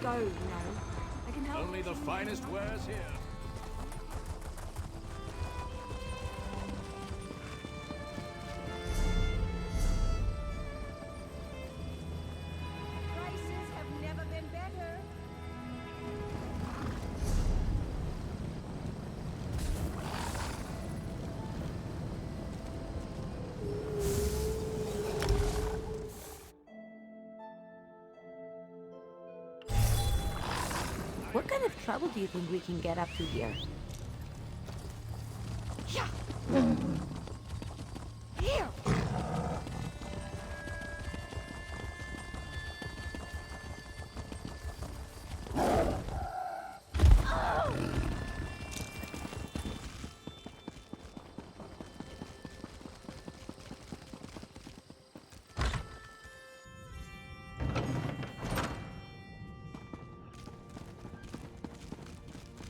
go, you know. I can help. Only the finest wares here. Prices have never been better. What kind of trouble do you think we can get up to here? Yeah. Here.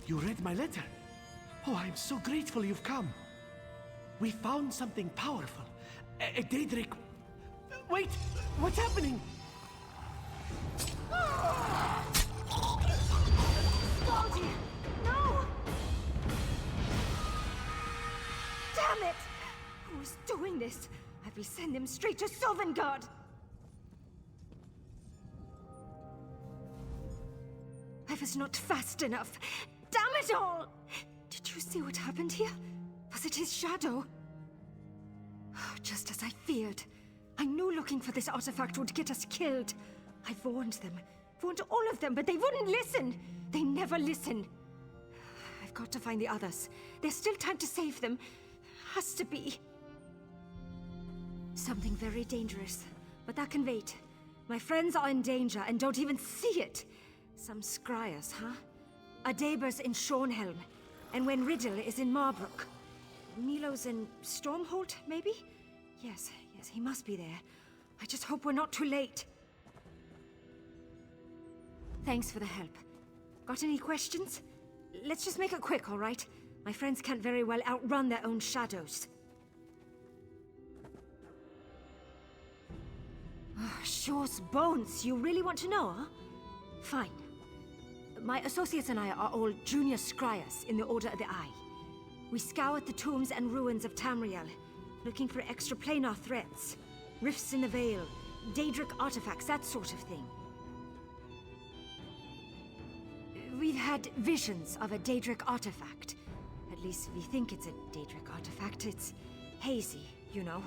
You read my letter? Oh, I'm so grateful you've come. We found something powerful. A Daedric... Wait! What's happening? Scaldi! No! Damn it! Who is doing this? I will send him straight to Sovngarde! I was not fast enough. Damn it all! Did you see what happened here? Was it his shadow? Just as I feared. I knew looking for this artifact would get us killed. I warned them. Warned all of them, but they wouldn't listen. They never listen. I've got to find the others. There's still time to save them. Has to be. Something very dangerous. But that can wait. My friends are in danger and don't even see it. Some scryers, huh? Adebers in Shornhelm. And when Riddle is in Marbrook. Milo's in Stormhold, maybe? Yes, he must be there. I just hope we're not too late. Thanks for the help. Got any questions? Let's just make it quick, all right? My friends can't very well outrun their own shadows. Shaw's bones, you really want to know, huh? Fine. My associates and I are all junior scryers in the Order of the Eye. We scoured the tombs and ruins of Tamriel, looking for extraplanar threats, rifts in the veil, Daedric artifacts, that sort of thing. We've had visions of a Daedric artifact. At least we think it's a Daedric artifact. It's hazy, you know,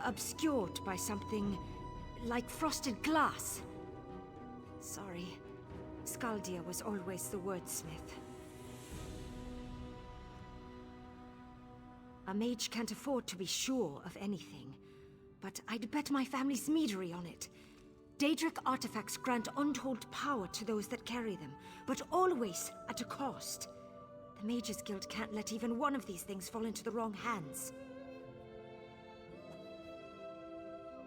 obscured by something like frosted glass. Sorry. Scaldia was always the wordsmith. A mage can't afford to be sure of anything, but I'd bet my family's meadery on it. Daedric artifacts grant untold power to those that carry them, but always at a cost. The Mages Guild can't let even one of these things fall into the wrong hands.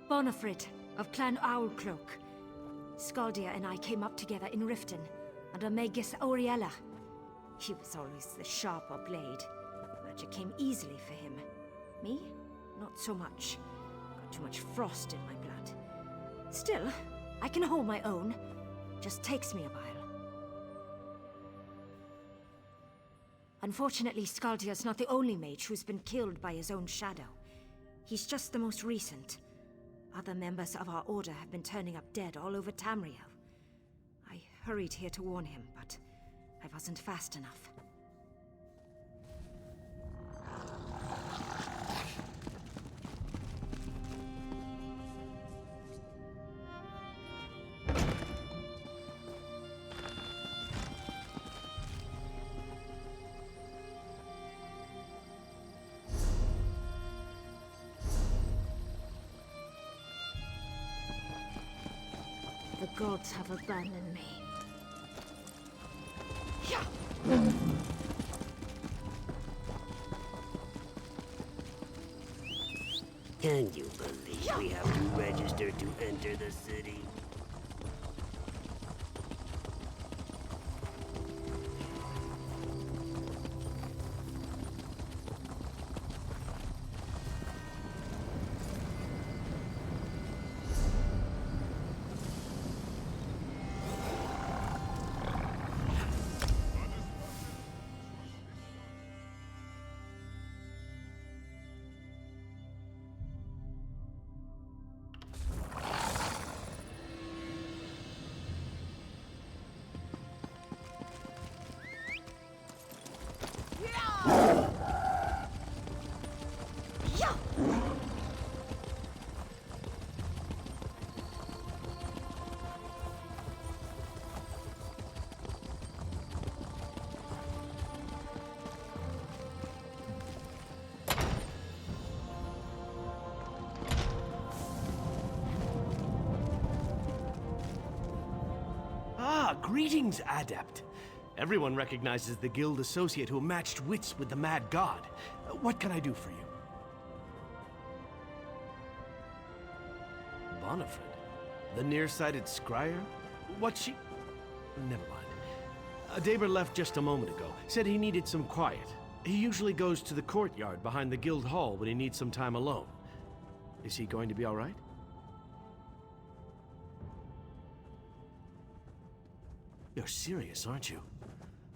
Bonafrid of Clan Owlcloak. Scaldia and I came up together in Riften, under Magus Auriella. He was always the sharper blade. Magic came easily for him. Me? Not so much. Got too much frost in my blood. Still, I can hold my own. Just takes me a while. Unfortunately, Scaldia's not the only mage who's been killed by his own shadow. He's just the most recent. Other members of our order have been turning up dead all over Tamriel. I hurried here to warn him, but I wasn't fast enough. The gods have abandoned me. Yeah. Can you believe we have to register to enter the city? greetings, Adept. Everyone recognizes the guild associate who matched wits with the Mad God. What can I do for you? Bonifred? The nearsighted scryer? What's she... Never mind. Daber left just a moment ago. Said he needed some quiet. He usually goes to the courtyard behind the guild hall when he needs some time alone. Is he going to be all right? You're serious, aren't you?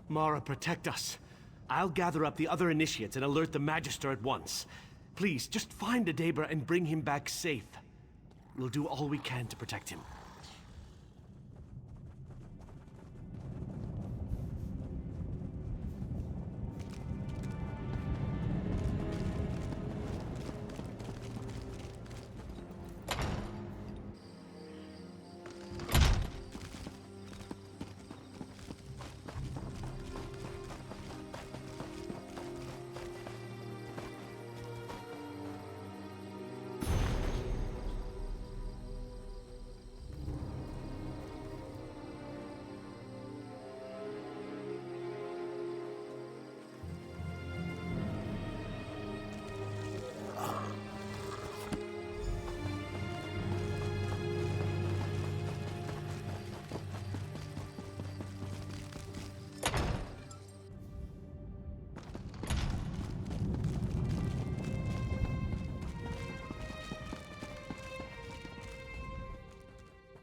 Mara, protect us. I'll gather up the other initiates and alert the Magister at once. Please, just find Daber and bring him back safe. We'll do all we can to protect him.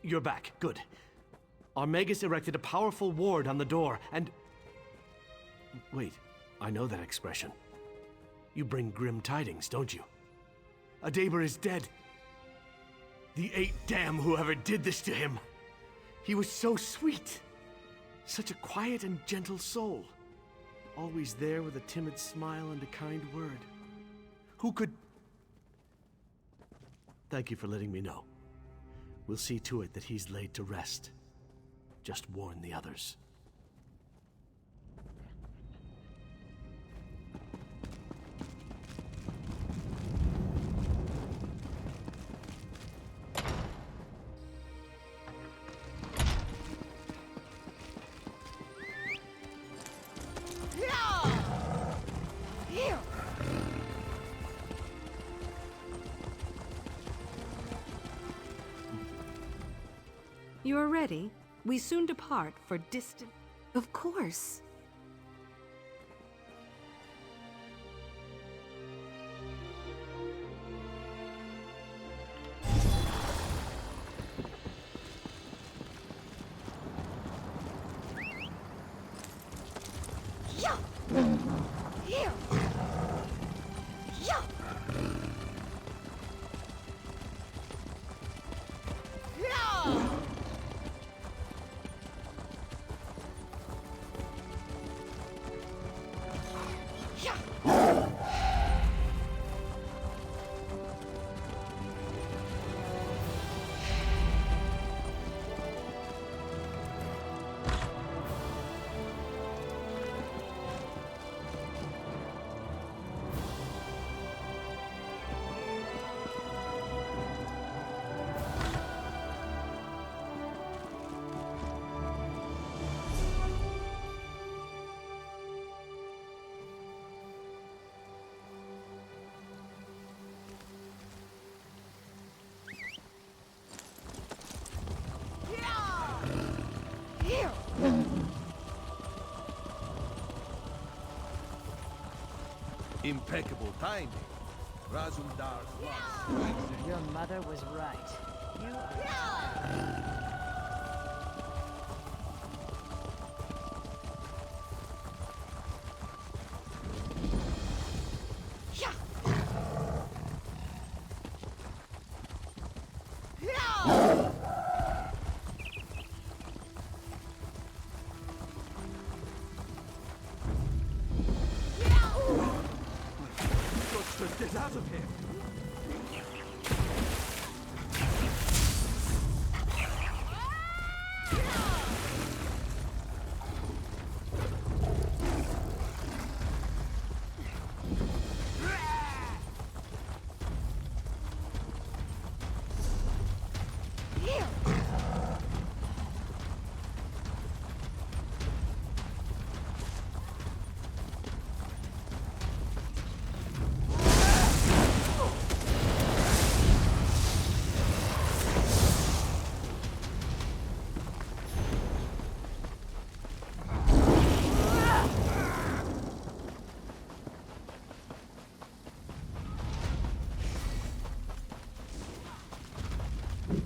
You're back. Good. Our Magus erected a powerful ward on the door, and... Wait, I know that expression. You bring grim tidings, don't you? Daber is dead. The 8 damn whoever did this to him. He was so sweet. Such a quiet and gentle soul. Always there with a timid smile and a kind word. Who could... Thank you for letting me know. We'll see to it that he's laid to rest. Just warn the others. You are ready? We soon depart for distant... Of course. Impeccable timing. Razumdar's lost. Your mother was right. You are... Get out of here! Anyone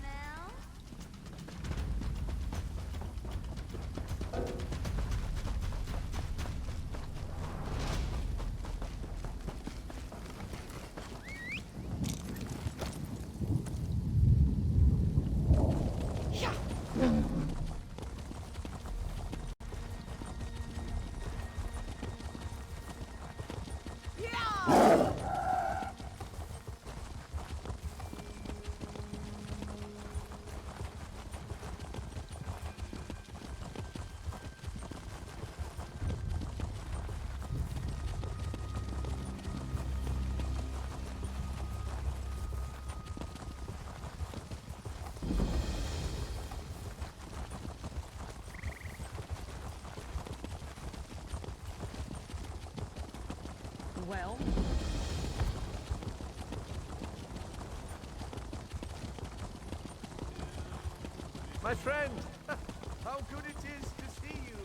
else? Well, My friend, how good it is to see you.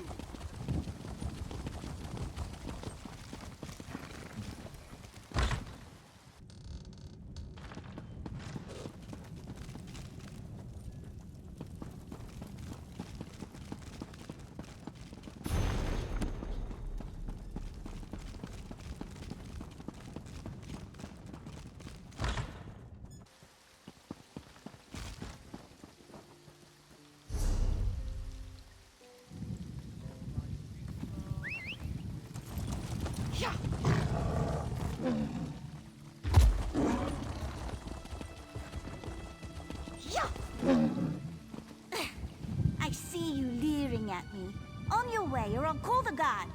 I see you leering at me. On your way, or I'll call the guards.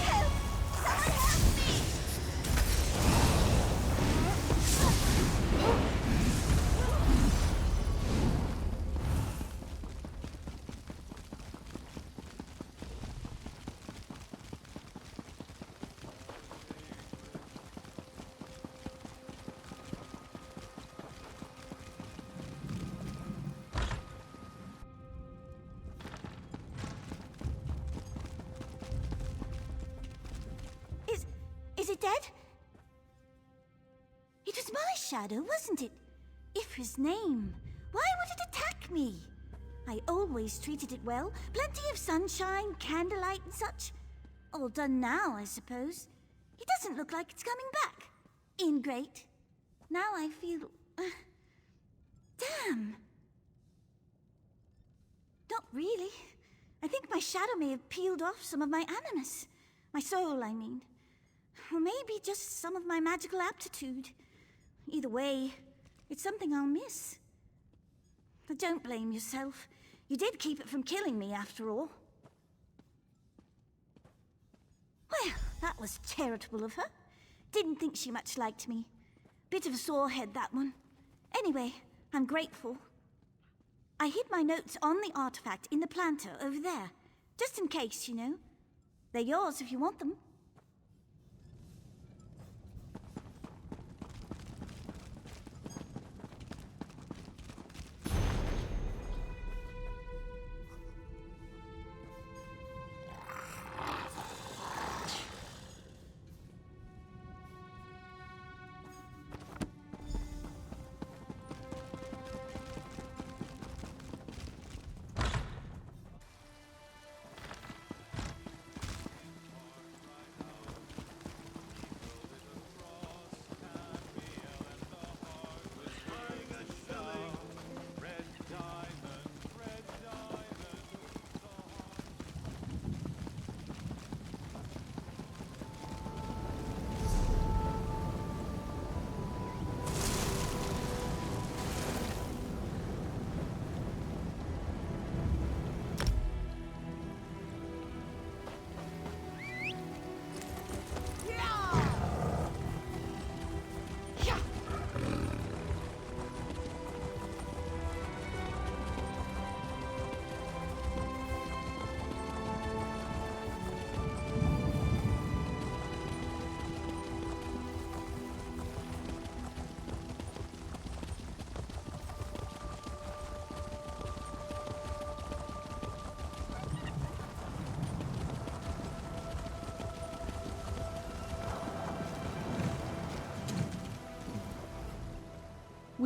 Help! Someone help me! Is it dead? It was my shadow, wasn't it? Ifra's name. Why would it attack me? I always treated it well. Plenty of sunshine, candlelight and such. All done now, I suppose. It doesn't look like it's coming back. Ingrate. Now I feel... damn. Not really. I think my shadow may have peeled off some of my animus. My soul, I mean. Or maybe just some of my magical aptitude. Either way, it's something I'll miss. But don't blame yourself. You did keep it from killing me, after all. Well, that was charitable of her. Didn't think she much liked me. Bit of a sore head, that one. Anyway, I'm grateful. I hid my notes on the artifact in the planter over there. Just in case, you know. They're yours if you want them.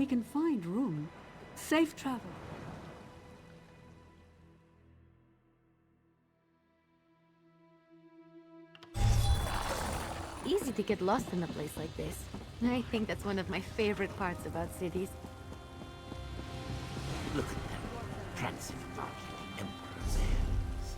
we can find room. Safe travel. Easy to get lost in a place like this. I think that's one of my favorite parts about cities. Look at them, prancing about like the Emperor's hands.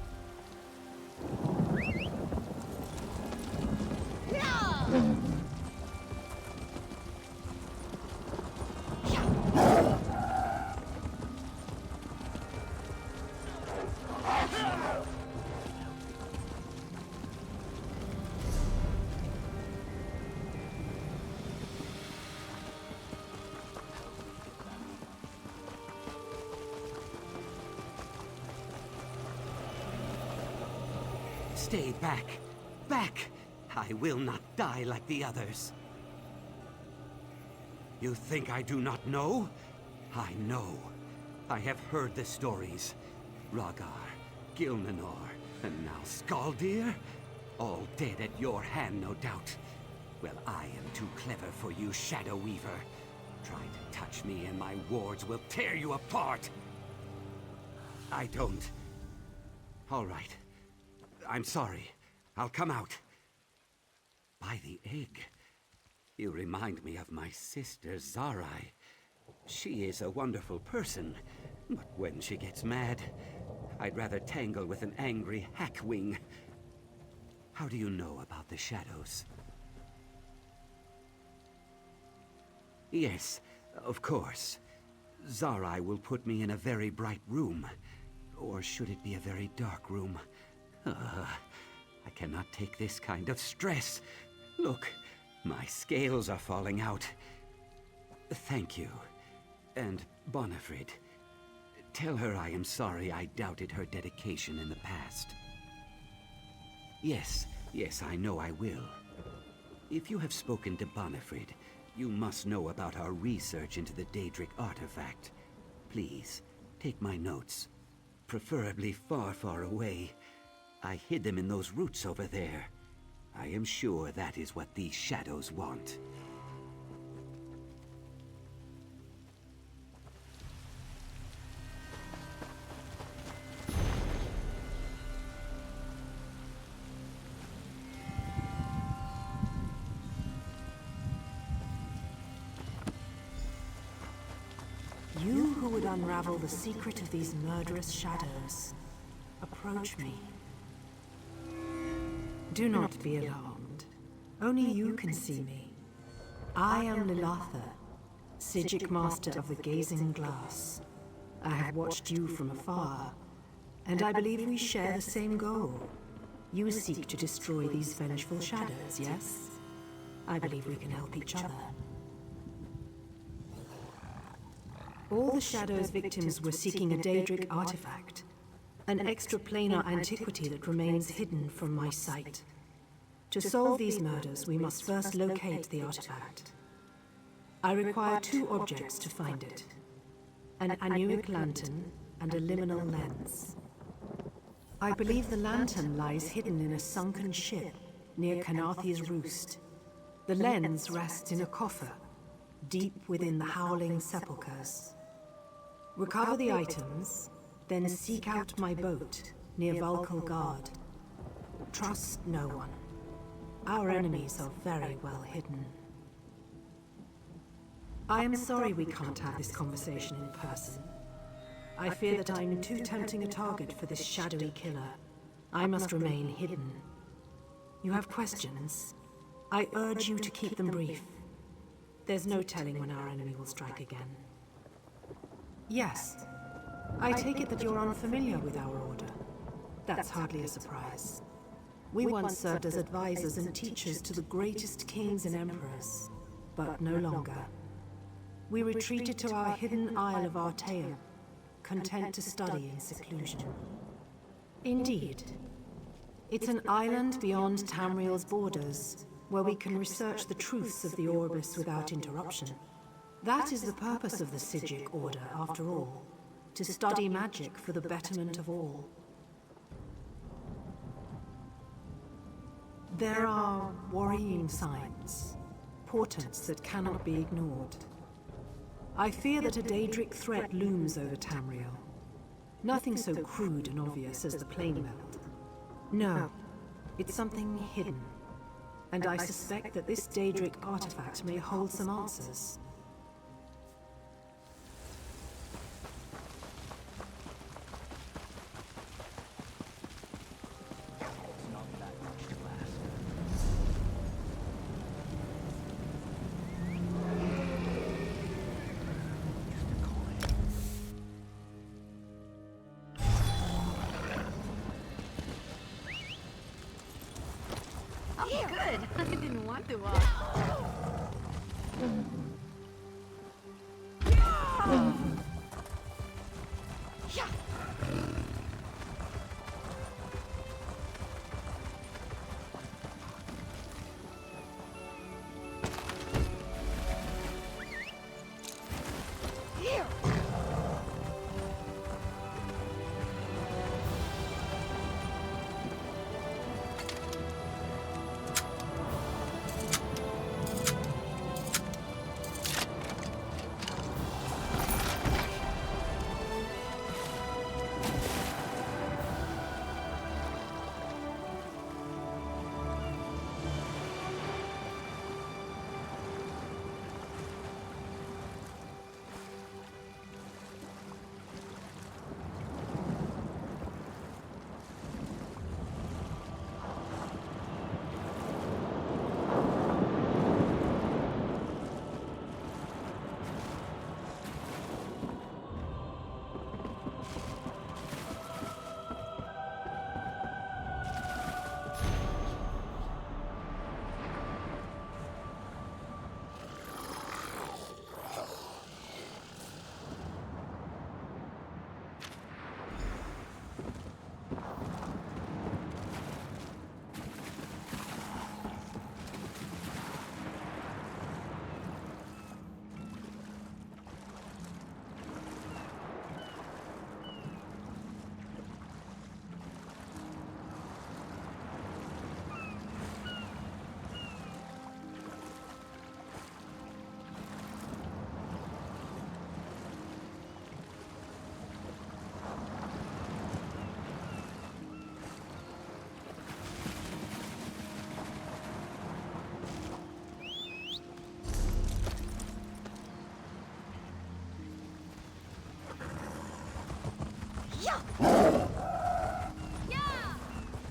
Stay back! Back! I will not die like the others. You think I do not know? I know. I have heard the stories. Rhaegar, Gilmanor, and now Skaldir? All dead at your hand, no doubt. Well, I am too clever for you, Shadow Weaver. Try to touch me and my wards will tear you apart! I don't. All right. I'm sorry. I'll come out. By the egg. You remind me of my sister, Zarai. She is a wonderful person, but when she gets mad, I'd rather tangle with an angry hackwing. How do you know about the shadows? Yes, of course. Zarai will put me in a very bright room. Or should it be a very dark room? I cannot take this kind of stress. Look, my scales are falling out. Thank you. And Bonifred, tell her I am sorry I doubted her dedication in the past. Yes, I know I will. If you have spoken to Bonifred, you must know about our research into the Daedric artifact. Please, take my notes. Preferably far, far away. I hid them in those roots over there. I am sure that is what these shadows want. You who would unravel the secret of these murderous shadows, approach me. Do not be alarmed. Only you can see me. I am Lilatha, Psijic Master of the Gazing Glass. I have watched you from afar, and I believe we share the same goal. You seek to destroy these vengeful shadows, yes? I believe we can help each other. All the Shadow's victims were seeking a Daedric artifact, an extraplanar antiquity that remains hidden from my sight. To solve these murders, we must first locate the artifact. I require 2 objects to find it: an anuic lantern and a liminal lens. I believe the lantern lies hidden in a sunken ship near Kanathi's roost. The lens rests in a coffer, deep within the howling sepulchres. Recover the items, then seek out my boat near Vulcal Guard. Trust no one. Our enemies are very well hidden. I am sorry we can't have this conversation in person. I fear that I'm too tempting a target for this shadowy killer. I must remain hidden. You have questions? I urge you to keep them brief. There's no telling when our enemy will strike again. Yes. I take it that you're unfamiliar with our order. That's hardly a surprise. We once served as advisors and teachers to the greatest kings and emperors, but no longer. We retreated to our hidden Isle of Artaeum, content to study in seclusion. Indeed. It's an island beyond Tamriel's borders, where we can research the truths of the Orbis without interruption. That is the purpose of the Psijic Order, after all, to study magic for the betterment of all. There are worrying signs, portents that cannot be ignored. I fear that a Daedric threat looms over Tamriel. Nothing so crude and obvious as the plane meld. No, it's something hidden. And I suspect that this Daedric artifact may hold some answers. Oh, good. I didn't want to walk.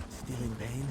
Stealing Bane?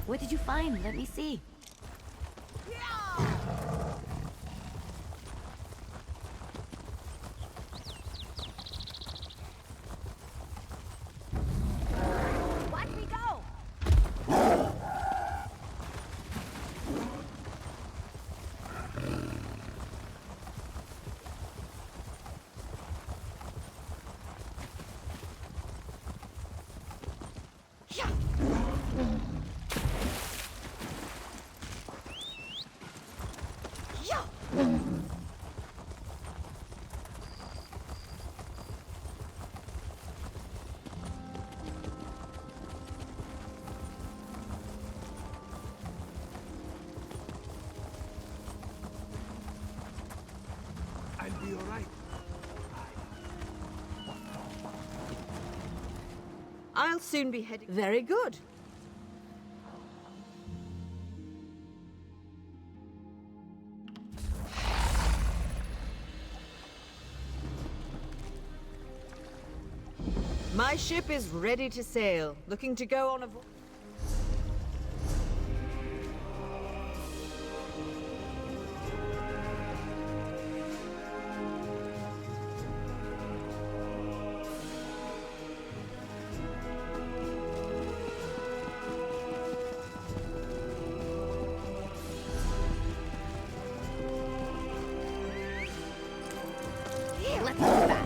What did you find? Let me see. Watch me go! I'll be all right. I'll soon be heading. Very good. My ship is ready to sail. Looking to go on a voyage. Let's go back.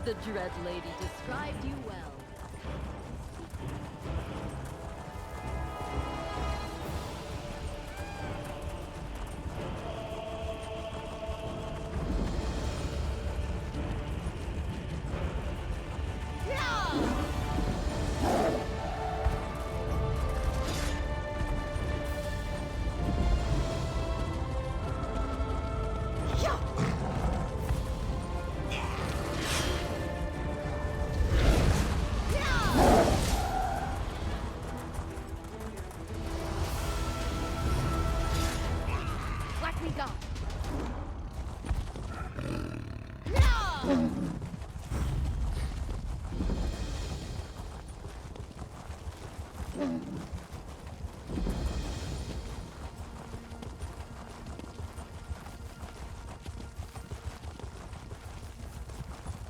The Dread Lady described you well. Let me go.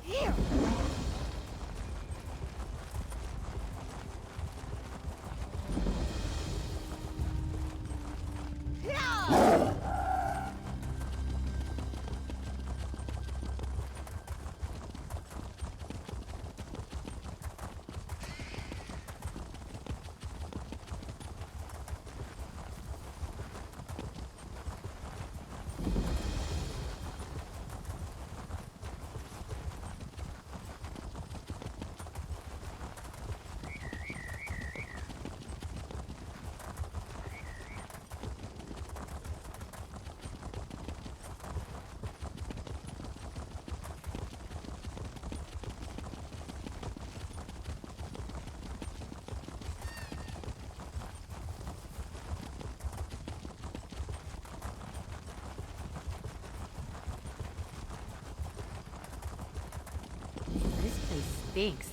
Here. This place stinks.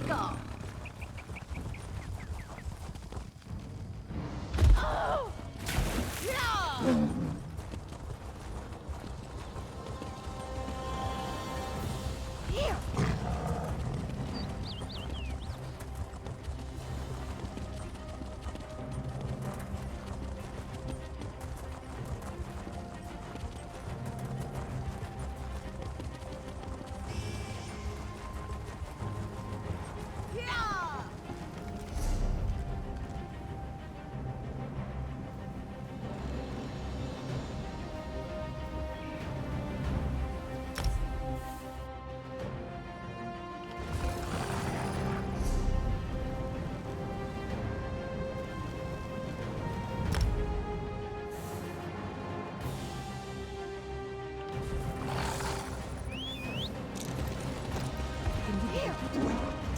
go! Oh! Yeah! Here!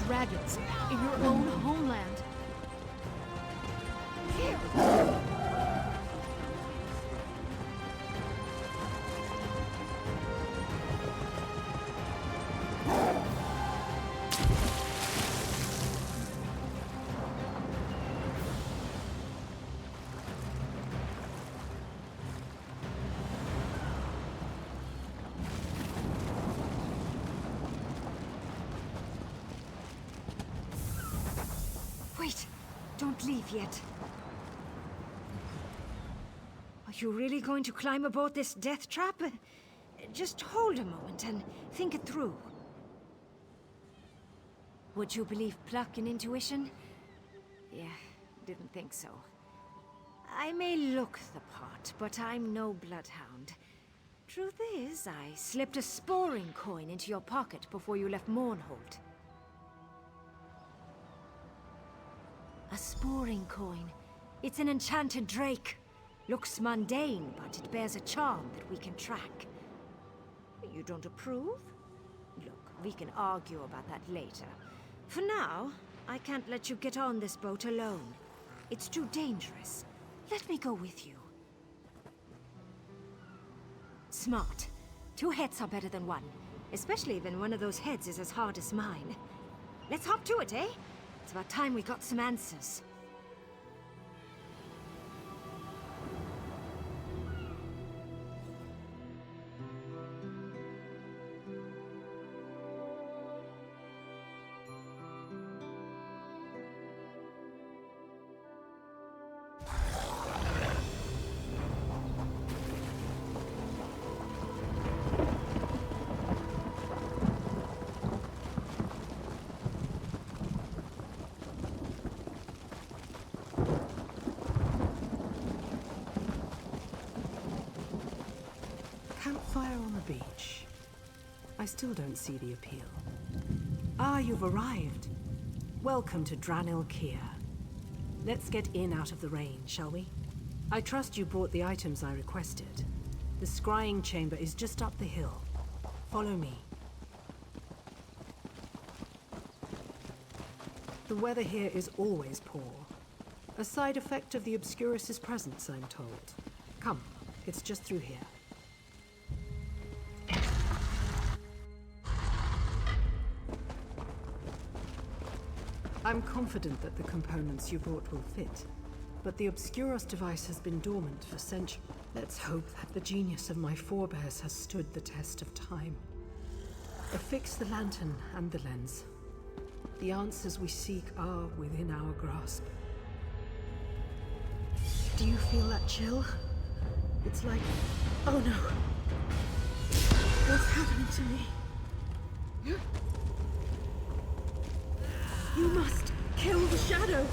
Dragons in your own homeland. Here! Wait! Don't leave yet. Are you really going to climb aboard this death trap? Just hold a moment and think it through. Would you believe pluck and intuition? Yeah, didn't think so. I may look the part, but I'm no bloodhound. Truth is, I slipped a sporing coin into your pocket before you left Mournhold. A sporing coin. It's an enchanted drake. Looks mundane, but it bears a charm that we can track. You don't approve? Look, we can argue about that later. For now, I can't let you get on this boat alone. It's too dangerous. Let me go with you. Smart. 2 heads are better than 1. Especially when one of those heads is as hard as mine. Let's hop to it, eh? It's about time we got some answers. Campfire on the beach. I still don't see the appeal. Ah, you've arrived. Welcome to Dranil Kier. Let's get in out of the rain, shall we? I trust you brought the items I requested. The scrying chamber is just up the hill. Follow me. The weather here is always poor. A side effect of the Obscurus's presence, I'm told. Come, it's just through here. I'm confident that the components you brought will fit, but the Obscuros device has been dormant for centuries. Let's hope that the genius of my forebears has stood the test of time. Affix the lantern and the lens. The answers we seek are within our grasp. Do you feel that chill? It's like... oh no! What's happening to me? You must kill the shadow!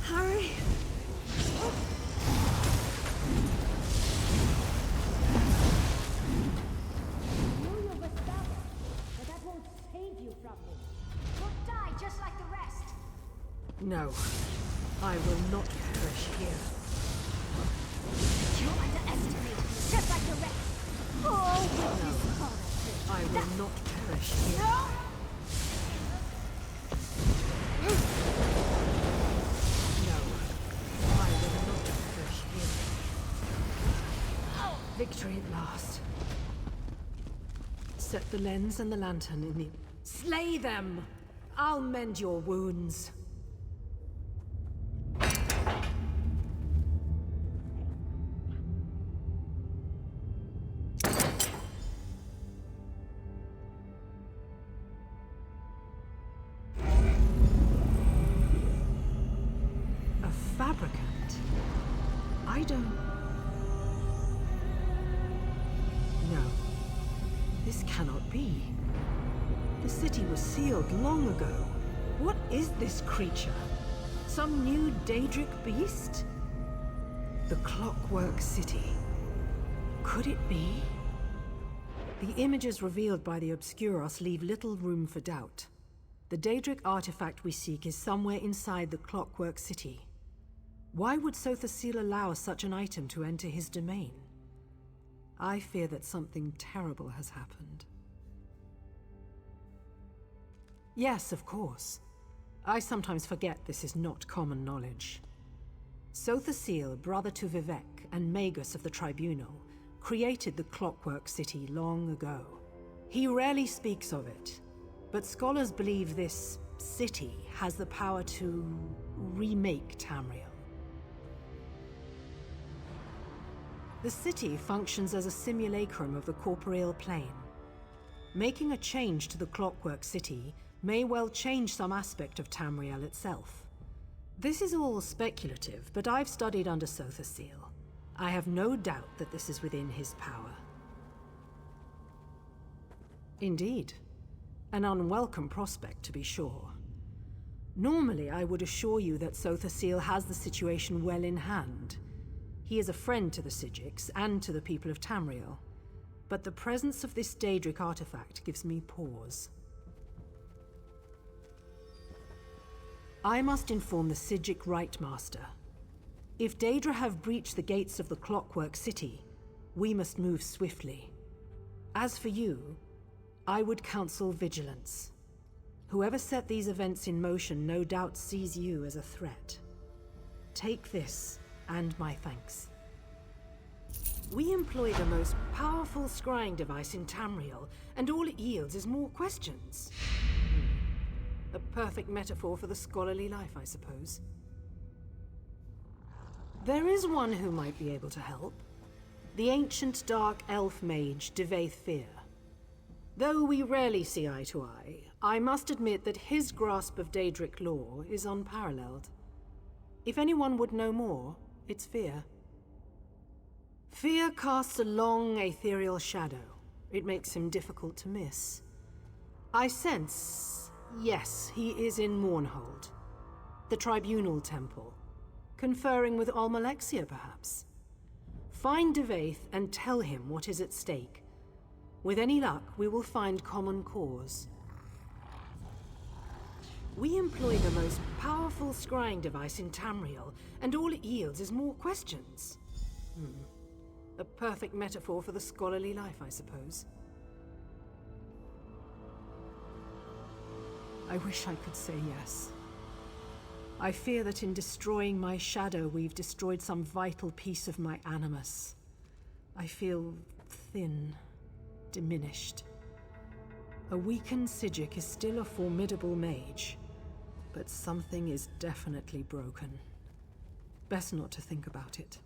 Hurry! No, I will not perish here. You underestimated me, just like the rest. Oh, No, I will not perish here. no! No, I will not perish here. Victory at last. Set the lens and the lantern in the... Slay them! I'll mend your wounds. A fabricant? I don't... No. This cannot be. The city was sealed long ago. What is this creature? Some new Daedric beast? The Clockwork City. Could it be? The images revealed by the Obscuros leave little room for doubt. The Daedric artifact we seek is somewhere inside the Clockwork City. Why would Sothasil allow such an item to enter his domain? I fear that something terrible has happened. Yes, of course. I sometimes forget this is not common knowledge. Sothasil, brother to Vivek and Magus of the Tribunal, created the Clockwork City long ago. He rarely speaks of it, but scholars believe this city has the power to remake Tamriel. The city functions as a simulacrum of the corporeal plane. Making a change to the Clockwork City may well change some aspect of Tamriel itself. This is all speculative, but I've studied under Sothasil. I have no doubt that this is within his power. Indeed. An unwelcome prospect, to be sure. Normally, I would assure you that Sothasil has the situation well in hand. He is a friend to the Psijics and to the people of Tamriel. But the presence of this Daedric artifact gives me pause. I must inform the Psijic Rightmaster. If Daedra have breached the gates of the Clockwork City, we must move swiftly. As for you, I would counsel vigilance. Whoever set these events in motion no doubt sees you as a threat. Take this, and my thanks. We employ the most powerful scrying device in Tamriel, and all it yields is more questions. A perfect metaphor for the scholarly life, I suppose. There is one who might be able to help. The ancient dark elf mage, Devaith Fear. Though we rarely see eye to eye, I must admit that his grasp of Daedric lore is unparalleled. If anyone would know more, it's Fear. Fear casts a long, ethereal shadow. It makes him difficult to miss. I sense, yes, he is in Mournhold, the Tribunal Temple, conferring with Almalexia, perhaps. Find Devaith and tell him what is at stake. With any luck, we will find common cause. We employ the most powerful scrying device in Tamriel, and all it yields is more questions. A perfect metaphor for the scholarly life, I suppose. I wish I could say yes. I fear that in destroying my shadow, we've destroyed some vital piece of my animus. I feel thin, diminished. A weakened Psijic is still a formidable mage, but something is definitely broken. Best not to think about it.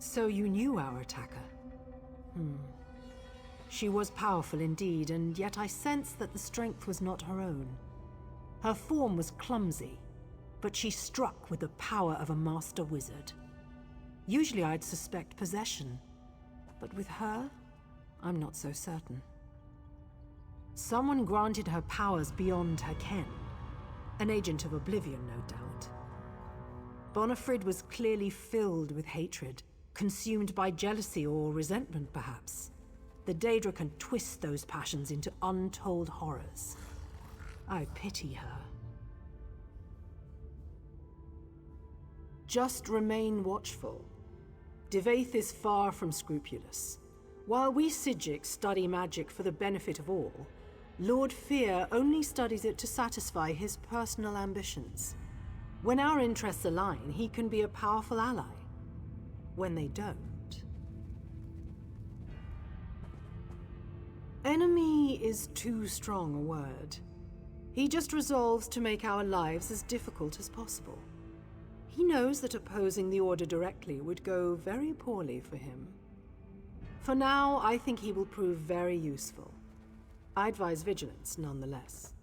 So you knew our attacker? She was powerful indeed, and yet I sensed that the strength was not her own. Her form was clumsy, but she struck with the power of a master wizard. Usually I'd suspect possession, but with her, I'm not so certain. Someone granted her powers beyond her ken. An agent of oblivion, no doubt. Bonifrid was clearly filled with hatred, consumed by jealousy or resentment, perhaps. The Daedra can twist those passions into untold horrors. I pity her. Just remain watchful. Devaith is far from scrupulous. While we Psijics study magic for the benefit of all, Lord Fear only studies it to satisfy his personal ambitions. When our interests align, he can be a powerful ally. When they don't... Enemy is too strong a word. He just resolves to make our lives as difficult as possible. He knows that opposing the Order directly would go very poorly for him. For now, I think he will prove very useful. I advise vigilance, nonetheless.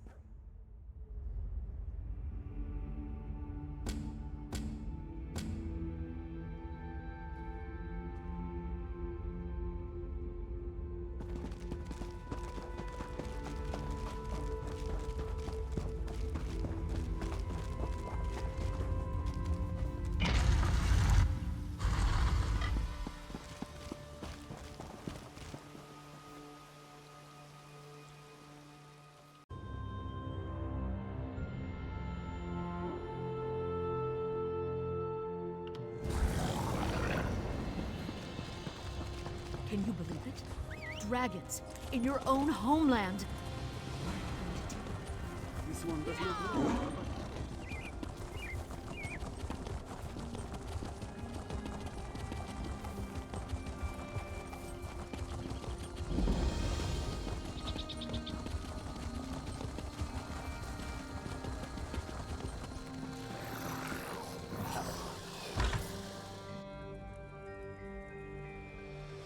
Can you believe it? Dragons in your own homeland. This one does not look.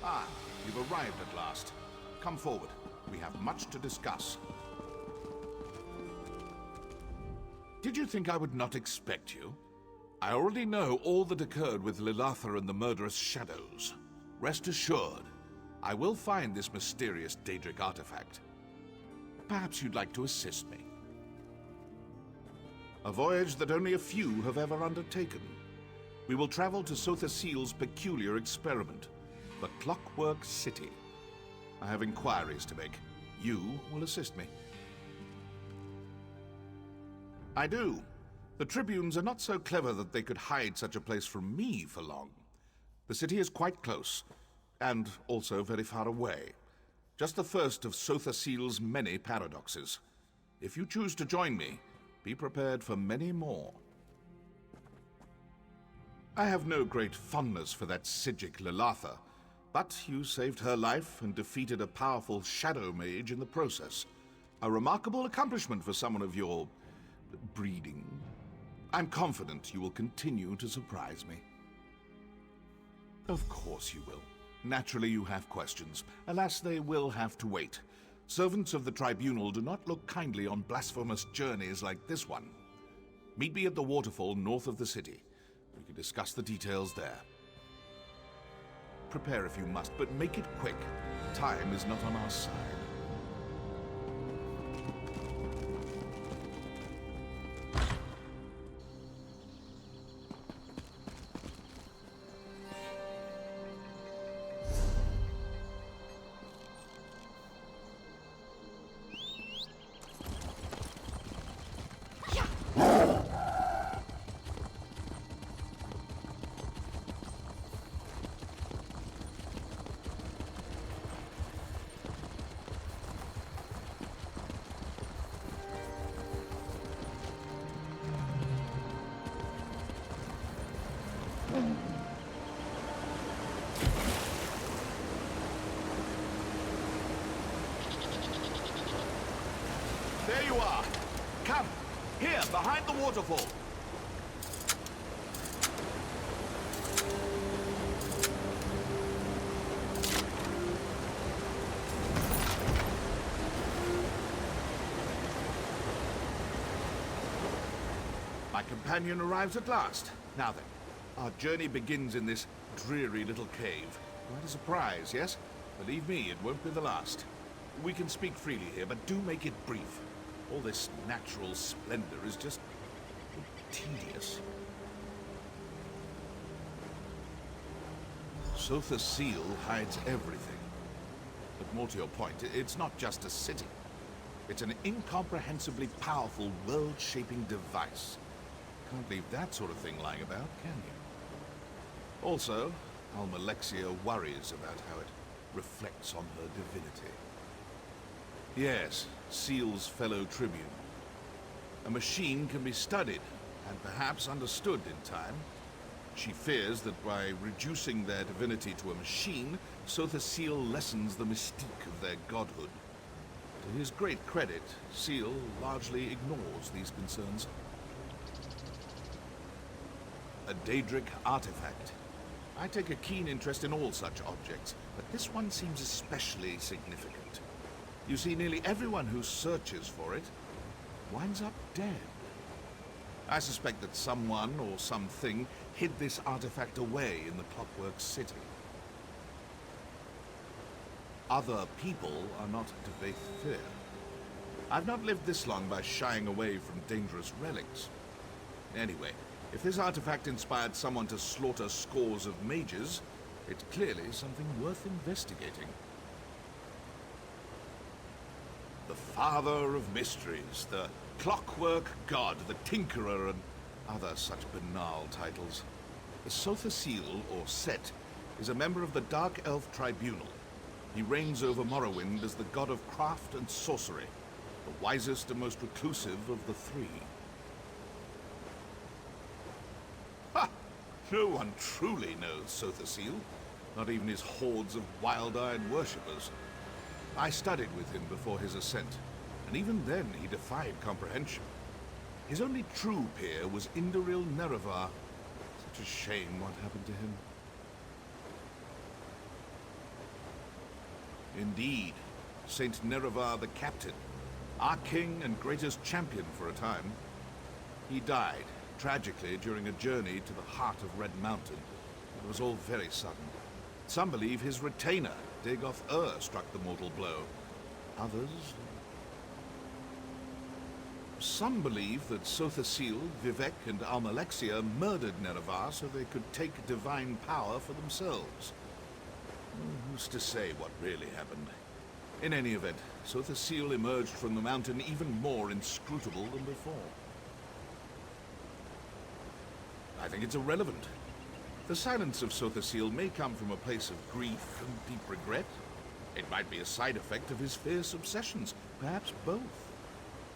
Ah, you've arrived at last. Come forward. We have much to discuss. Did you think I would not expect you? I already know all that occurred with Lilatha and the murderous shadows. Rest assured, I will find this mysterious Daedric artifact. Perhaps you'd like to assist me. A voyage that only a few have ever undertaken. We will travel to Sothasil's peculiar experiment, the Clockwork City. I have inquiries to make. You will assist me. I do. The Tribunes are not so clever that they could hide such a place from me for long. The city is quite close, and also very far away. Just the first of Sothasil's many paradoxes. If you choose to join me, be prepared for many more. I have no great fondness for that Psijic Lilatha, but you saved her life and defeated a powerful shadow mage in the process. A remarkable accomplishment for someone of your breeding. I'm confident you will continue to surprise me. Of course you will. Naturally you have questions. Alas, they will have to wait. Servants of the Tribunal do not look kindly on blasphemous journeys like this one. Meet me at the waterfall north of the city. We can discuss the details there. Prepare if you must, but make it quick. Time is not on our side. There you are. Come, here, behind the waterfall. My companion arrives at last. Now then, our journey begins in this dreary little cave. Quite a surprise, yes? Believe me, it won't be the last. We can speak freely here, but do make it brief. All this natural splendor is just tedious. Sothasil hides everything. But more to your point, it's not just a city. It's an incomprehensibly powerful, world-shaping device. Can't leave that sort of thing lying about, can you? Also, Almalexia worries about how it reflects on her divinity. Yes, Seal's fellow tribune. A machine can be studied, and perhaps understood in time. She fears that by reducing their divinity to a machine, Sothasil lessens the mystique of their godhood. To his great credit, Seal largely ignores these concerns. A Daedric artifact. I take a keen interest in all such objects, but this one seems especially significant. You see, nearly everyone who searches for it winds up dead. I suspect that someone or something hid this artifact away in the Clockwork City. Other people are not to face fear. I've not lived this long by shying away from dangerous relics. Anyway, if this artifact inspired someone to slaughter scores of mages, it's clearly something worth investigating. The Father of Mysteries, the Clockwork God, the Tinkerer, and other such banal titles. The Sotha Seal, or Set, is a member of the Dark Elf Tribunal. He reigns over Morrowind as the god of craft and sorcery, the wisest and most reclusive of the three. Ha! No one truly knows Sotha Seal, not even his hordes of wild-eyed worshippers. I studied with him before his ascent, and even then he defied comprehension. His only true peer was Indoril Nerevar. Such a shame what happened to him. Indeed, Saint Nerevar the Captain, our king and greatest champion for a time. He died, tragically, during a journey to the heart of Red Mountain. It was all very sudden. Some believe his retainer, Dagoth struck the mortal blow. Others... Some believe that Sotha Seal, Vivek, and Almalexia murdered Nerevar so they could take divine power for themselves. Who's to say what really happened? In any event, Sotha Seal emerged from the mountain even more inscrutable than before. I think it's irrelevant. The silence of Sotha Seal may come from a place of grief and deep regret. It might be a side effect of his fierce obsessions, perhaps both.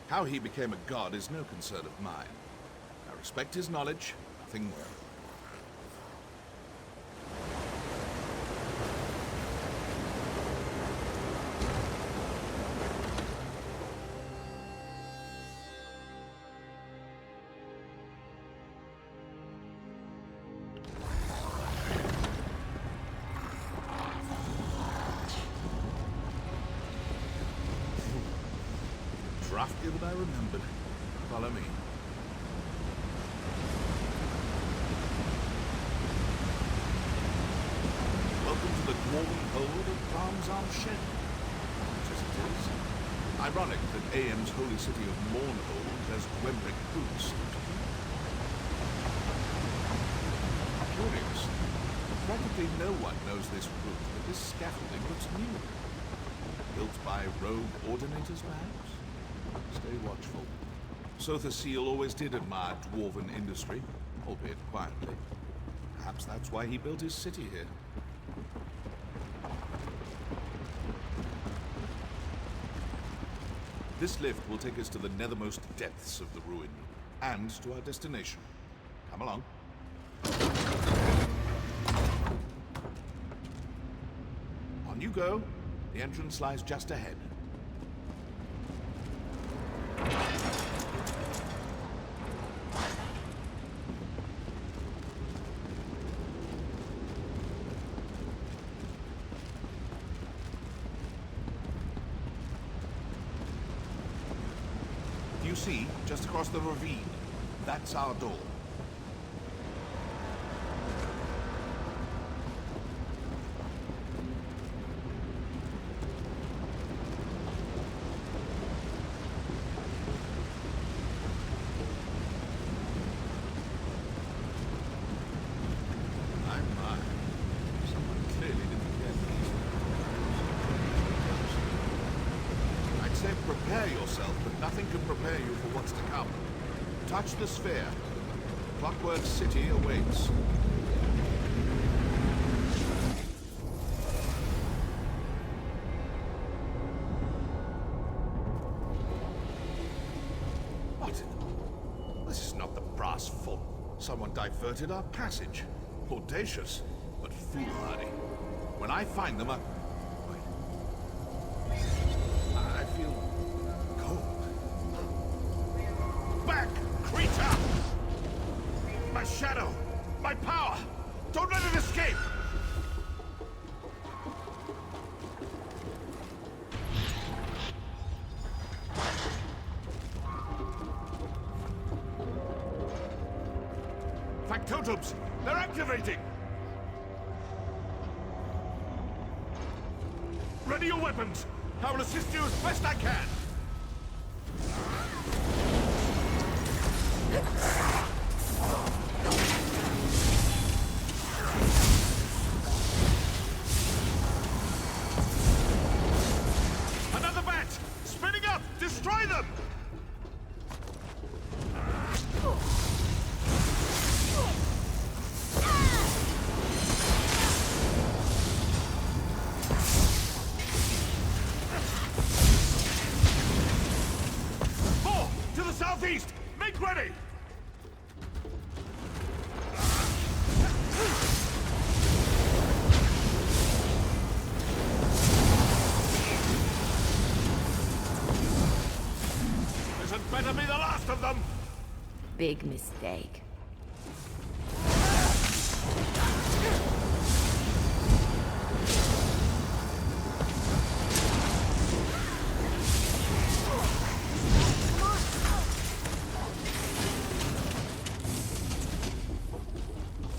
How he became a god is no concern of mine. I respect his knowledge, nothing more. Draftier than I remembered. Follow me. Welcome to the dwarven hold of Palm's Arm Shed. Much as it is. Ironic that AM's holy city of Mournhold has Gwemric roots. Curious. Practically no one knows this route, but this scaffolding looks new. Built by rogue ordinators, perhaps? Stay watchful. Sotha Seal always did admire dwarven industry, albeit quietly. Perhaps that's why he built his city here. This lift will take us to the nethermost depths of the ruin, and to our destination. Come along. On you go. The entrance lies just ahead. You see, just across the ravine, that's our door. My. Someone clearly didn't get these. I'd say prepare yourself, but nothing can prepare you for what's to come. Touch the sphere. Clockwork City awaits. What? This is not the brass font. Someone diverted our passage. Audacious, but foolhardy. When I find them, I feel factotums! They're activating! Ready your weapons! I will assist you as best I can! Another bat! Spinning up! Destroy them! More! To the southeast! Make ready! This had better be the last of them! Big mistake.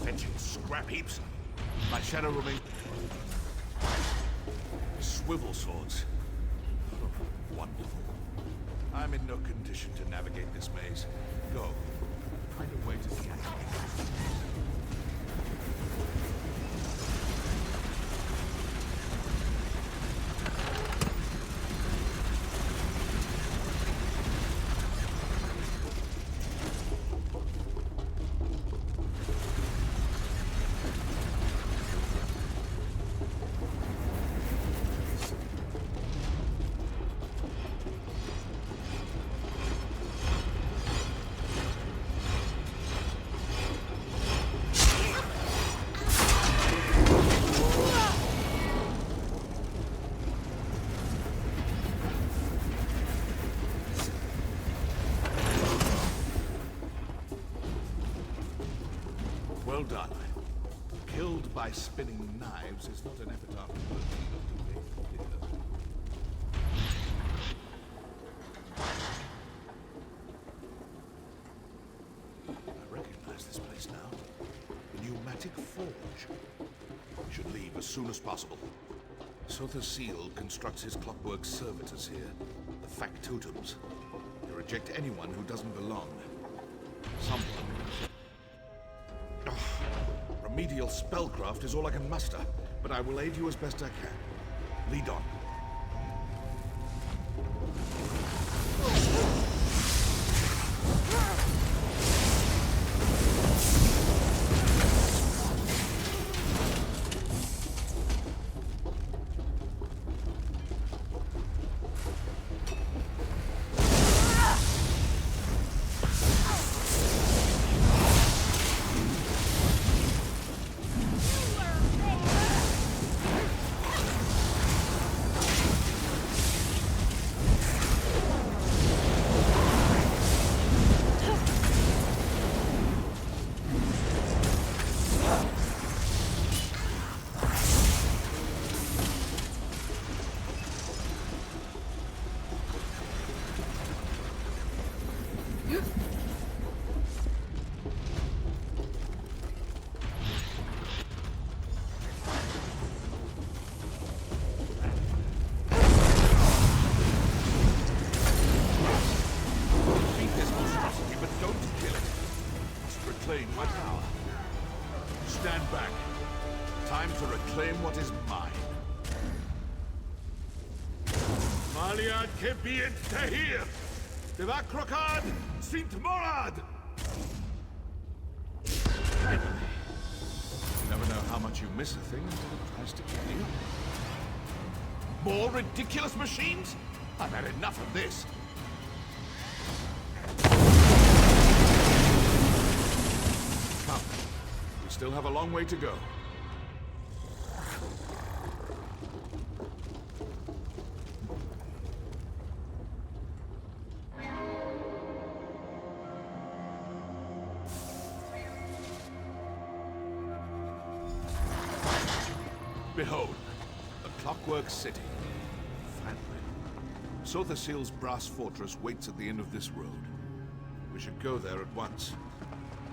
Fetching scrap heaps. My shadow remains. Swivel swords. Wonderful. I'm in no condition to navigate this maze. Go. Find a way to the attic. Well done. Killed by spinning knives is not an epitaph worthy of the faithful hitter. I recognize this place now. The pneumatic forge. We should leave as soon as possible. Sotha Seal constructs his clockwork servitors here, the factotums. They reject anyone who doesn't belong. Someone. Remedial spellcraft is all I can muster, but I will aid you as best I can. Lead on. Reclaim my power. Stand back. Time to reclaim what is mine. Maliad kebiet tahir! Devakrokad sint morad! You never know how much you miss a thing until it tries to kill you. More ridiculous machines? I've had enough of this. Come. We still have a long way to go. Behold, the Clockwork City. Finally. Sotha Seal's brass fortress waits at the end of this road. We should go there at once.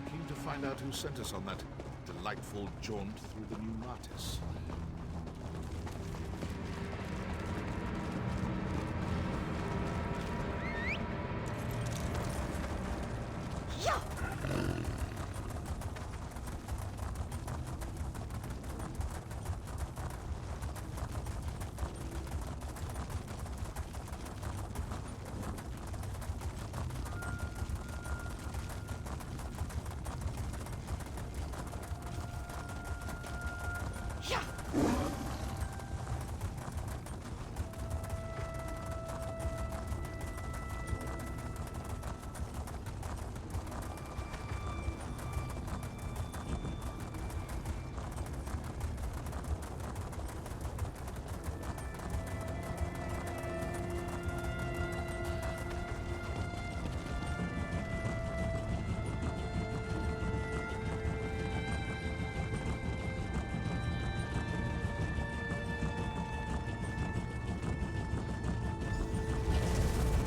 Keen to find out who sent us on that delightful jaunt through the new Martis.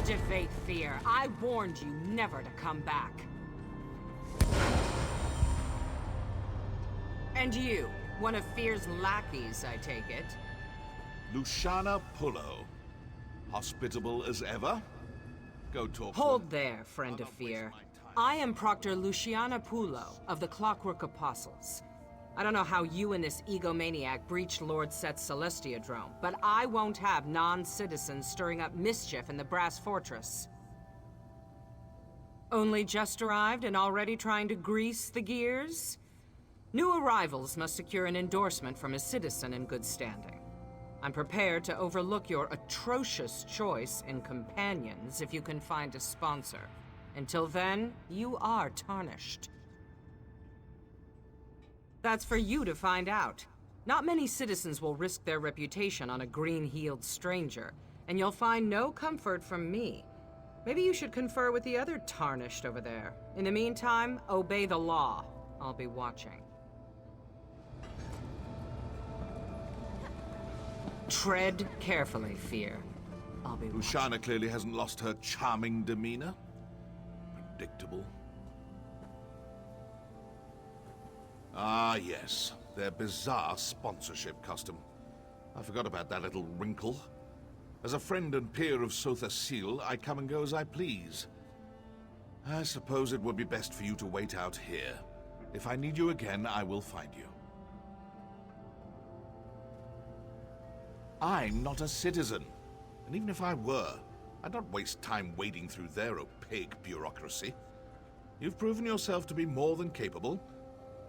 Devate Fear, I warned you never to come back. And you, one of Fear's lackeys, I take it. Luciana Pullo. Hospitable as ever? Go talk to Hold her. there, friend I'll of not waste Fear. my time. I am Proctor Luciana Pullo of the Clockwork Apostles. I don't know how you and this egomaniac breached Lord Set's Celestiadrome, but I won't have non-citizens stirring up mischief in the Brass Fortress. Only just arrived and already trying to grease the gears? New arrivals must secure an endorsement from a citizen in good standing. I'm prepared to overlook your atrocious choice in companions if you can find a sponsor. Until then, you are tarnished. That's for you to find out. Not many citizens will risk their reputation on a green-heeled stranger, and you'll find no comfort from me. Maybe you should confer with the other tarnished over there. In the meantime, obey the law. I'll be watching. Tread carefully, Fear. I'll be watching. Luciana clearly hasn't lost her charming demeanor. Predictable. Ah, yes. Their bizarre sponsorship custom. I forgot about that little wrinkle. As a friend and peer of Sotha Seal, I come and go as I please. I suppose it would be best for you to wait out here. If I need you again, I will find you. I'm not a citizen. And even if I were, I'd not waste time wading through their opaque bureaucracy. You've proven yourself to be more than capable.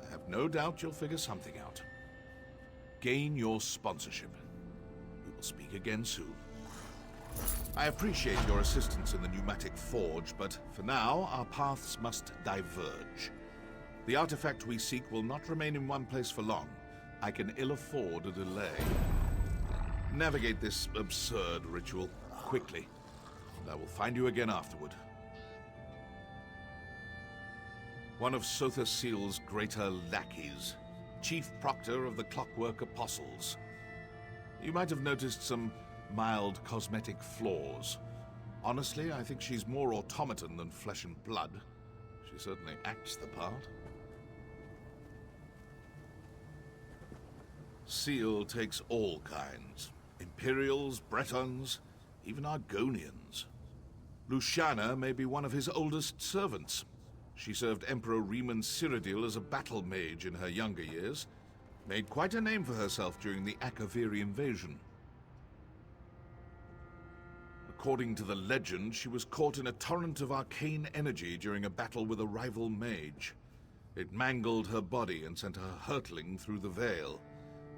I have no doubt you'll figure something out. Gain your sponsorship. We will speak again soon. I appreciate your assistance in the pneumatic forge, but for now, our paths must diverge. The artifact we seek will not remain in one place for long. I can ill afford a delay. Navigate this absurd ritual quickly, and I will find you again afterward. One of Sotha Seal's greater lackeys, Chief Proctor of the Clockwork Apostles. You might have noticed some mild cosmetic flaws. Honestly, I think she's more automaton than flesh and blood. She certainly acts the part. Seal takes all kinds. Imperials, Bretons, even Argonians. Luciana may be one of his oldest servants. She served Emperor Riemann Cyrodiil as a battle mage in her younger years. Made quite a name for herself during the Akaviri invasion. According to the legend, she was caught in a torrent of arcane energy during a battle with a rival mage. It mangled her body and sent her hurtling through the veil.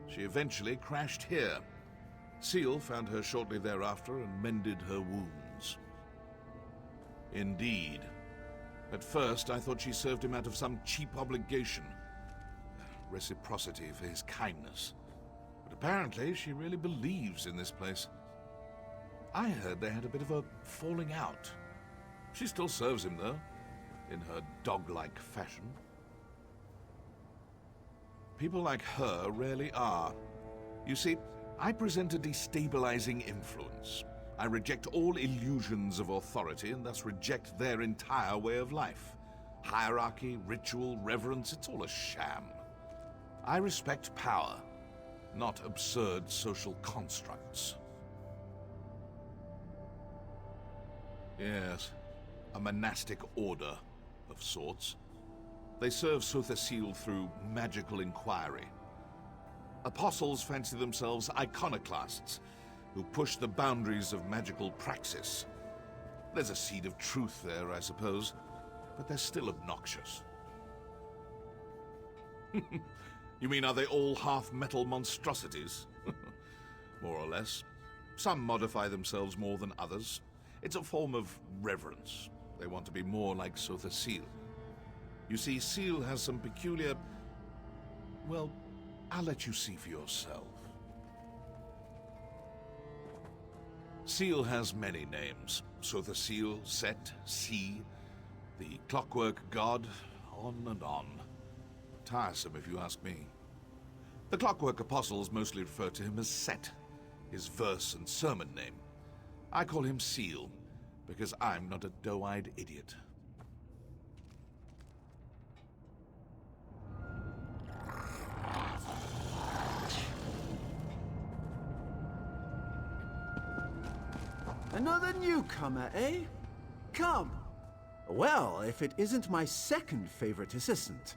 She eventually crashed here. Seal found her shortly thereafter and mended her wounds. Indeed. At first, I thought she served him out of some cheap obligation. Reciprocity for his kindness. But apparently, she really believes in this place. I heard they had a bit of a falling out. She still serves him, though, in her dog-like fashion. People like her rarely are. You see, I present a destabilizing influence. I reject all illusions of authority and thus reject their entire way of life. Hierarchy, ritual, reverence, it's all a sham. I respect power, not absurd social constructs. Yes, a monastic order of sorts. They serve Sothasil through magical inquiry. Apostles fancy themselves iconoclasts, who push the boundaries of magical praxis. There's a seed of truth there, I suppose, but they're still obnoxious. You mean, are they all half-metal monstrosities? More or less. Some modify themselves more than others. It's a form of reverence. They want to be more like Sothasil. You see, Seal has some peculiar... Well, I'll let you see for yourself. Seal has many names. Sothasil, Set, Sea, the Clockwork God, on and on. Tiresome, if you ask me. The Clockwork Apostles mostly refer to him as Set, his verse and sermon name. I call him Seal, because I'm not a doe-eyed idiot. Another newcomer, eh? Come. Well, if it isn't my second favorite assistant.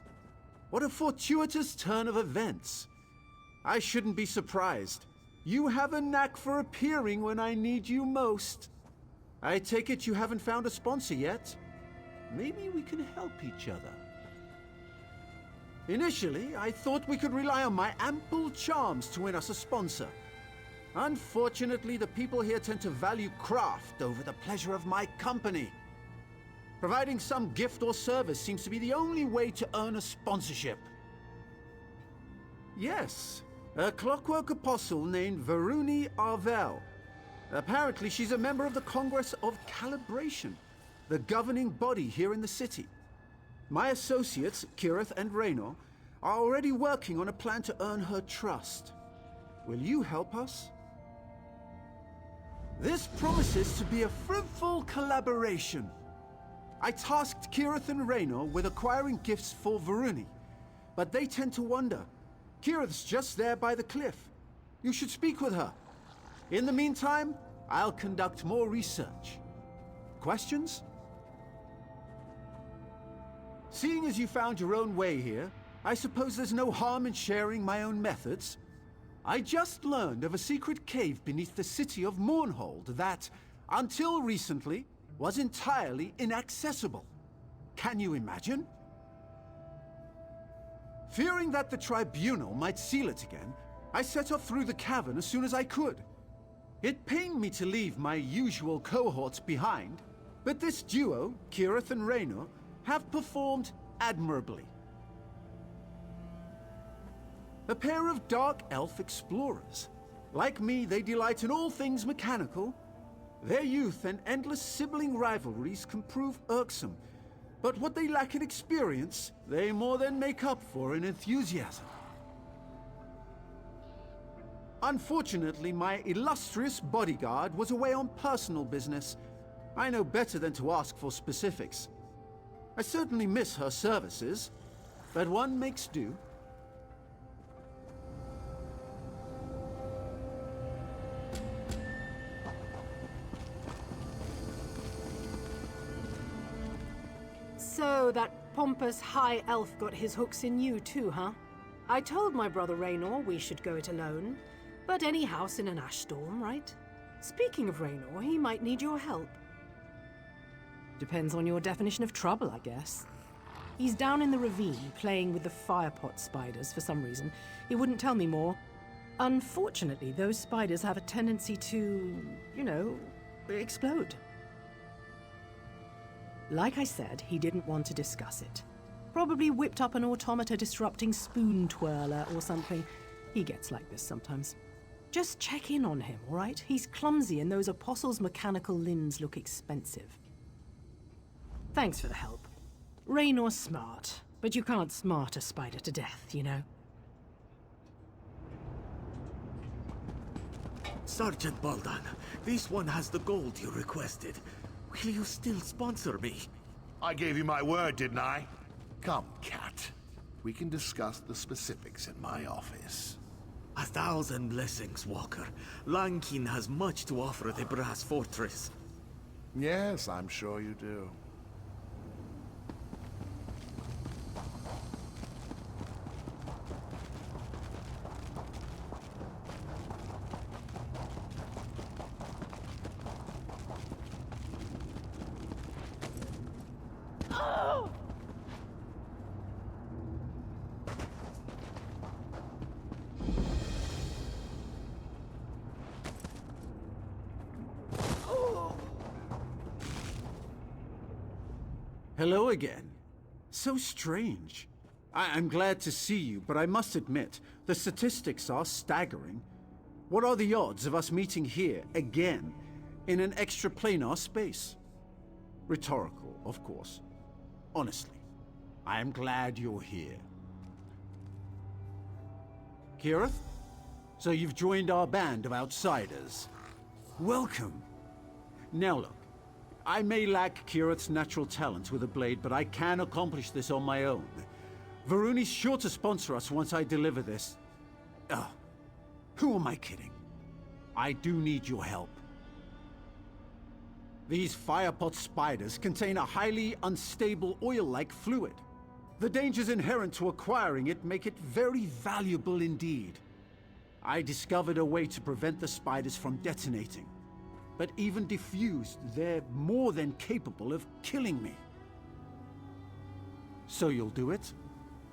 What a fortuitous turn of events. I shouldn't be surprised. You have a knack for appearing when I need you most. I take it you haven't found a sponsor yet? Maybe we can help each other. Initially, I thought we could rely on my ample charms to win us a sponsor. Unfortunately, the people here tend to value craft over the pleasure of my company. Providing some gift or service seems to be the only way to earn a sponsorship. Yes, a Clockwork Apostle named Varuni Arvel. Apparently, she's a member of the Congress of Calibration, the governing body here in the city. My associates, Kirith and Raynor, are already working on a plan to earn her trust. Will you help us? This promises to be a fruitful collaboration. I tasked Kirith and Raynor with acquiring gifts for Varuni, but they tend to wander. Kirith's just there by the cliff. You should speak with her. In the meantime, I'll conduct more research. Questions? Seeing as you found your own way here, I suppose there's no harm in sharing my own methods. I just learned of a secret cave beneath the city of Mournhold that, until recently, was entirely inaccessible. Can you imagine? Fearing that the Tribunal might seal it again, I set off through the cavern as soon as I could. It pained me to leave my usual cohorts behind, but this duo, Kirith and Raynor, have performed admirably. A pair of dark elf explorers. Like me, they delight in all things mechanical. Their youth and endless sibling rivalries can prove irksome, but what they lack in experience, they more than make up for in enthusiasm. Unfortunately, my illustrious bodyguard was away on personal business. I know better than to ask for specifics. I certainly miss her services, but one makes do. So that pompous high elf got his hooks in you too, huh? I told my brother Raynor we should go it alone, but any house in an ash storm, right? Speaking of Raynor, he might need your help. Depends on your definition of trouble, I guess. He's down in the ravine playing with the firepot spiders for some reason. He wouldn't tell me more. Unfortunately, those spiders have a tendency to, you know, explode. Like I said, he didn't want to discuss it. Probably whipped up an automata disrupting spoon twirler or something. He gets like this sometimes. Just check in on him, all right? He's clumsy and those apostles' mechanical limbs look expensive. Thanks for the help. Raynor's smart, but you can't smart a spider to death, you know? Sergeant Baldan, this one has the gold you requested. Will you still sponsor me? I gave you my word, didn't I? Come, cat. We can discuss the specifics in my office. 1,000 blessings, Walker. Lankin has much to offer the Brass Fortress. Yes, I'm sure you do. Hello again. So strange. I'm glad to see you, but I must admit, the statistics are staggering. What are the odds of us meeting here, again, in an extraplanar space? Rhetorical, of course. Honestly, I am glad you're here. Kirith? So you've joined our band of outsiders. Welcome. Now look, I may lack Kirith's natural talent with a blade, but I can accomplish this on my own. Varuni's sure to sponsor us once I deliver this. Who am I kidding? I do need your help. These firepot spiders contain a highly unstable oil-like fluid. The dangers inherent to acquiring it make it very valuable indeed. I discovered a way to prevent the spiders from detonating. But even diffused, they're more than capable of killing me. So you'll do it?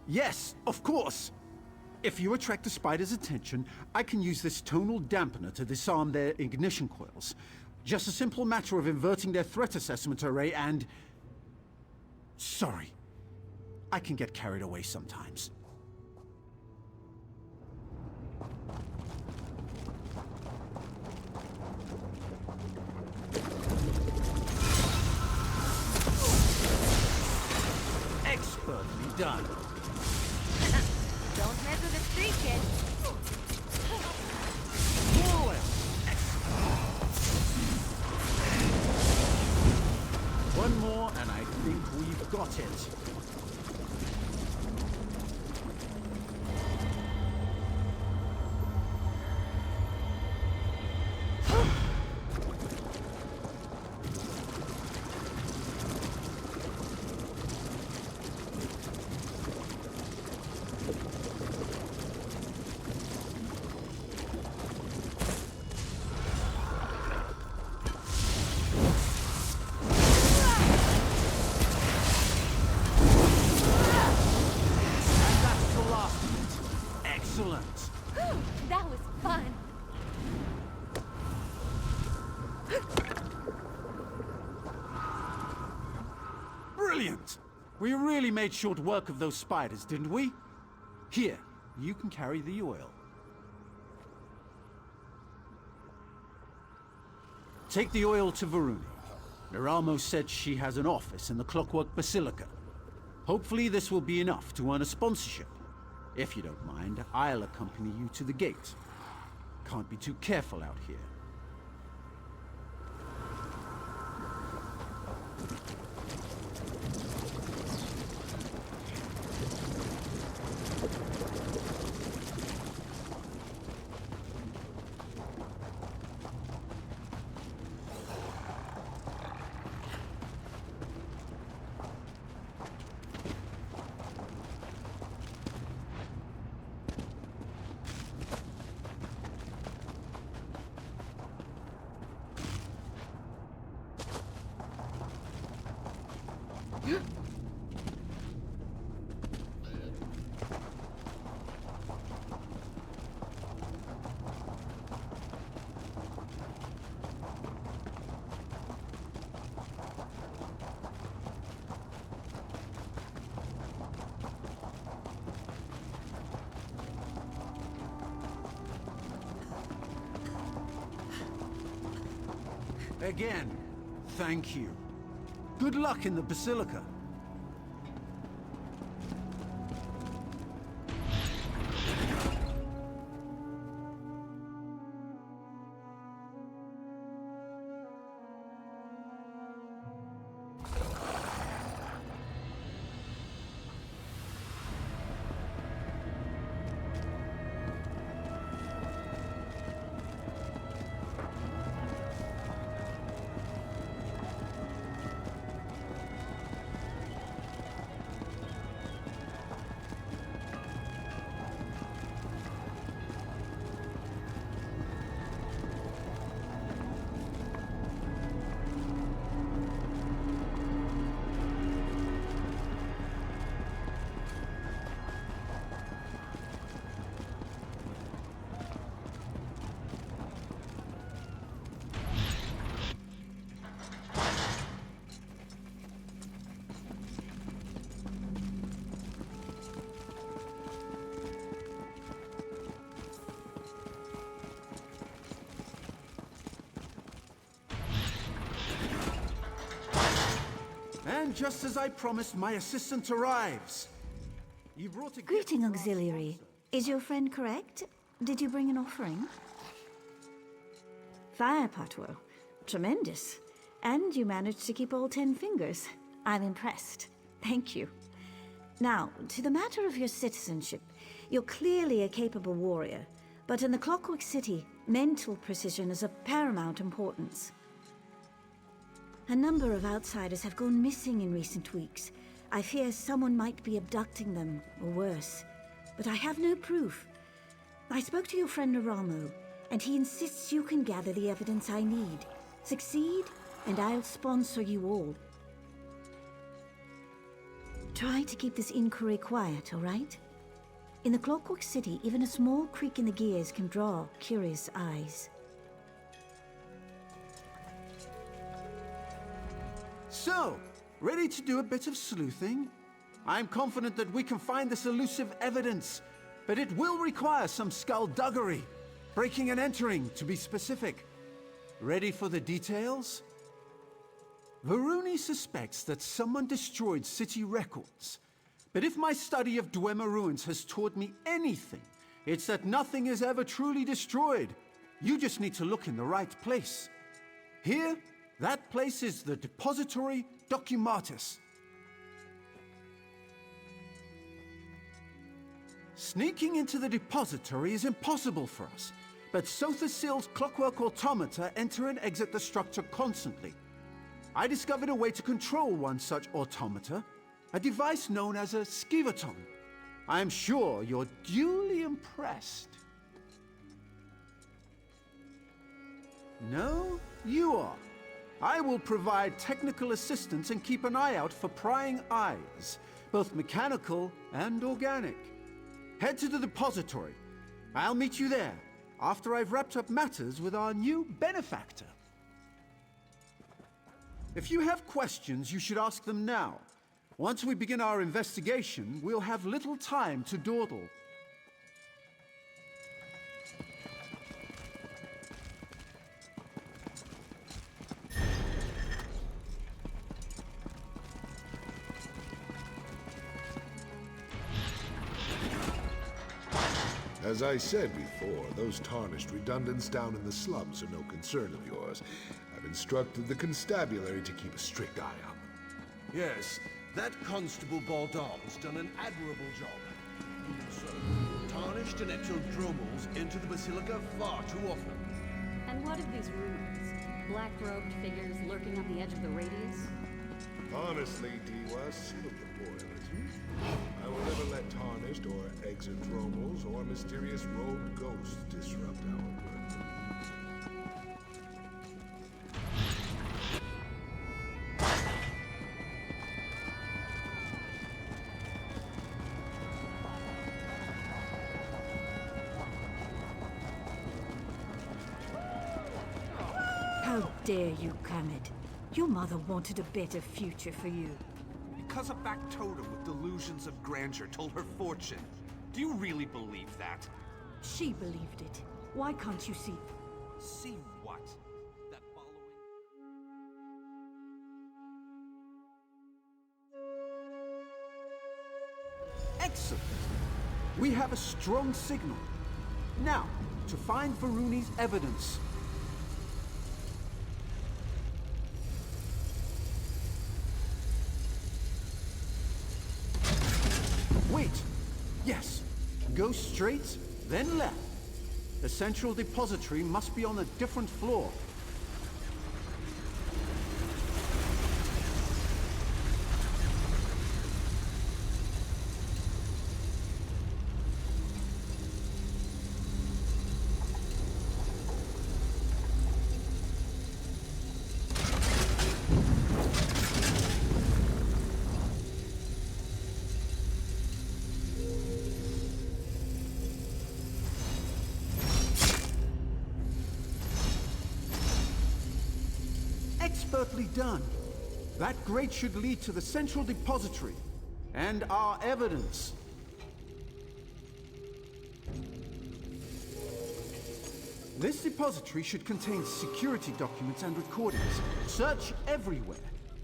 Yes, of course! If you attract the spider's attention, I can use this tonal dampener to disarm their ignition coils. Just a simple matter of inverting their threat assessment array and... Sorry. I can get carried away sometimes. Expertly done. Don't mess with the street kid. More oil. One more, and I think we've got it. That was fun. Brilliant! We really made short work of those spiders, didn't we? Here, you can carry the oil. Take the oil to Varuni. Miramo said she has an office in the Clockwork Basilica. Hopefully this will be enough to earn a sponsorship. If you don't mind, I'll accompany you to the gate. Can't be too careful out here. Again, thank you. Good luck in the Basilica. And just as I promised, my assistant arrives. You brought a Greeting, auxiliary. Is your friend correct? Did you bring an offering? Fire Patwo. Tremendous. And you managed to keep all 10 fingers. I'm impressed. Thank you. Now, to the matter of your citizenship. You're clearly a capable warrior, but in the Clockwork City, mental precision is of paramount importance. A number of outsiders have gone missing in recent weeks. I fear someone might be abducting them, or worse. But I have no proof. I spoke to your friend Naramo, and he insists you can gather the evidence I need. Succeed, and I'll sponsor you all. Try to keep this inquiry quiet, all right? In the Clockwork City, even a small creak in the gears can draw curious eyes. So, ready to do a bit of sleuthing? I'm confident that we can find this elusive evidence, but it will require some skullduggery. Breaking and entering, to be specific. Ready for the details? Varuni suspects that someone destroyed city records. But if my study of Dwemer ruins has taught me anything, it's that nothing is ever truly destroyed. You just need to look in the right place. Here, that place is the Depository Documatis. Sneaking into the depository is impossible for us, but Sothasil's clockwork automata enter and exit the structure constantly. I discovered a way to control one such automata, a device known as a skivaton. I am sure you're duly impressed. No, you are. I will provide technical assistance and keep an eye out for prying eyes, both mechanical and organic. Head to the depository. I'll meet you there, after I've wrapped up matters with our new benefactor. If you have questions, you should ask them now. Once we begin our investigation, we'll have little time to dawdle. As I said before, those tarnished redundants down in the slums are no concern of yours. I've instructed the constabulary to keep a strict eye on them. Yes, that Constable Baldon's done an admirable job. Even so, tarnished and exodromals enter the Basilica far too often. And what of these rumors? Black-robed figures lurking on the edge of the radius? Honestly, Diwa, settle the boilers. I will never let tarnished or exodromals or mysterious rogue ghosts disrupt our work. How dare you, Kamed? Your mother wanted a better future for you. Because a factotum with delusions of grandeur told her fortune. Do you really believe that? She believed it. Why can't you see? See what? That following... Excellent! We have a strong signal. Now, to find Varuni's evidence. Wait! Yes. Go straight, then left. The central depository must be on a different floor. Expertly done. That grate should lead to the central depository and our evidence. This depository should contain security documents and recordings. Search everywhere.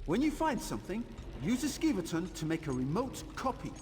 When you find something, Use a skivaton to make a remote copy.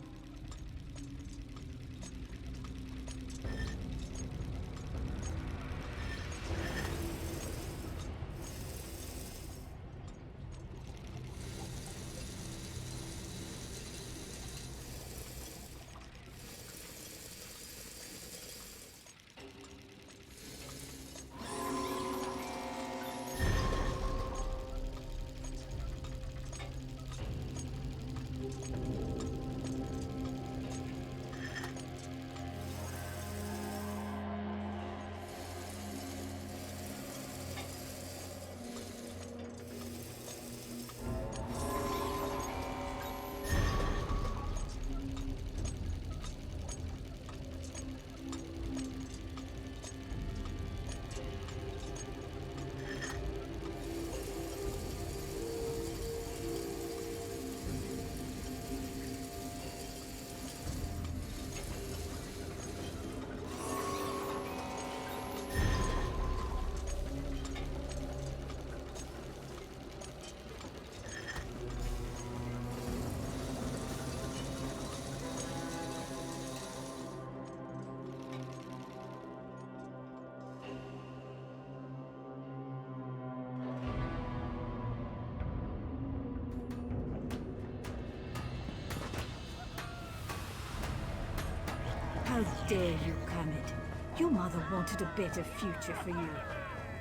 How dare you, Kermit? Your mother wanted a better future for you.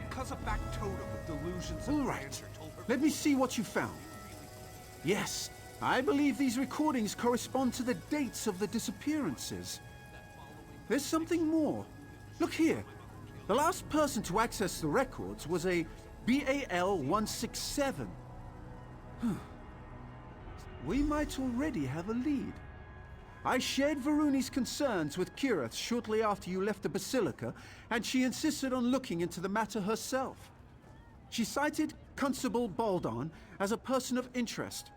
Because a factotum of delusions All of right. grandeur told her... Let me see what you found. Yes, I believe these recordings correspond to the dates of the disappearances. There's something more. Look here. The last person to access the records was a BAL-167. We might already have a lead. I shared Varuni's concerns with Kirith shortly after you left the Basilica, and she insisted on looking into the matter herself. She cited Constable Baldon as a person of interest.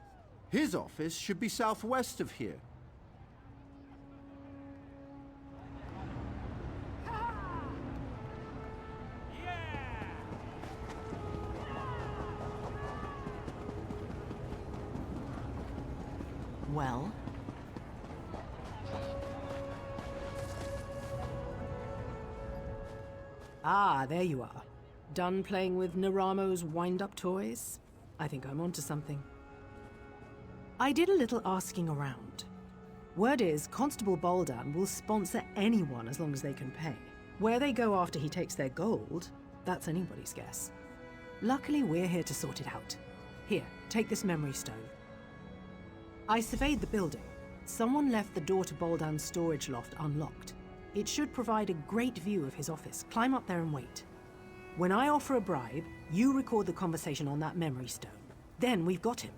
His office should be southwest of here. Well? Ah, there you are. Done playing with Naramo's wind-up toys? I think I'm onto something. I did a little asking around. Word is, Constable Baldan will sponsor anyone as long as they can pay. Where they go after he takes their gold, that's anybody's guess. Luckily, we're here to sort it out. Here, take this memory stone. I surveyed the building. Someone left the door to Baldan's storage loft unlocked. It should provide a great view of his office. Climb up there and wait. When I offer a bribe, you record the conversation on that memory stone. Then we've got him.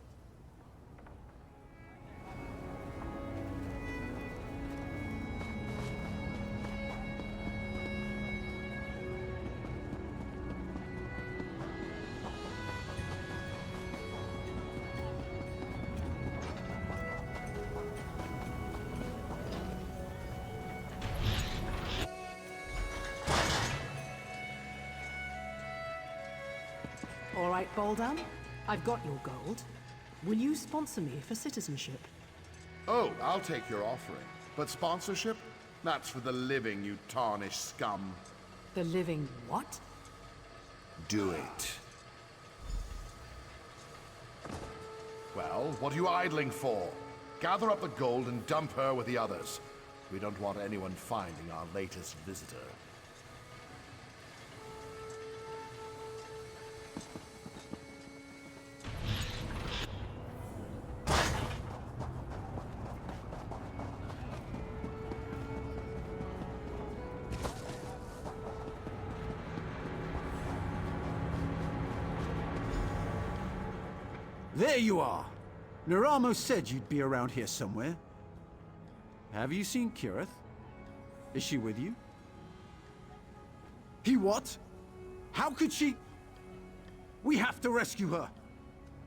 All right, Baldan, I've got your gold. Will you sponsor me for citizenship? Oh, I'll take your offering. But sponsorship? That's for the living, you tarnished scum. The living what? Do it. Well, what are you idling for? Gather up the gold and dump her with the others. We don't want anyone finding our latest visitor. There you are! Naramo said you'd be around here somewhere. Have you seen Kirith? Is she with you? He what? How could she? We have to rescue her!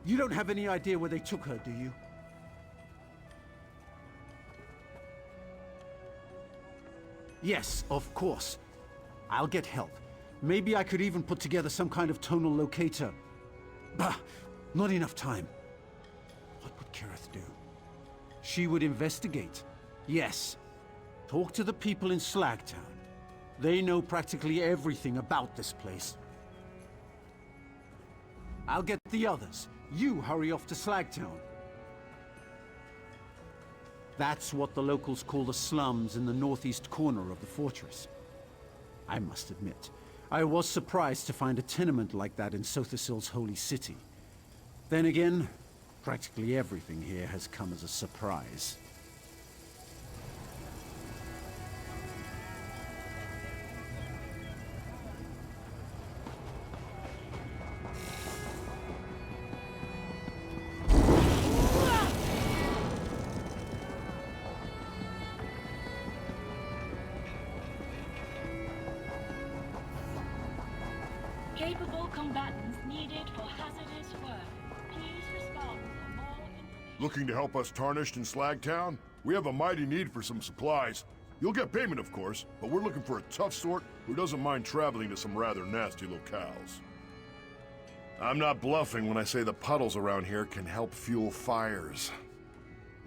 You don't have any idea where they took her, do you? Yes, of course. I'll get help. Maybe I could even put together some kind of tonal locator. Bah! Not enough time. What would Akerith do? She would investigate. Yes. Talk to the people in Slagtown. They know practically everything about this place. I'll get the others. You hurry off to Slagtown. That's what the locals call the slums in the northeast corner of the fortress. I must admit, I was surprised to find a tenement like that in Sothasil's holy city. Then again, practically everything here has come as a surprise. Capable combatants needed for hazardous work. Please respond for more information. Looking to help us Tarnished in Slagtown? We have a mighty need for some supplies. You'll get payment, of course, but we're looking for a tough sort who doesn't mind traveling to some rather nasty locales. I'm not bluffing when I say the puddles around here can help fuel fires.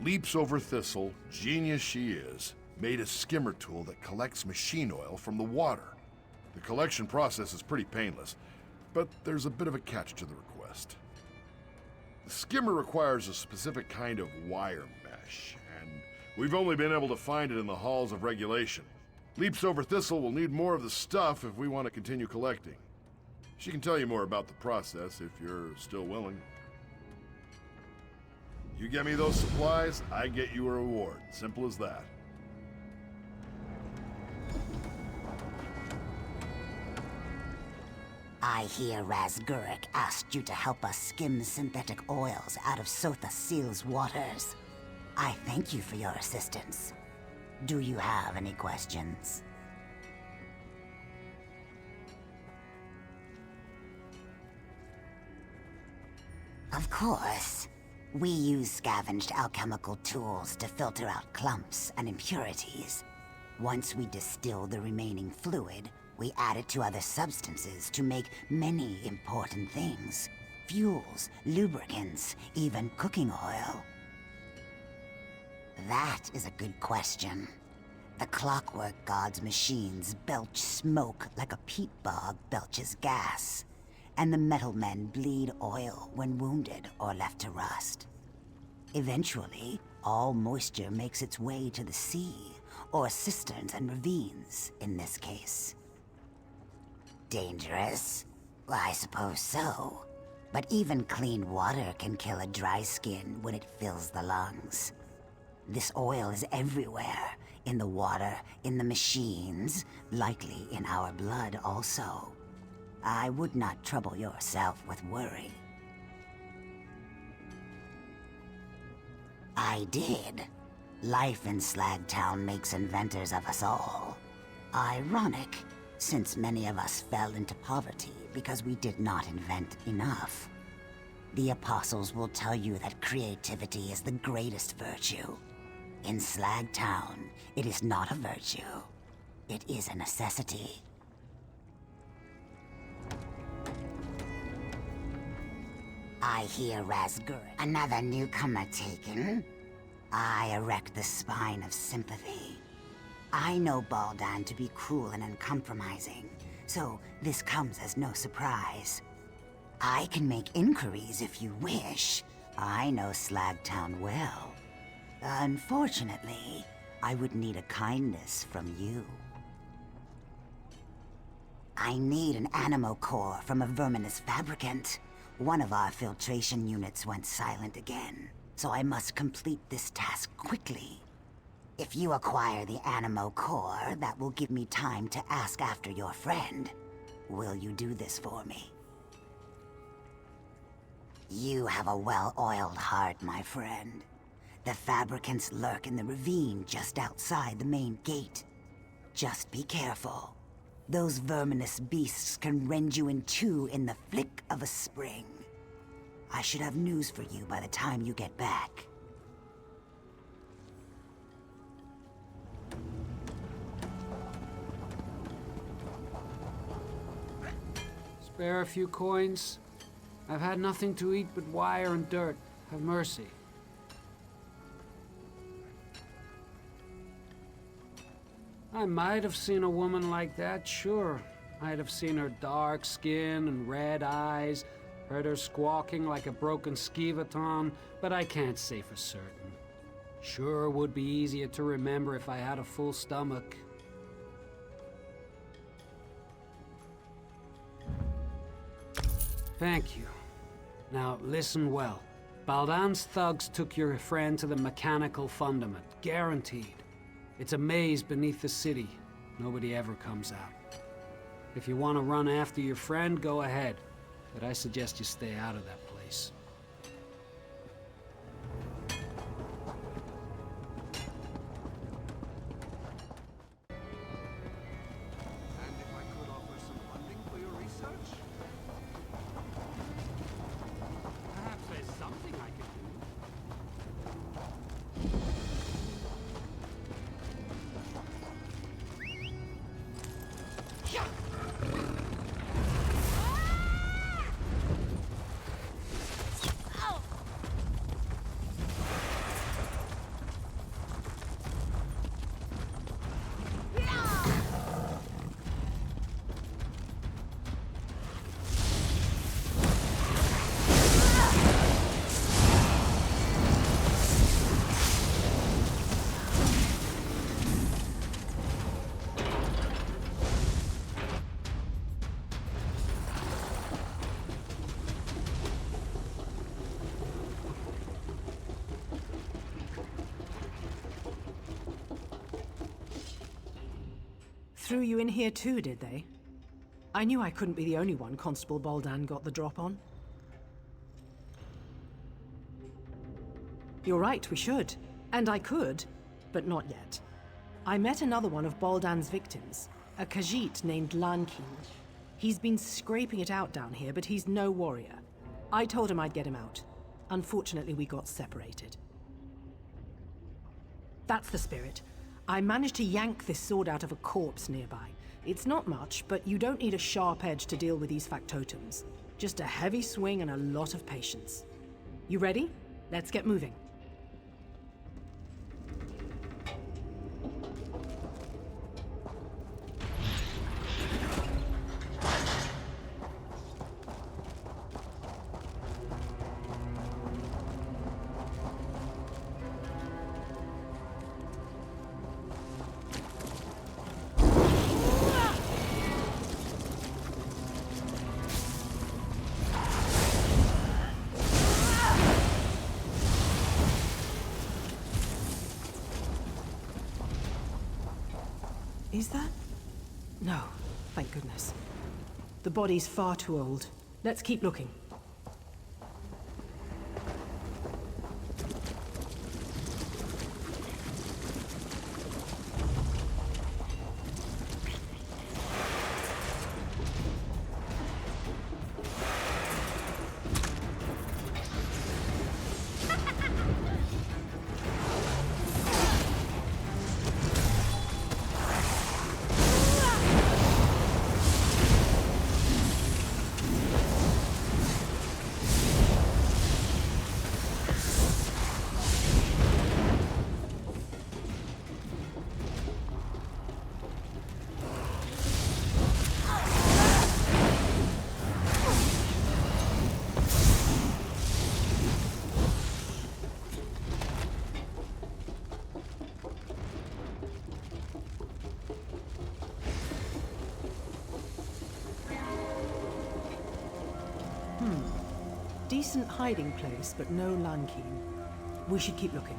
Leaps over Thistle, genius she is, made a skimmer tool that collects machine oil from the water. The collection process is pretty painless, but there's a bit of a catch to the request. The skimmer requires a specific kind of wire mesh, and we've only been able to find it in the halls of regulation. Leaps over Thistle will need more of the stuff if we want to continue collecting. She can tell you more about the process if you're still willing. You get me those supplies, I get you a reward. Simple as that. I hear Razgurik asked you to help us skim synthetic oils out of Sothasil's waters. I thank you for your assistance. Do you have any questions? Of course. We use scavenged alchemical tools to filter out clumps and impurities. Once we distill the remaining fluid, we add it to other substances to make many important things. Fuels, lubricants, even cooking oil. That is a good question. The Clockwork God's machines belch smoke like a peat bog belches gas, and the metal men bleed oil when wounded or left to rust. Eventually, all moisture makes its way to the sea, or cisterns and ravines, in this case. Dangerous? Well, I suppose so. But even clean water can kill a dry skin when it fills the lungs. This oil is everywhere. In the water, in the machines, likely in our blood also. I would not trouble yourself with worry. I did. Life in Slagtown makes inventors of us all. Ironic, since many of us fell into poverty because we did not invent enough. The apostles will tell you that creativity is the greatest virtue. In Slagtown, it is not a virtue. It is a necessity. I hear Razgurik. Another newcomer taken? I erect the spine of sympathy. I know Baldan to be cruel and uncompromising, so this comes as no surprise. I can make inquiries if you wish. I know Slagtown well. Unfortunately, I would need a kindness from you. I need an animo core from a verminous fabricant. One of our filtration units went silent again, so I must complete this task quickly. If you acquire the animo core, that will give me time to ask after your friend. Will you do this for me? You have a well-oiled heart, my friend. The fabricants lurk in the ravine just outside the main gate. Just be careful. Those verminous beasts can rend you in two in the flick of a spring. I should have news for you by the time you get back. Spare a few coins? I've had nothing to eat but wire and dirt. Have mercy. I might have seen a woman like that, sure. I'd have seen her dark skin and red eyes, heard her squawking like a broken skivaton, but I can't say for certain. Sure would be easier to remember if I had a full stomach. Thank you. Now, listen well. Baldan's thugs took your friend to the mechanical fundament, guaranteed. It's a maze beneath the city. Nobody ever comes out. If you want to run after your friend, go ahead. But I suggest you stay out of that place. And if I could offer some funding for your research? Perhaps there's something I can do. Threw you in here too, did they? I knew I couldn't be the only one Constable Baldan got the drop on. You're right, we should. And I could, but not yet. I met another one of Baldan's victims, a Khajiit named Lankin. He's been scraping it out down here, but he's no warrior. I told him I'd get him out. Unfortunately, we got separated. That's the spirit. I managed to yank this sword out of a corpse nearby. It's not much, but you don't need a sharp edge to deal with these factotums. Just a heavy swing and a lot of patience. You ready? Let's get moving. Is that? No, thank goodness. The body's far too old. Let's keep looking. Decent hiding place, but no Lankin. We should keep looking.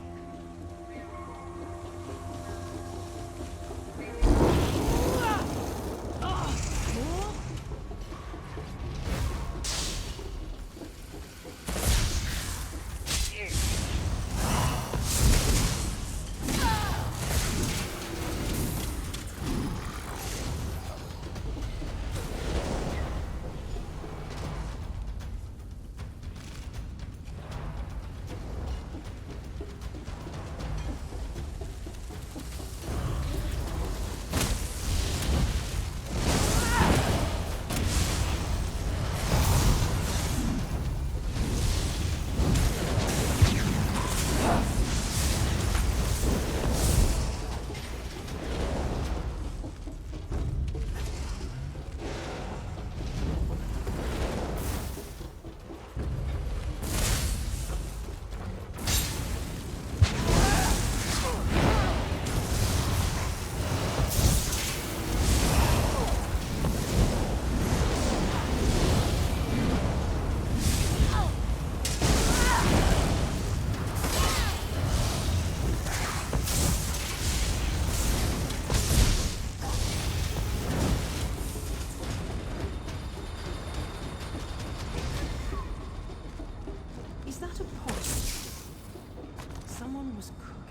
someone was cooking.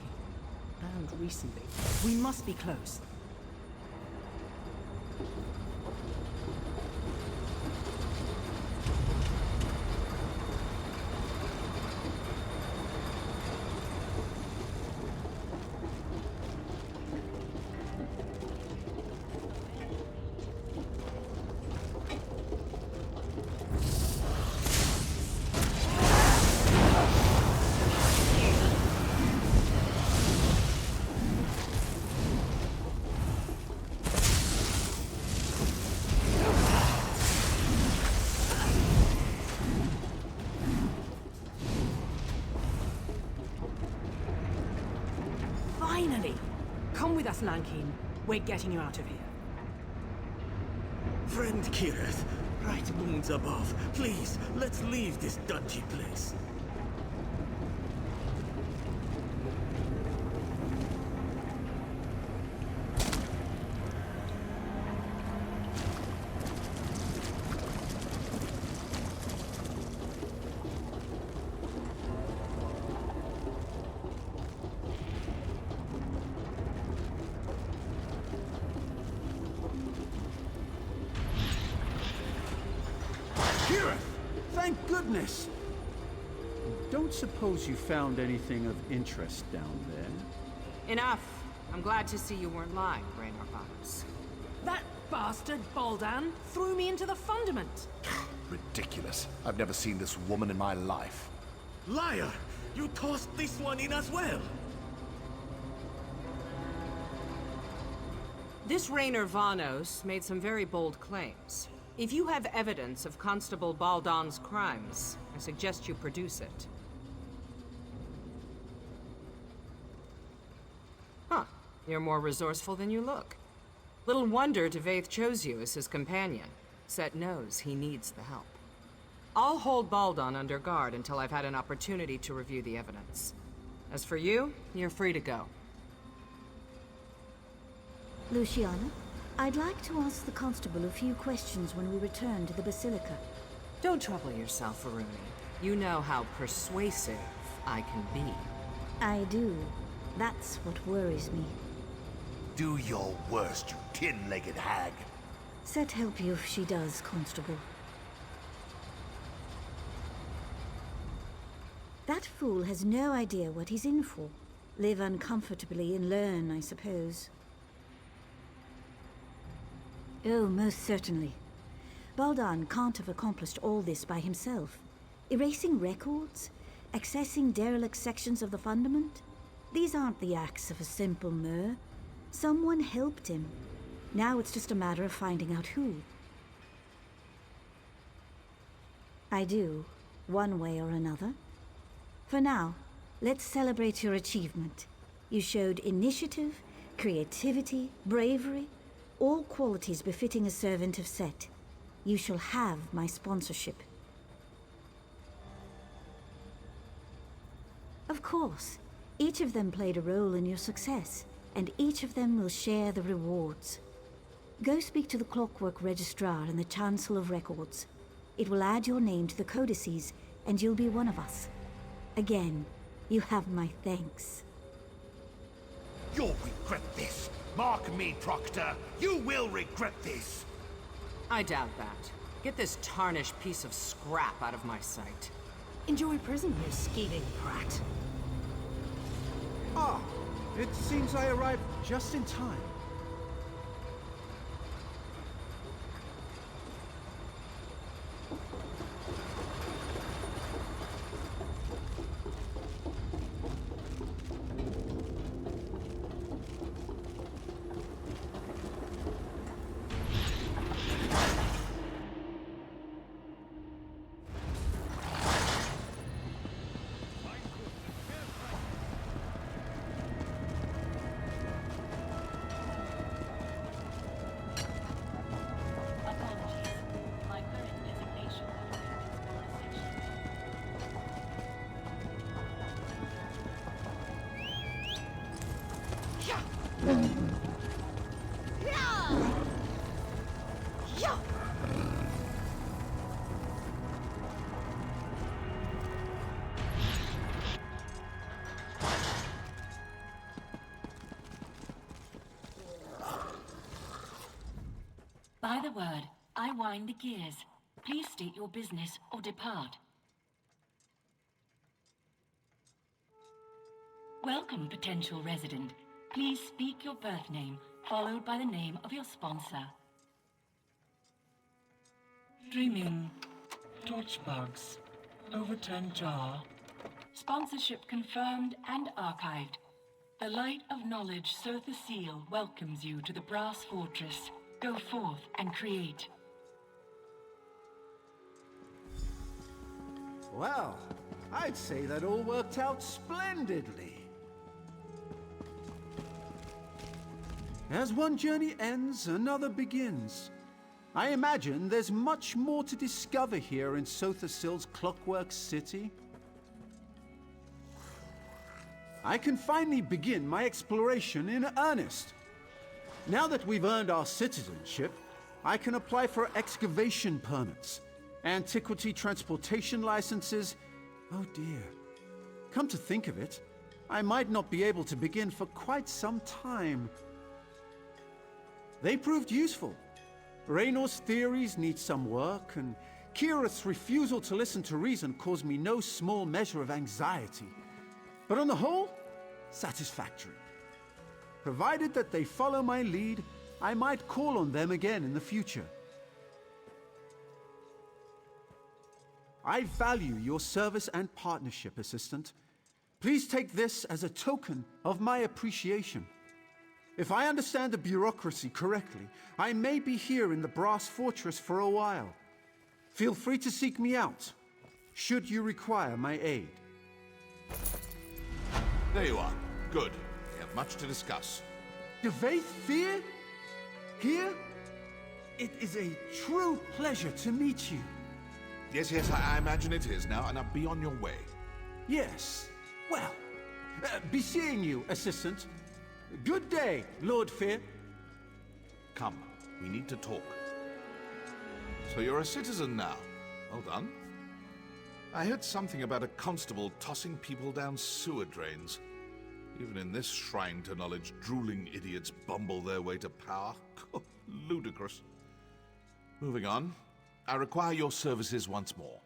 And recently. We must be close. Finally! Come with us, Lankeen. We're getting you out of here. Friend Kirith, right moons above, please, let's leave this dungy place. Thank goodness! Don't suppose you found anything of interest down there? Enough. I'm glad to see you weren't lying, Raynor Vanos. That bastard, Baldan, threw me into the fundament. Ridiculous. I've never seen this woman in my life. Liar! You tossed this one in as well! This Raynor Vanos made some very bold claims. If you have evidence of Constable Baldan's crimes, I suggest you produce it. Huh. You're more resourceful than you look. Little wonder Devaith chose you as his companion. Set knows he needs the help. I'll hold Baldan under guard until I've had an opportunity to review the evidence. As for you, you're free to go. Luciana, I'd like to ask the Constable a few questions when we return to the Basilica. Don't trouble yourself, Aruni. You know how persuasive I can be. I do. That's what worries me. Do your worst, you tin-legged hag. Set help you if she does, Constable. That fool has no idea what he's in for. Live uncomfortably and learn, I suppose. Oh, most certainly. Baldan can't have accomplished all this by himself. Erasing records? Accessing derelict sections of the Fundament? These aren't the acts of a simple Mer. Someone helped him. Now it's just a matter of finding out who. I do, one way or another. For now, let's celebrate your achievement. You showed initiative, creativity, bravery, all qualities befitting a servant of Set. You shall have my sponsorship. Of course, each of them played a role in your success, and each of them will share the rewards. Go speak to the Clockwork Registrar and the Chancellor of Records. It will add your name to the codices, and you'll be one of us. Again, you have my thanks. You'll regret this. Mark me, Proctor. You will regret this. I doubt that. Get this tarnished piece of scrap out of my sight. Enjoy prison, you scheming brat. Ah, it seems I arrived just in time. word, I wind the gears. Please state your business or depart. Welcome, potential resident. Please speak your birth name, followed by the name of your sponsor. Dreaming. Torchbugs. Overturned jar. Sponsorship confirmed and archived. The light of knowledge, Sotha Seal, welcomes you to the Brass Fortress. Go forth and create. Well, I'd say that all worked out splendidly. As one journey ends, another begins. I imagine there's much more to discover here in Sotha Sil's Clockwork City. I can finally begin my exploration in earnest. Now that we've earned our citizenship, I can apply for excavation permits, antiquity transportation licenses. Oh dear. Come to think of it, I might not be able to begin for quite some time. They proved useful. Raynor's theories need some work, and Kirith's refusal to listen to reason caused me no small measure of anxiety. But on the whole, satisfactory. Provided that they follow my lead, I might call on them again in the future. I value your service and partnership, Assistant. Please take this as a token of my appreciation. If I understand the bureaucracy correctly, I may be here in the Brass Fortress for a while. Feel free to seek me out, should you require my aid. There you are. Good. We have much to discuss. Dvaith Fear? Here? It is a true pleasure to meet you. Yes, I imagine it is now, and now be on your way. Yes. Well, be seeing you, Assistant. Good day, Lord Fear. Come, we need to talk. So you're a citizen now. Well done. I heard something about a constable tossing people down sewer drains. Even in this shrine to knowledge, drooling idiots bumble their way to power. Ludicrous. Moving on. I require your services once more.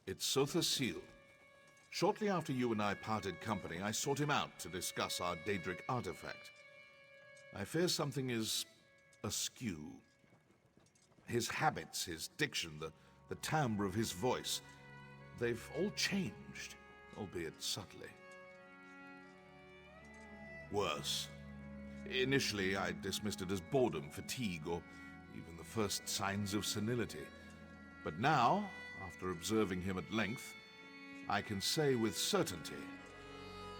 It's Sotha Seal. Shortly after you and I parted company, I sought him out to discuss our Daedric artifact. I fear something is askew. His habits, his diction, the timbre of his voice, they've all changed, albeit subtly. Worse. Initially, I dismissed it as boredom, fatigue, or even the first signs of senility. But now, after observing him at length, I can say with certainty,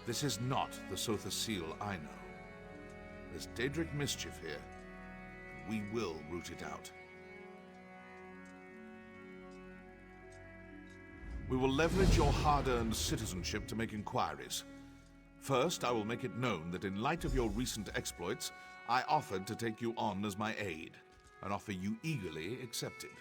this is not the Sotha Seal I know. There's Daedric mischief here. We will root it out. We will leverage your hard-earned citizenship to make inquiries. First, I will make it known that in light of your recent exploits, I offered to take you on as my aide, an offer you eagerly accepted.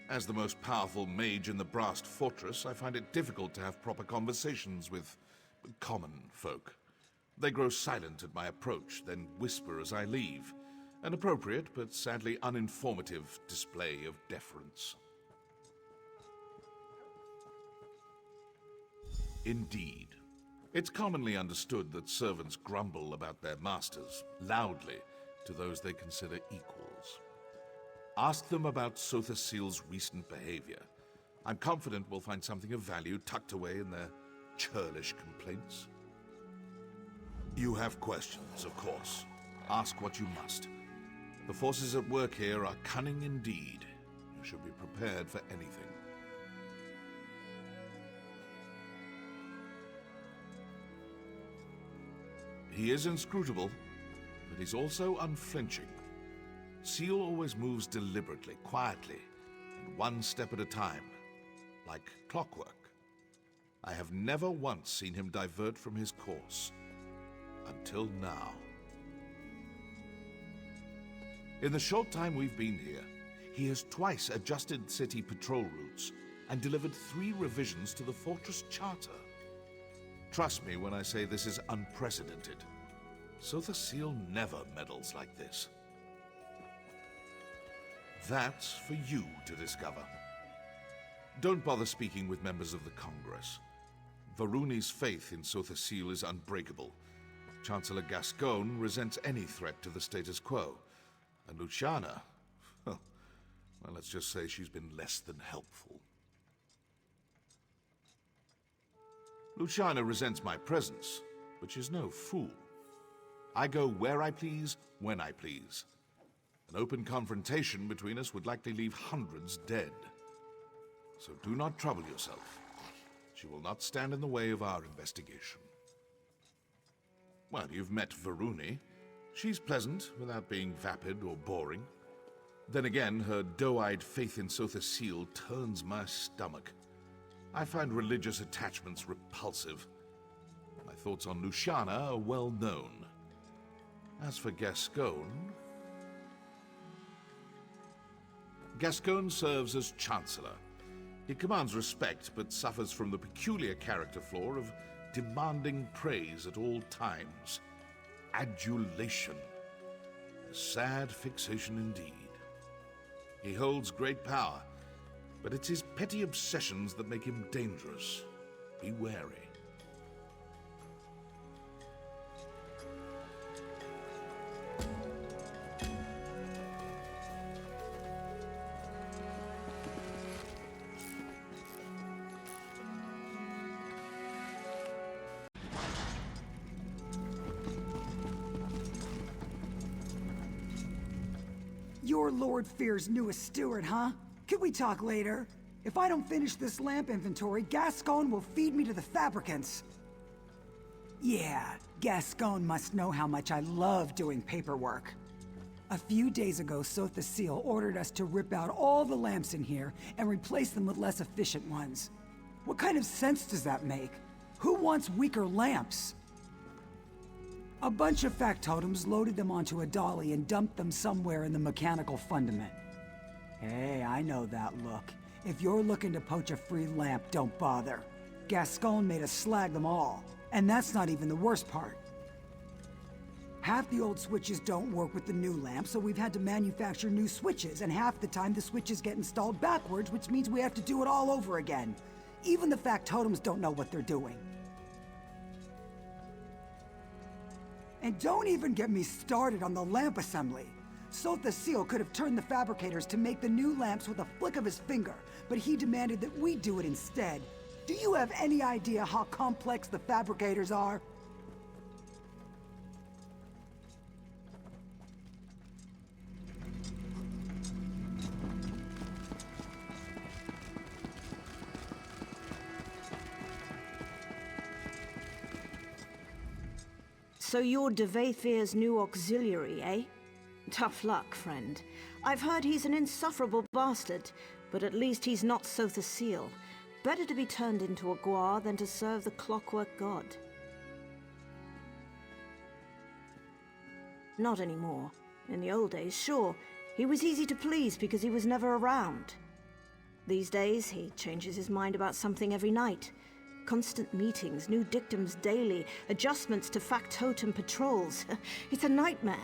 As the most powerful mage in the Brass Fortress, I find it difficult to have proper conversations with common folk. They grow silent at my approach, then whisper as I leave. An appropriate, but sadly uninformative, display of deference. Indeed. It's commonly understood that servants grumble about their masters, loudly, to those they consider equals. Ask them about Sotha Seal's recent behavior. I'm confident we'll find something of value tucked away in their churlish complaints. You have questions, of course. Ask what you must. The forces at work here are cunning indeed. You should be prepared for anything. He is inscrutable, but he's also unflinching. Seal always moves deliberately, quietly, and one step at a time, like clockwork. I have never once seen him divert from his course. Until now. In the short time we've been here, he has twice adjusted city patrol routes, and delivered 3 revisions to the Fortress Charter. Trust me when I say this is unprecedented. Sotha Seal never meddles like this. That's for you to discover. Don't bother speaking with members of the Congress. Varuni's faith in Sotha Seal is unbreakable. Chancellor Gascoigne resents any threat to the status quo. And Luciana, well, let's just say she's been less than helpful. Luciana resents my presence, but she's no fool. I go where I please, when I please. An open confrontation between us would likely leave hundreds dead. So do not trouble yourself. She will not stand in the way of our investigation. Well, you've met Varuni. She's pleasant, without being vapid or boring. Then again, her doe-eyed faith in Sotha Seal turns my stomach. I find religious attachments repulsive. My thoughts on Luciana are well known. As for Gascoigne... Gascoigne serves as Chancellor. He commands respect, but suffers from the peculiar character flaw of demanding praise at all times. Adulation. A sad fixation indeed. He holds great power, but it's his petty obsessions that make him dangerous. Be wary. You're Lord Fear's newest steward, huh? Can we talk later? If I don't finish this lamp inventory, Gascoigne will feed me to the fabricants. Yeah, Gascoigne must know how much I love doing paperwork. A few days ago, Sotha Seal ordered us to rip out all the lamps in here and replace them with less efficient ones. What kind of sense does that make? Who wants weaker lamps? A bunch of factotums loaded them onto a dolly and dumped them somewhere in the mechanical fundament. Hey, I know that look. If you're looking to poach a free lamp, don't bother. Gascoigne made us slag them all. And that's not even the worst part. Half the old switches don't work with the new lamp, so we've had to manufacture new switches, and half the time the switches get installed backwards, which means we have to do it all over again. Even the factotums don't know what they're doing. And don't even get me started on the lamp assembly. Sotha Seal could have turned the fabricators to make the new lamps with a flick of his finger, but he demanded that we do it instead. Do you have any idea how complex the fabricators are? So you're Devathir's new auxiliary, eh? Tough luck, friend. I've heard he's an insufferable bastard, but at least he's not Sotha Seal. Better to be turned into a Gwar than to serve the Clockwork god. Not anymore. In the old days, sure, he was easy to please because he was never around. These days, he changes his mind about something every night. Constant meetings, new dictums daily, adjustments to factotum patrols. It's a nightmare.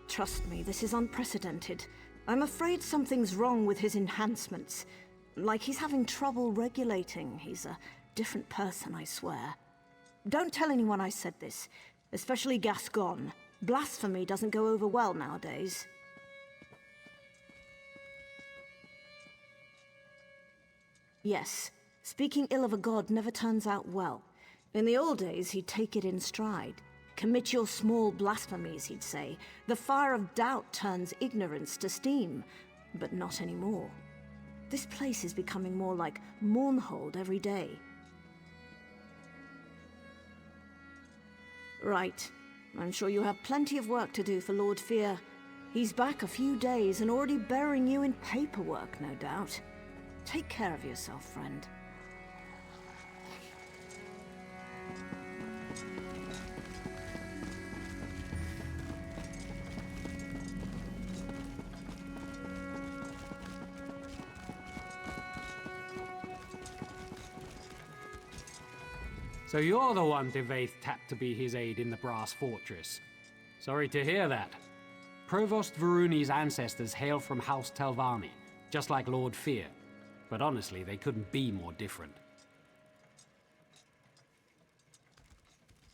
Trust me, this is unprecedented. I'm afraid something's wrong with his enhancements. Like he's having trouble regulating. He's a different person, I swear. Don't tell anyone I said this, especially Gascoigne. Blasphemy doesn't go over well nowadays. Yes, speaking ill of a god never turns out well. In the old days, he'd take it in stride. Commit your small blasphemies, he'd say. The fire of doubt turns ignorance to steam, but not anymore. This place is becoming more like Mournhold every day. Right. I'm sure you have plenty of work to do for Lord Fear. He's back a few days and already burying you in paperwork, no doubt. Take care of yourself, friend. So you're the one Devaith tapped to be his aide in the Brass Fortress. Sorry to hear that. Provost Varuni's ancestors hail from House Telvanni, just like Lord Fear. But honestly, they couldn't be more different.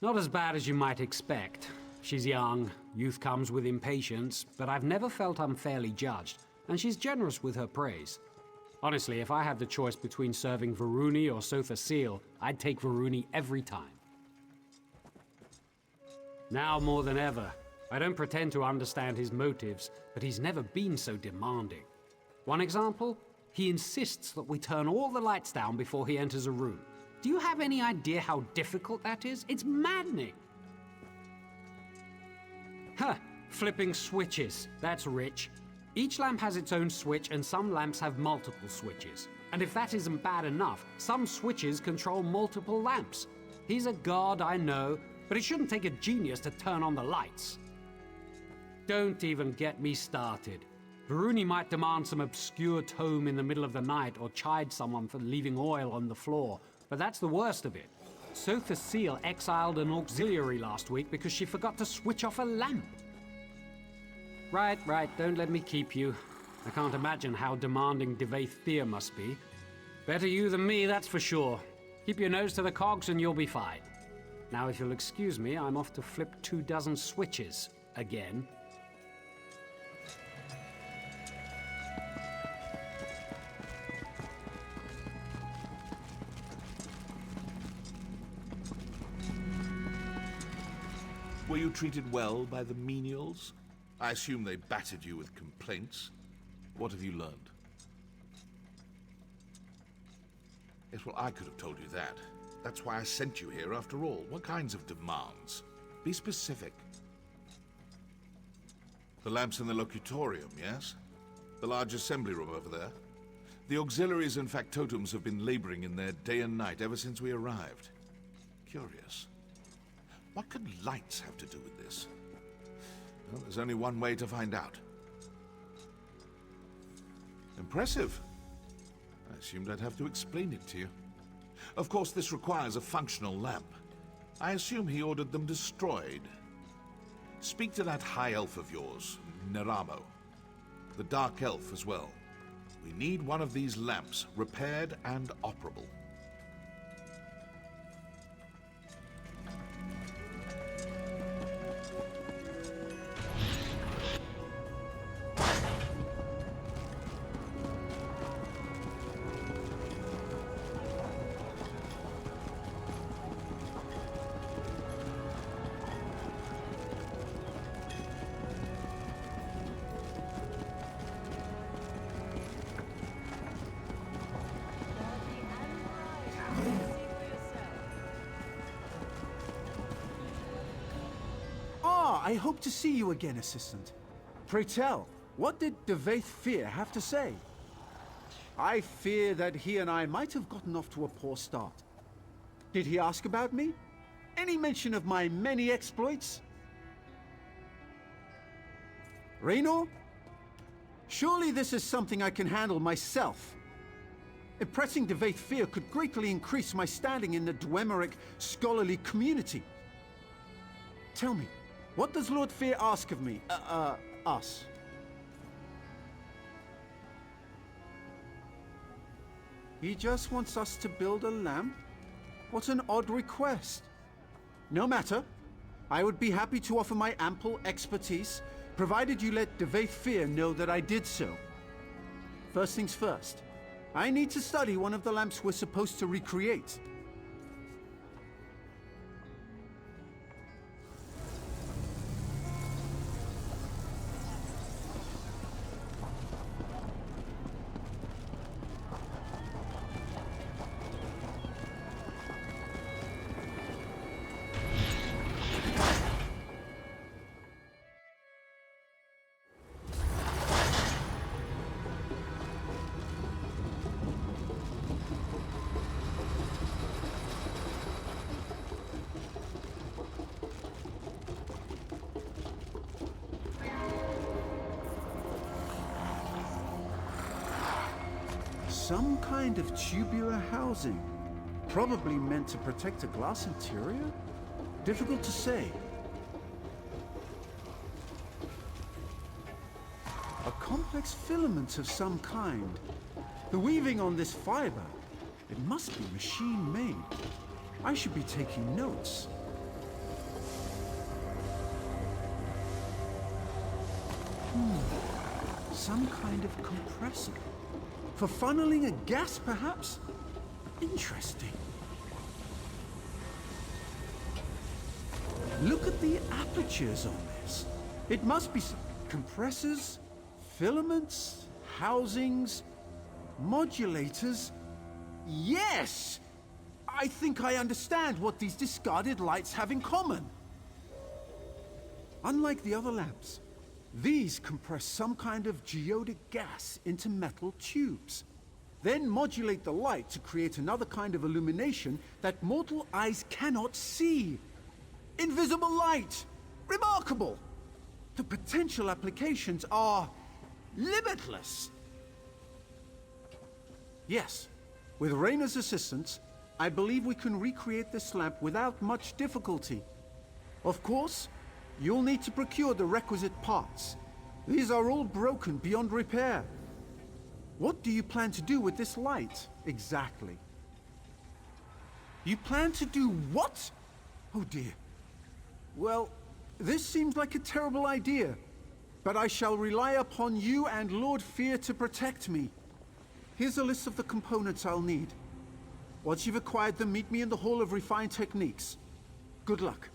Not as bad as you might expect. She's young, youth comes with impatience, but I've never felt unfairly judged, and she's generous with her praise. Honestly, if I had the choice between serving Varuni or Sotha Seal, I'd take Varuni every time. Now more than ever, I don't pretend to understand his motives, but he's never been so demanding. One example? He insists that we turn all the lights down before he enters a room. Do you have any idea how difficult that is? It's maddening! Huh, flipping switches. That's rich. Each lamp has its own switch, and some lamps have multiple switches. And if that isn't bad enough, some switches control multiple lamps. He's a god, I know, but it shouldn't take a genius to turn on the lights. Don't even get me started. Varuni might demand some obscure tome in the middle of the night or chide someone for leaving oil on the floor, but that's the worst of it. Sotha Seal exiled an auxiliary last week because she forgot to switch off a lamp. Right, don't let me keep you. I can't imagine how demanding Devaith Fear must be. Better you than me, that's for sure. Keep your nose to the cogs and you'll be fine. Now, if you'll excuse me, I'm off to flip 24 switches again. Were you treated well by the menials? I assume they battered you with complaints. What have you learned? Yes, well, I could have told you that. That's why I sent you here after all. What kinds of demands? Be specific. The lamps in the locutorium, yes? The large assembly room over there? The auxiliaries and factotums have been laboring in there day and night ever since we arrived. Curious. What could lights have to do with this? Well, there's only one way to find out. Impressive. I assumed I'd have to explain it to you. Of course, this requires a functional lamp. I assume he ordered them destroyed. Speak to that high elf of yours, Neramo. The dark elf as well. We need one of these lamps repaired and operable. I hope to see you again, Assistant. Pray tell, what did Devaith Fear have to say? I fear that he and I might have gotten off to a poor start. Did he ask about me? Any mention of my many exploits? Raynor? Surely this is something I can handle myself. Impressing Devaith Fear could greatly increase my standing in the Dwemer scholarly community. Tell me, what does Lord Fear ask of me? Us? He just wants us to build a lamp? What an odd request. No matter. I would be happy to offer my ample expertise, provided you let Devaith Fear know that I did so. First things first. I need to study one of the lamps we're supposed to recreate. Some kind of tubular housing. Probably meant to protect a glass interior? Difficult to say. A complex filament of some kind. The weaving on this fiber, it must be machine-made. I should be taking notes. Some kind of compressor. For funneling a gas, perhaps? Interesting. Look at the apertures on this. It must be compressors, filaments, housings, modulators. Yes! I think I understand what these discarded lights have in common. Unlike the other lamps, these compress some kind of geodic gas into metal tubes, then modulate the light to create another kind of illumination that mortal eyes cannot see. Invisible light! Remarkable! The potential applications are limitless. Yes, with Reyna's assistance, I believe we can recreate this lamp without much difficulty. Of course, you'll need to procure the requisite parts. These are all broken beyond repair. What do you plan to do with this light, exactly? You plan to do what? Oh dear. Well, this seems like a terrible idea, but I shall rely upon you and Lord Fear to protect me. Here's a list of the components I'll need. Once you've acquired them, meet me in the Hall of Refined Techniques. Good luck.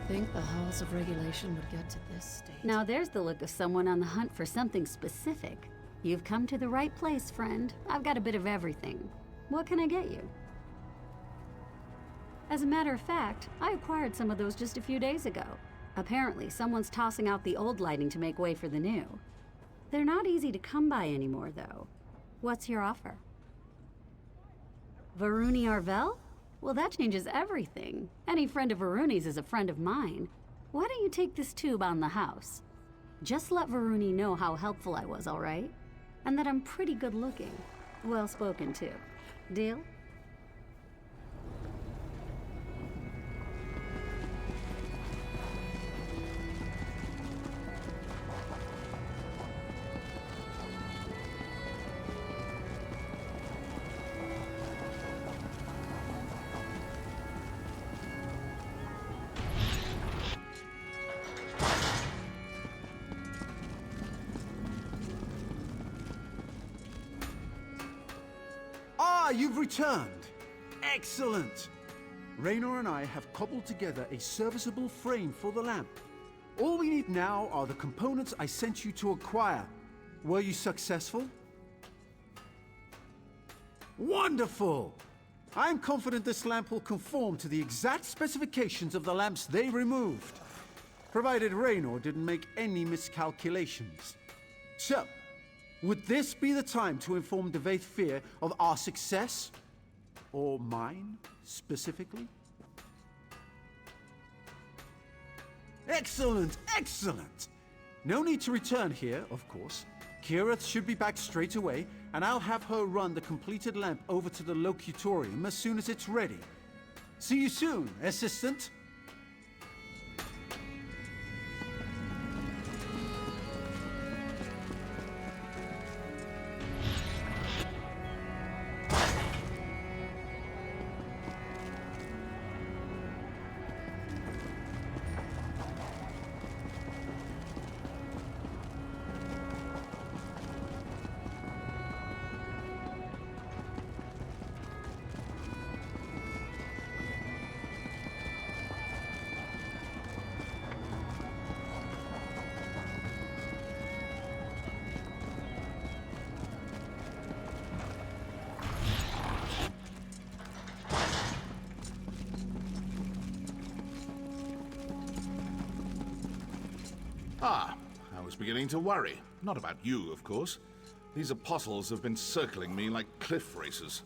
Think the halls of regulation would get to this state. Now there's the look of someone on the hunt for something specific. You've come to the right place, friend. I've got a bit of everything. What can I get you? As a matter of fact, I acquired some of those just a few days ago. Apparently, someone's tossing out the old lighting to make way for the new. They're not easy to come by anymore, though. What's your offer? Varuni Arvel? Well, that changes everything. Any friend of Varuni's is a friend of mine. Why don't you take this tube on the house? Just let Varuni know how helpful I was, all right? And that I'm pretty good looking. Well spoken, too. Deal? Ah, you've returned! Excellent! Raynor and I have cobbled together a serviceable frame for the lamp. All we need now are the components I sent you to acquire. Were you successful? Wonderful! I'm confident this lamp will conform to the exact specifications of the lamps they removed, provided Raynor didn't make any miscalculations. So, would this be the time to inform Devaith Fear of our success? Or mine, specifically? Excellent, excellent! No need to return here, of course. Kirith should be back straight away, and I'll have her run the completed lamp over to the locutorium as soon as it's ready. See you soon, assistant! Ah, I was beginning to worry. Not about you, of course. These apostles have been circling me like cliff racers.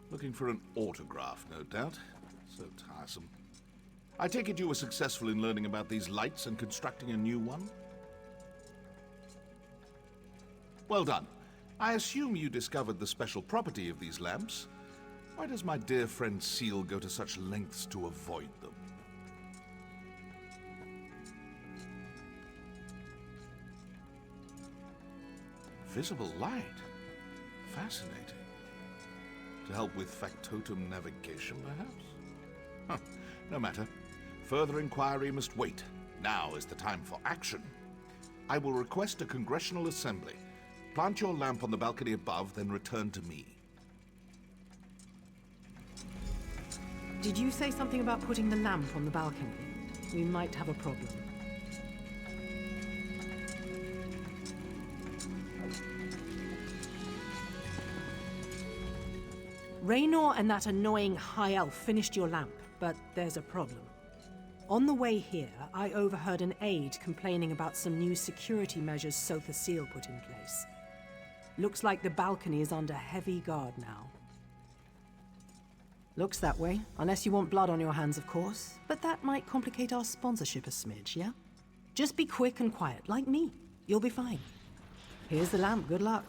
Looking for an autograph, no doubt. So tiresome. I take it you were successful in learning about these lights and constructing a new one? Well done. I assume you discovered the special property of these lamps. Why does my dear friend Seal go to such lengths to avoid them? Visible light. Fascinating. To help with factotum navigation, perhaps? Huh. No matter. Further inquiry must wait. Now is the time for action. I will request a congressional assembly. Plant your lamp on the balcony above, then return to me. Did you say something about putting the lamp on the balcony? We might have a problem. Raynor and that annoying high elf finished your lamp, but there's a problem. On the way here, I overheard an aide complaining about some new security measures Sotha Seal put in place. Looks like the balcony is under heavy guard now. Looks that way, unless you want blood on your hands, of course. But that might complicate our sponsorship a smidge, yeah? Just be quick and quiet, like me. You'll be fine. Here's the lamp, good luck.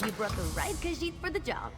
You brought the right Khajiit for the job.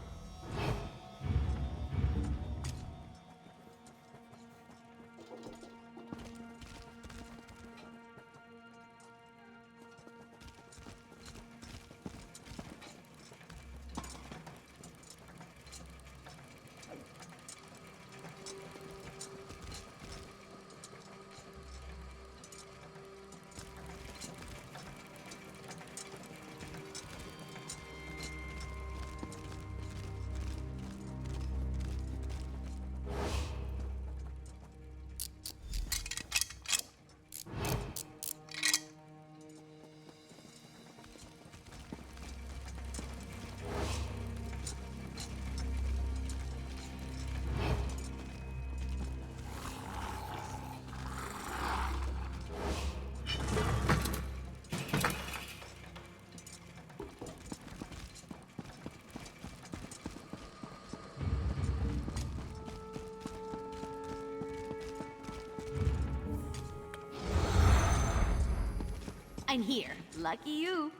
I'm here. Lucky you.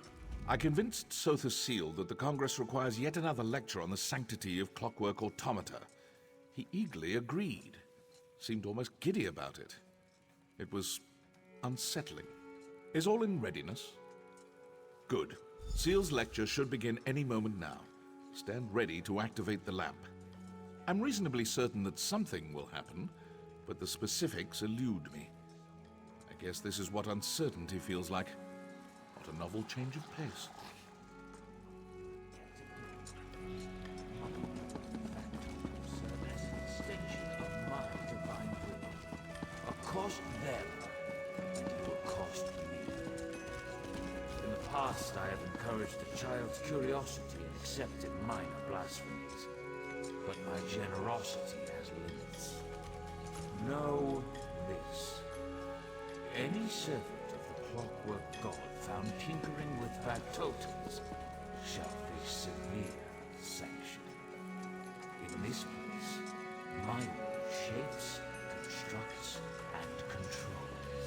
I convinced Sotha Seal that the Congress requires yet another lecture on the sanctity of Clockwork automata. He eagerly agreed. Seemed almost giddy about it. It was unsettling. Is all in readiness? Good. Seal's lecture should begin any moment now. Stand ready to activate the lamp. I'm reasonably certain that something will happen, but the specifics elude me. I guess this is what uncertainty feels like. What a novel change of pace. Cost them, and it will cost me. In the past, I have encouraged a child's curiosity and accepted minor blasphemies. But my generosity has limits. Know this. Any servant of the Clockwork God found tinkering with factotums shall face severe sanction. In this place, my will shapes, constructs, and controls.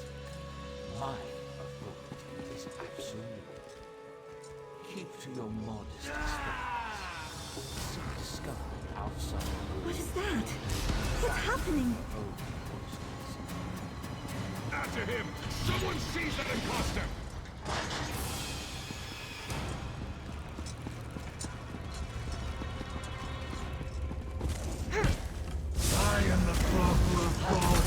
My authority is absolute. Keep to your modest experiments. Seek discovery outside. What is that? What's happening? After him! Someone seize that imposter! I am the Clockwork God.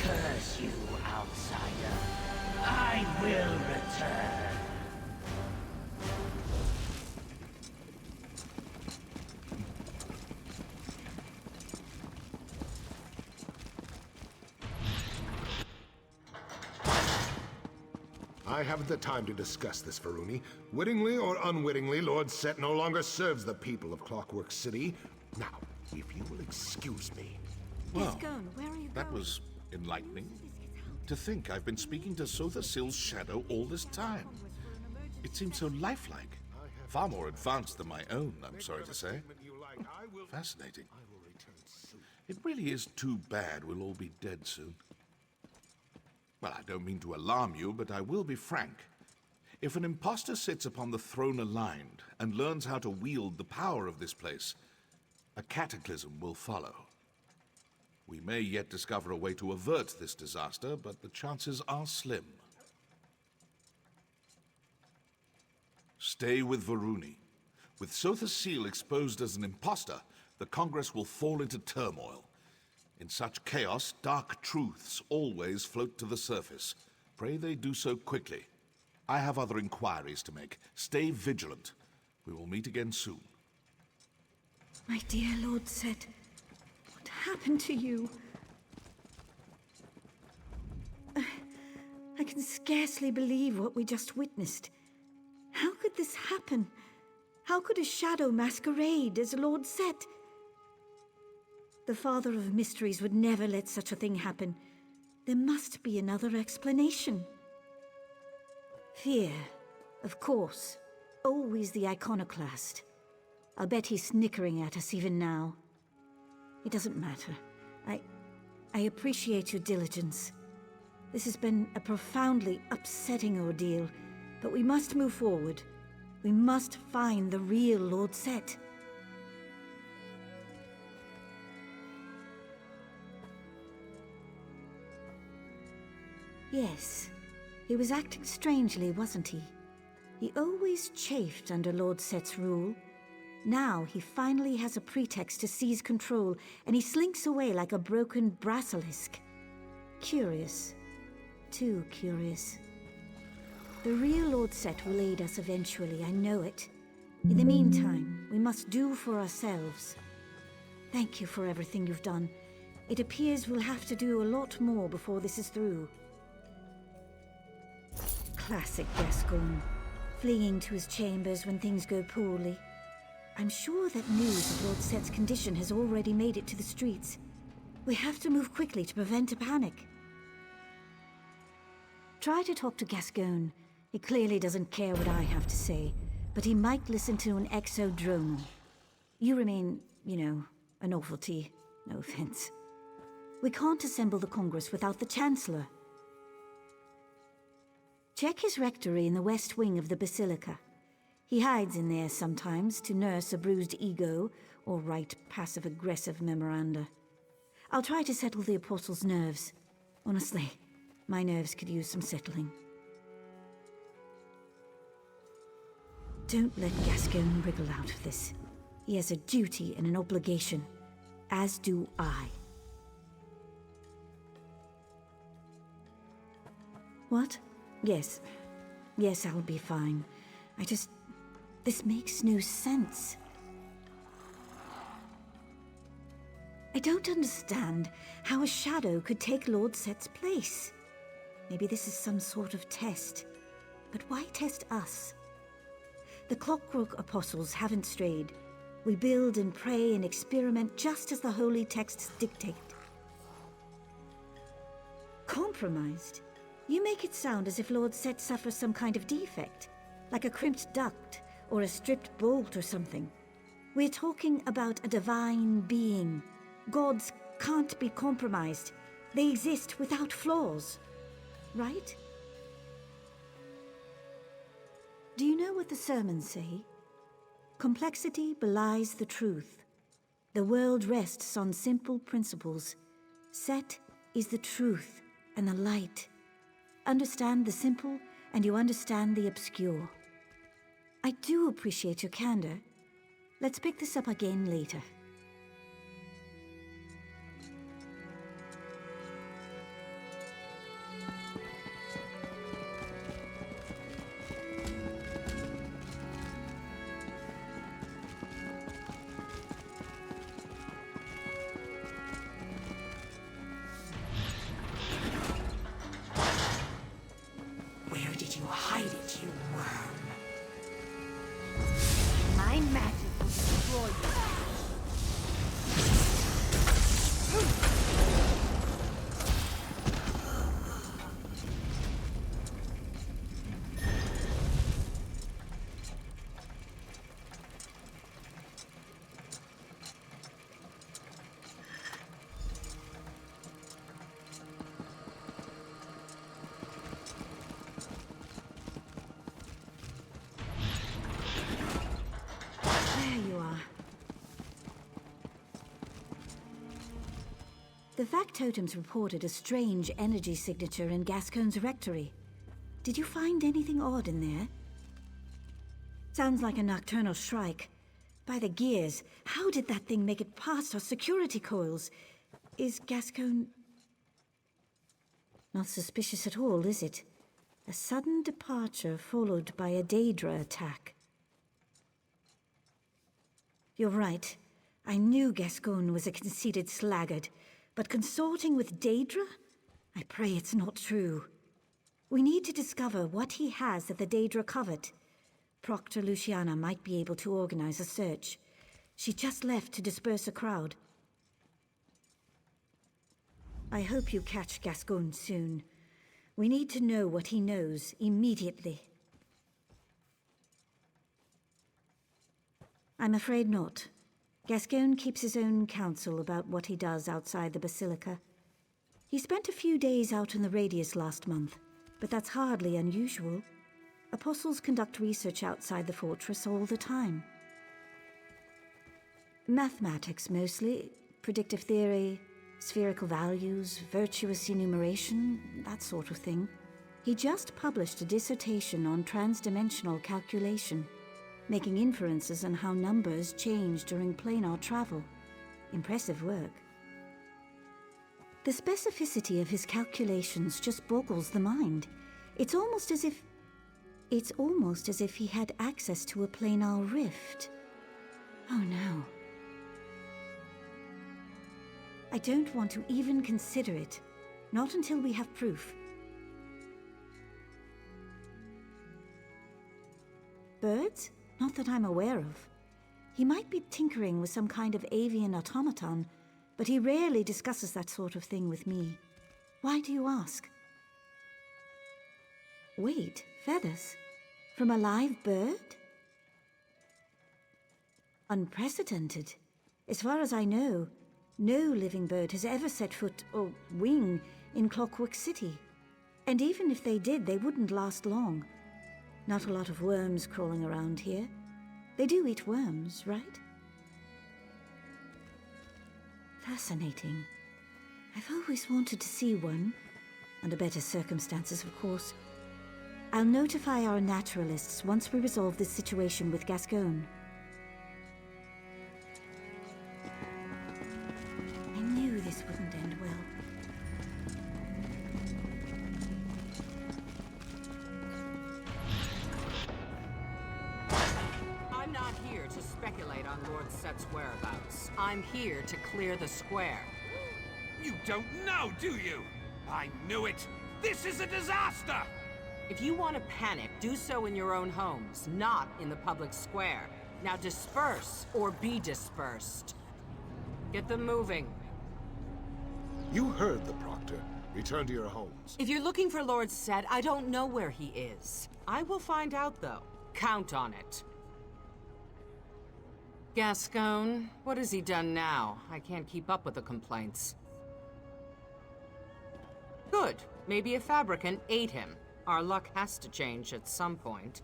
Curse you, outsider. I will return. I haven't the time to discuss this, Varuni. Wittingly or unwittingly, Lord Set no longer serves the people of Clockwork City. Now, if you will excuse me. Well, Where are you that was enlightening. To think I've been speaking to Sotha Seal's shadow all this time. It seems so lifelike. Far more advanced than my own, I'm sorry to say. Fascinating. It really is too bad we'll all be dead soon. Well, I don't mean to alarm you, but I will be frank. If an impostor sits upon the throne aligned and learns how to wield the power of this place, a cataclysm will follow. We may yet discover a way to avert this disaster, but the chances are slim. Stay with Varuni. With Sotha Seal exposed as an impostor, the Congress will fall into turmoil. In such chaos, dark truths always float to the surface. Pray they do so quickly. I have other inquiries to make. Stay vigilant. We will meet again soon. My dear Lord Set, what happened to you? I can scarcely believe what we just witnessed. How could this happen? How could a shadow masquerade as Lord Set? The Father of Mysteries would never let such a thing happen. There must be another explanation. Fear, of course. Always the iconoclast. I'll bet he's snickering at us even now. It doesn't matter. I appreciate your diligence. This has been a profoundly upsetting ordeal, but we must move forward. We must find the real Lord Set. Yes, he was acting strangely, wasn't he? He always chafed under Lord Set's rule. Now he finally has a pretext to seize control, and he slinks away like a broken basilisk. Curious. Too curious. The real Lord Set will aid us eventually, I know it. In the meantime, we must do for ourselves. Thank you for everything you've done. It appears we'll have to do a lot more before this is through. Classic Gascon, fleeing to his chambers when things go poorly. I'm sure that news of Lord Set's condition has already made it to the streets. We have to move quickly to prevent a panic. Try to talk to Gascoigne. He clearly doesn't care what I have to say, but he might listen to an exodromal. You remain, you know, a novelty. No offense. We can't assemble the Congress without the Chancellor. Check his rectory in the west wing of the Basilica. He hides in there sometimes to nurse a bruised ego or write passive-aggressive memoranda. I'll try to settle the Apostle's nerves. Honestly, my nerves could use some settling. Don't let Gascoigne wriggle out of this. He has a duty and an obligation, as do I. What? Yes. Yes, I'll be fine. This makes no sense. I don't understand how a shadow could take Lord Set's place. Maybe this is some sort of test. But why test us? The Clockwork apostles haven't strayed. We build and pray and experiment just as the holy texts dictate. Compromised? You make it sound as if Lord Set suffers some kind of defect, like a crimped duct or a stripped bolt or something. We're talking about a divine being. Gods can't be compromised. They exist without flaws. Right? Do you know what the sermons say? Complexity belies the truth. The world rests on simple principles. Set is the truth and the light. Understand the simple, and you understand the obscure. I do appreciate your candor. Let's pick this up again later. Where did you hide it, you worm? My magic will destroy you. The factotums reported a strange energy signature in Gascoigne's rectory. Did you find anything odd in there? Sounds like a nocturnal shrike. By the gears, how did that thing make it past our security coils? Is Gascoigne... Not suspicious at all, is it? A sudden departure followed by a Daedra attack. You're right. I knew Gascoigne was a conceited sluggard. But consorting with Daedra? I pray it's not true. We need to discover what he has that the Daedra covet. Proctor Luciana might be able to organize a search. She just left to disperse a crowd. I hope you catch Gascoigne soon. We need to know what he knows immediately. I'm afraid not. Gascoigne keeps his own counsel about what he does outside the Basilica. He spent a few days out in the Radius last month, but that's hardly unusual. Apostles conduct research outside the fortress all the time. Mathematics mostly, predictive theory, spherical values, virtuous enumeration, that sort of thing. He just published a dissertation on transdimensional calculation, making inferences on how numbers change during planar travel. Impressive work. The specificity of his calculations just boggles the mind. It's almost as if he had access to a planar rift. Oh no. I don't want to even consider it. Not until we have proof. Birds? Not that I'm aware of. He might be tinkering with some kind of avian automaton, but he rarely discusses that sort of thing with me. Why do you ask? Wait, feathers? From a live bird? Unprecedented. As far as I know, no living bird has ever set foot or wing in Clockwork City. And even if they did, they wouldn't last long. Not a lot of worms crawling around here. They do eat worms, right? Fascinating. I've always wanted to see one. Under better circumstances, of course. I'll notify our naturalists once we resolve this situation with Gascogne. I knew this wouldn't end well. I'm not here to speculate on Lord Set's whereabouts. I'm here to clear the square. You don't know, do you? I knew it! This is a disaster! If you want to panic, do so in your own homes, not in the public square. Now disperse, or be dispersed. Get them moving. You heard the Proctor. Return to your homes. If you're looking for Lord Set, I don't know where he is. I will find out, though. Count on it. Gascogne, what has he done now? I can't keep up with the complaints. Good. Maybe a fabricant ate him. Our luck has to change at some point.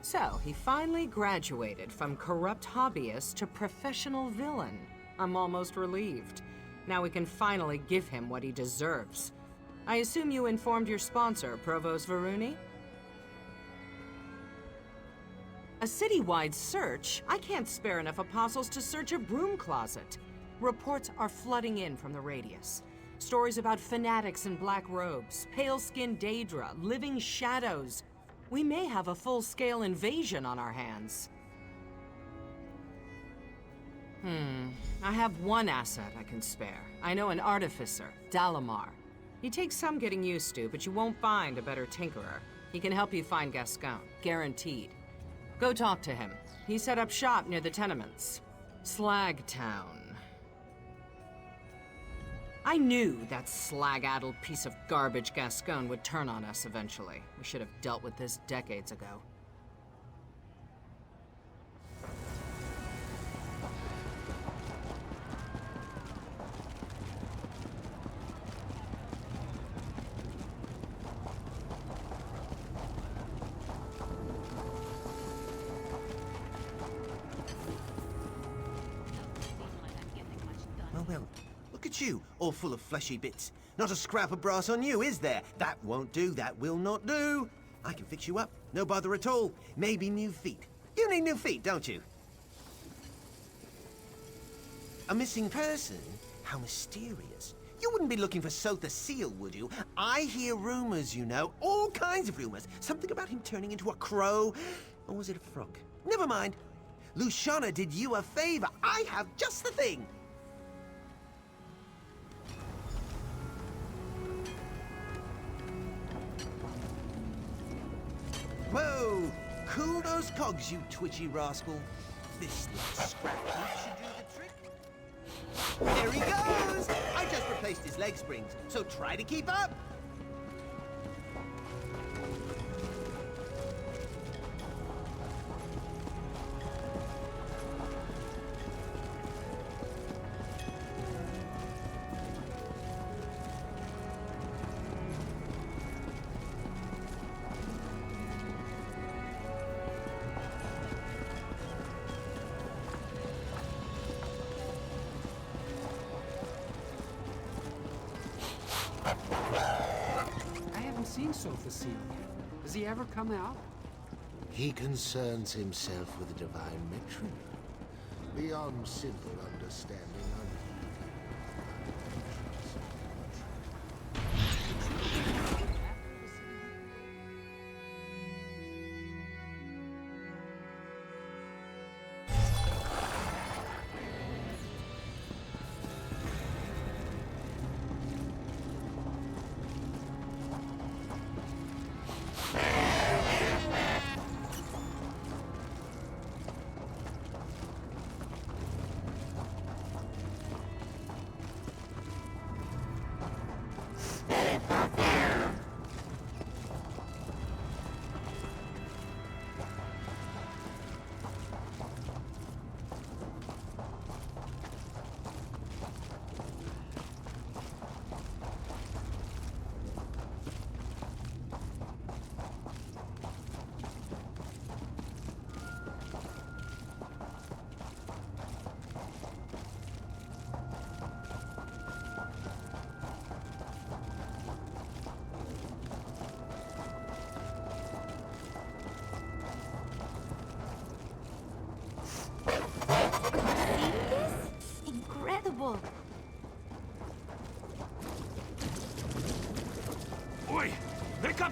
So, he finally graduated from corrupt hobbyist to professional villain. I'm almost relieved. Now we can finally give him what he deserves. I assume you informed your sponsor, Provost Varuni? A citywide search? I can't spare enough apostles to search a broom closet. Reports are flooding in from the radius. Stories about fanatics in black robes, pale-skinned Daedra, living shadows. We may have a full-scale invasion on our hands. I have one asset I can spare. I know an artificer, Dalamar. He takes some getting used to, but you won't find a better tinkerer. He can help you find Gascogne, guaranteed. Go talk to him. He set up shop near the tenements. Slagtown. I knew that slag-addled piece of garbage Gascogne would turn on us eventually. We should have dealt with this decades ago. Well, look at you, all full of fleshy bits. Not a scrap of brass on you, is there? That won't do, that will not do. I can fix you up, no bother at all. Maybe new feet. You need new feet, don't you? A missing person? How mysterious. You wouldn't be looking for Sotha Seal, would you? I hear rumors, you know, all kinds of rumors. Something about him turning into a crow, or was it a frog? Never mind. Luciana did you a favor. I have just the thing. Whoa! Cool those cogs, you twitchy rascal. This little scrap heap should do the trick. There he goes! I just replaced his leg springs, so try to keep up! Seen Sotha Seal yet. Does he ever come out? He concerns himself with the divine metronome, beyond simple understanding.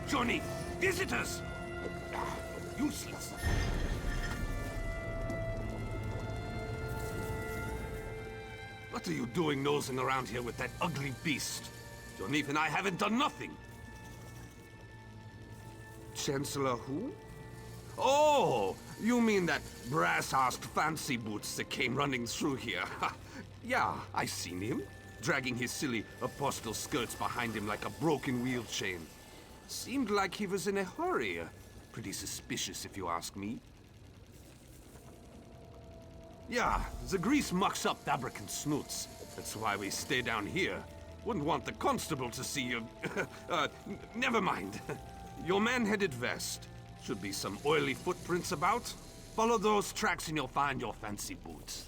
Johnny! Visitors! Useless. What are you doing nosing around here with that ugly beast? Jonif and I haven't done nothing. Chancellor who? Oh, you mean that brass-arsed fancy boots that came running through here. Yeah, I seen him, dragging his silly apostle skirts behind him like a broken wheel chain. Seemed like he was in a hurry. Pretty suspicious, if you ask me. Yeah, the grease mucks up Daedric snoots. That's why we stay down here. Wouldn't want the constable to see you. Never mind. Your man headed west. Should be some oily footprints about. Follow those tracks and you'll find your fancy boots.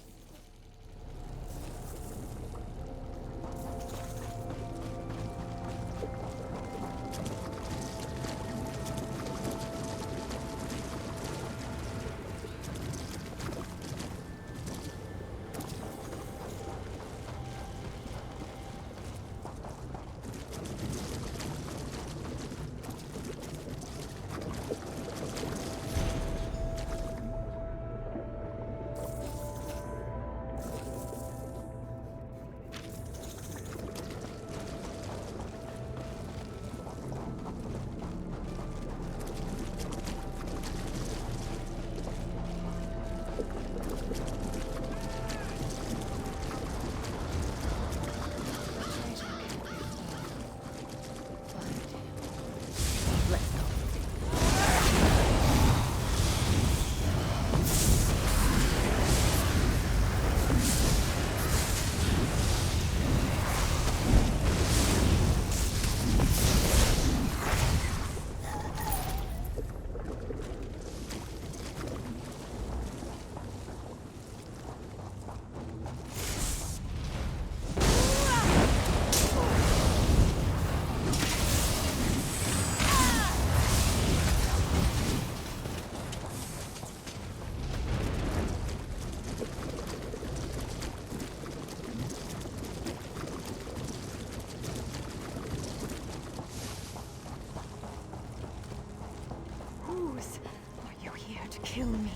Kill me.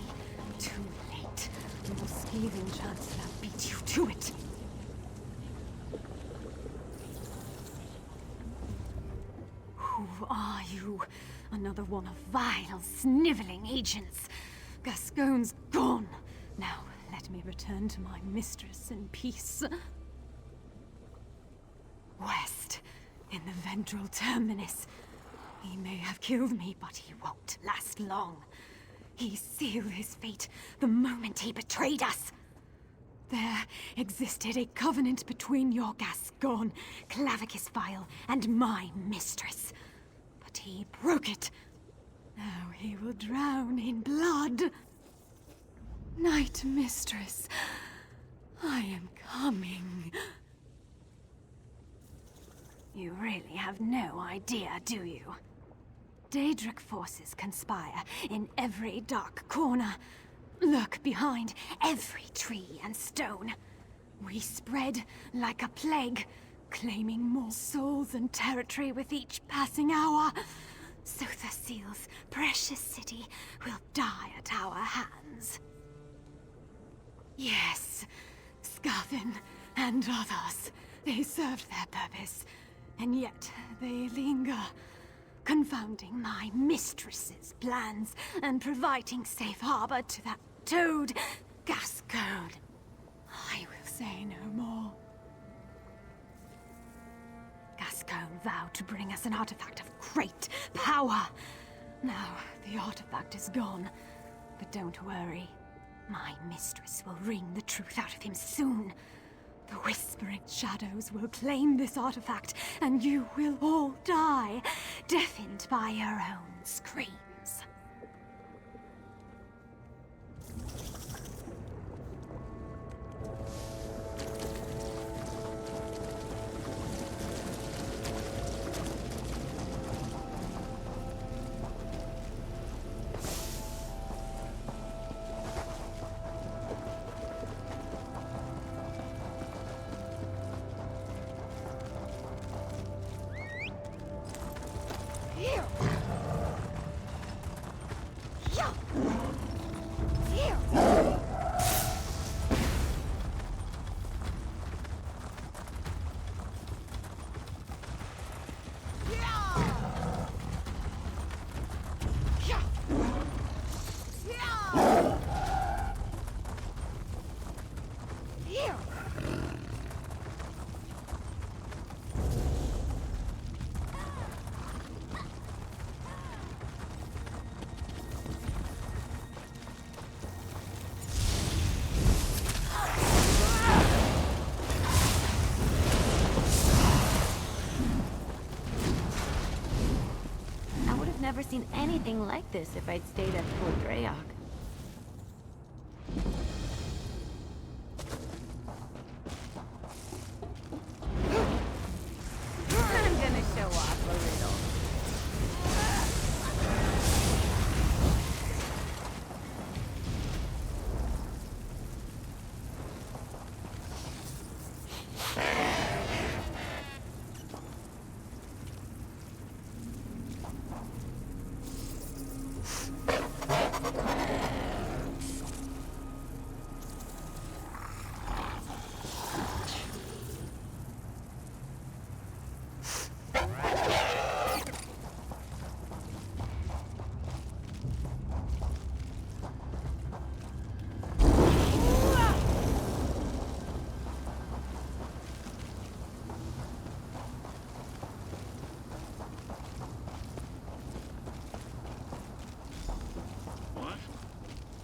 Too late. Your scathing chancellor beat you to it. Who are you? Another one of vile, sniveling agents. Gascoigne's gone. Now, let me return to my mistress in peace. West, in the ventral terminus. He may have killed me, but he won't last long. He sealed his fate the moment he betrayed us. There existed a covenant between your Gascoigne, Clavicus Vile, and my mistress. But he broke it. Now he will drown in blood. Night Mistress, I am coming. You really have no idea, do you? Daedric forces conspire in every dark corner, lurk behind every tree and stone. We spread like a plague, claiming more souls and territory with each passing hour. Sotha Seal's precious city will die at our hands. Yes, Scarfin and others, they served their purpose, and yet they linger. Confounding my mistress's plans and providing safe harbor to that toad, Gascoigne. I will say no more. Gascoigne vowed to bring us an artifact of great power. Now, the artifact is gone, but don't worry. My mistress will wring the truth out of him soon. The Whispering Shadows will claim this artifact, and you will all die, deafened by your own screams. Here! never seen anything like this if I'd stayed at Fort Drayok. I'm gonna show off a little.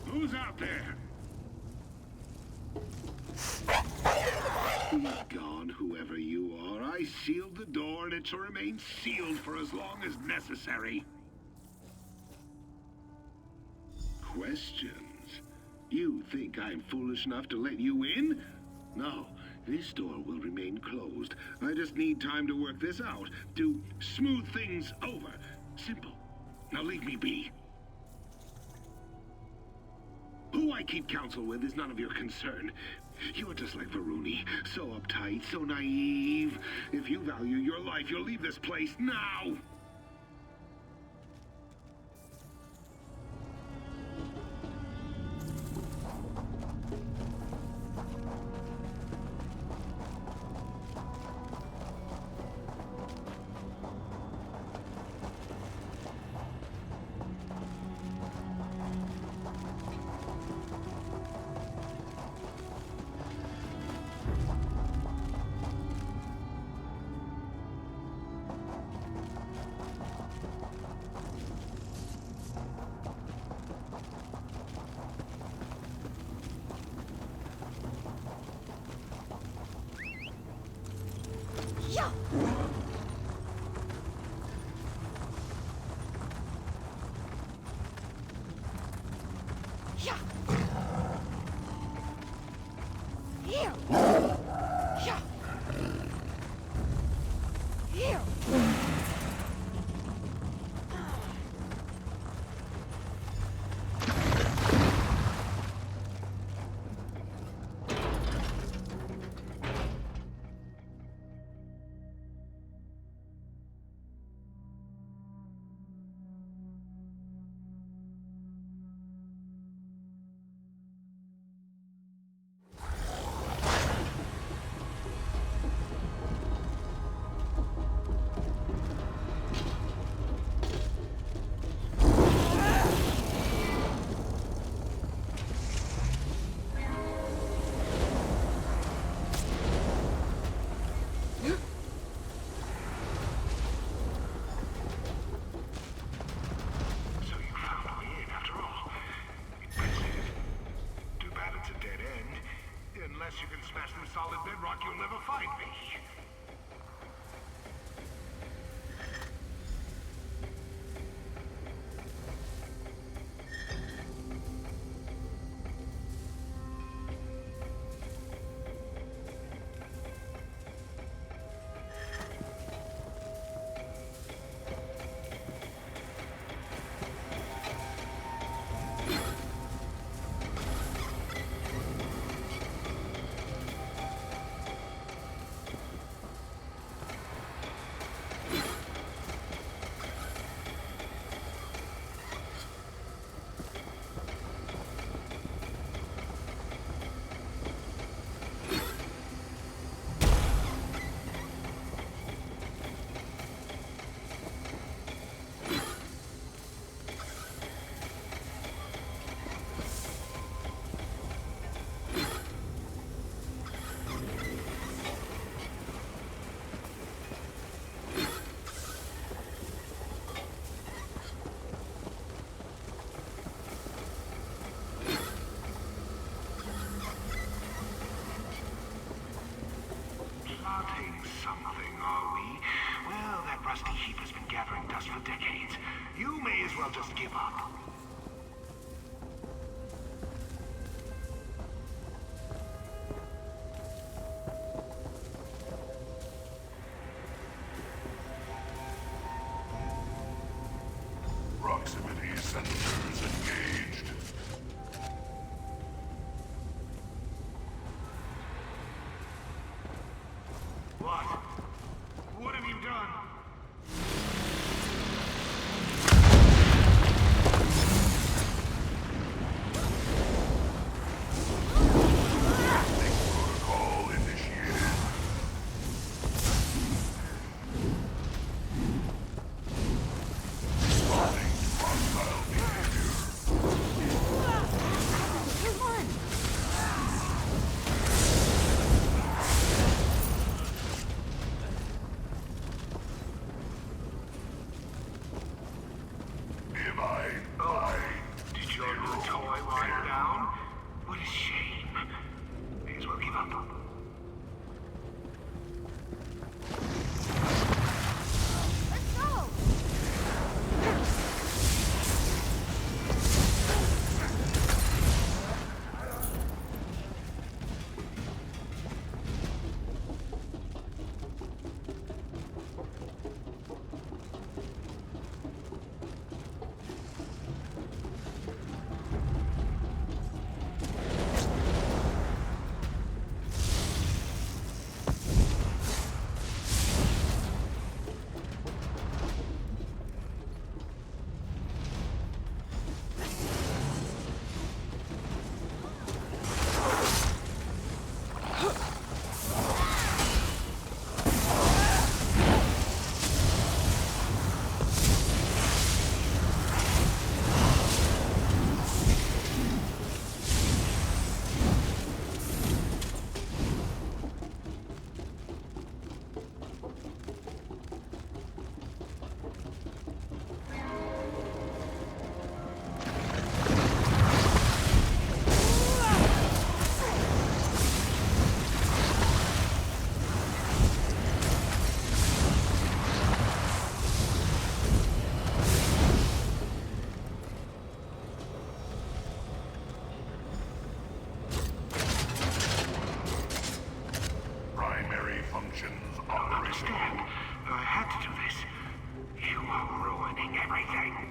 Who's out there? Be gone, whoever you are. I sealed the door, and it shall remain sealed for as long as necessary. Questions? You think I'm foolish enough to let you in? No, this door will remain closed. I just need time to work this out, to smooth things over. Simple. Now leave me be. Who I keep counsel with is none of your concern. You are just like Varuni, so uptight, so naive. If you value your life, you'll leave this place now! Unless you can smash through solid bedrock, you'll never find me. Plotting something, are we? know that rusty heap has been gathering dust for decades. You may as well just give up. Proximity sensors engaged. What? What have you done? Protocol initiated. Responding to hostile behavior. Am I? Did your little toy wind down? What a shame. May as well give up. Let's go! Primary functions Don't understand. I had to do this. You are ruining everything.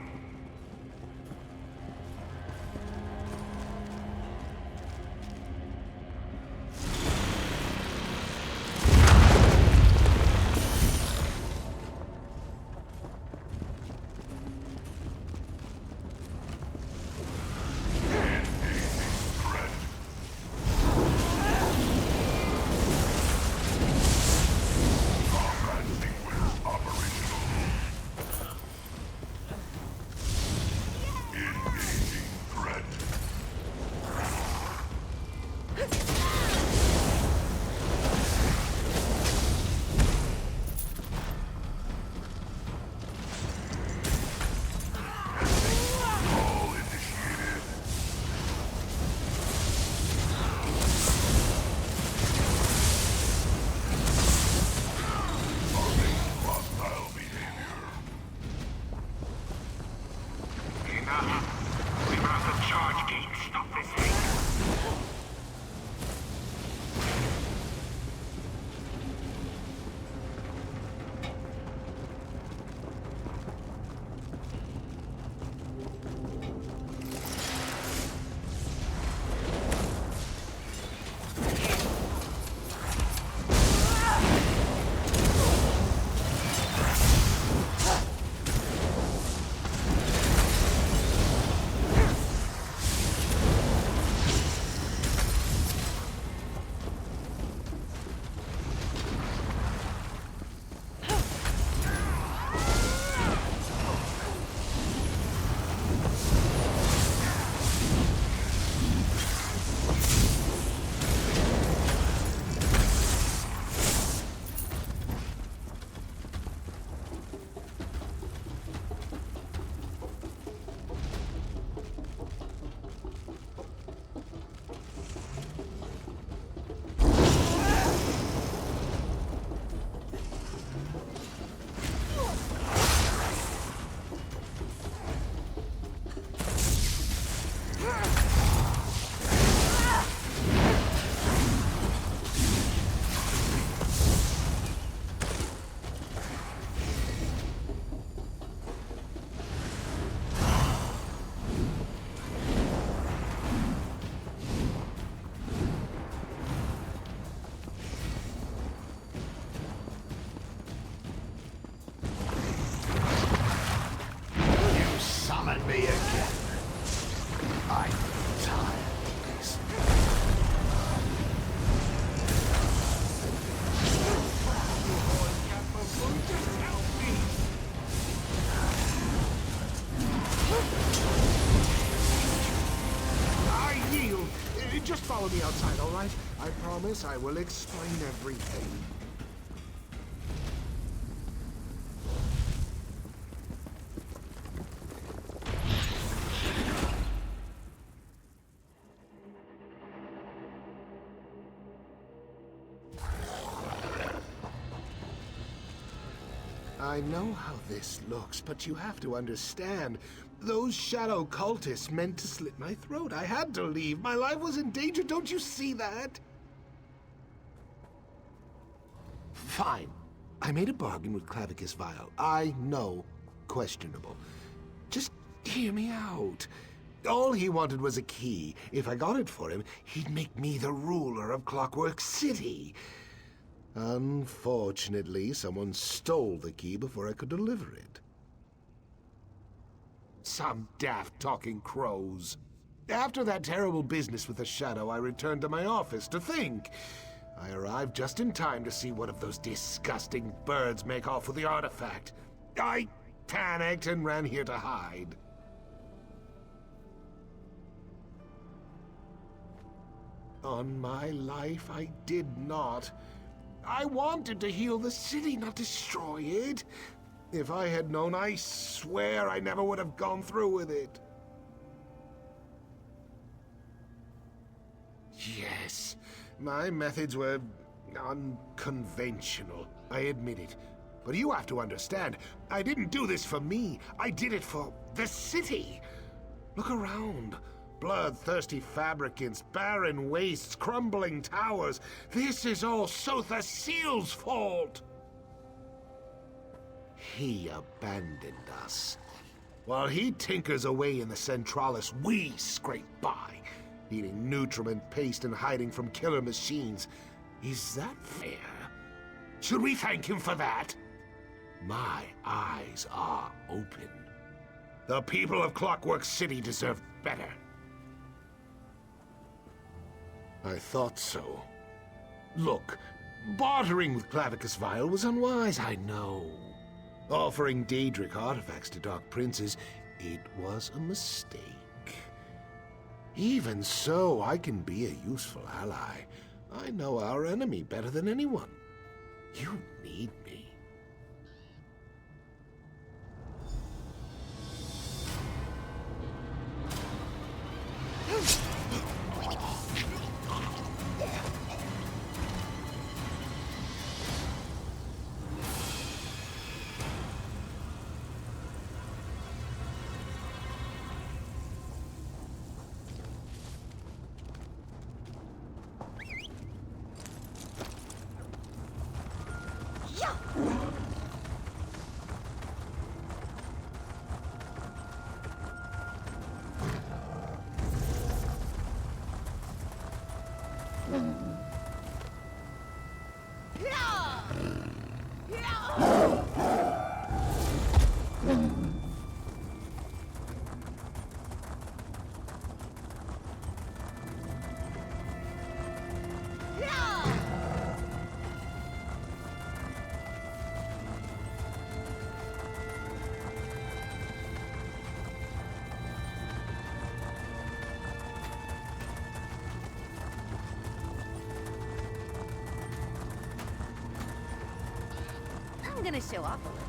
follow me outside, all right? I promise I will explain everything. I know how this looks, but you have to understand. Those shadow cultists meant to slit my throat. I had to leave. My life was in danger. Don't you see that? Fine. I made a bargain with Clavicus Vile. I know. Questionable. Just hear me out. All he wanted was a key. If I got it for him, he'd make me the ruler of Clockwork City. Unfortunately, someone stole the key before I could deliver it. Some daft talking crows. After that terrible business with the Shadow, I returned to my office to think. I arrived just in time to see one of those disgusting birds make off with the artifact. I panicked and ran here to hide. On my life, I did not. I wanted to heal the city, not destroy it. If I had known, I swear I never would have gone through with it. Yes, my methods were unconventional, I admit it. But you have to understand, I didn't do this for me. I did it for the city. Look around. Bloodthirsty fabricants, barren wastes, crumbling towers. This is all Sotha Seal's fault! He abandoned us. While he tinkers away in the Centralis, we scrape by, eating nutriment paste and hiding from killer machines. Is that fair? Should we thank him for that? My eyes are open. The people of Clockwork City deserve better. I thought so. Look, bartering with Clavicus Vile was unwise, I know. Offering Daedric artifacts to Dark Princes, it was a mistake. Even so, I can be a useful ally. I know our enemy better than anyone. You need me. I'm gonna show off a little.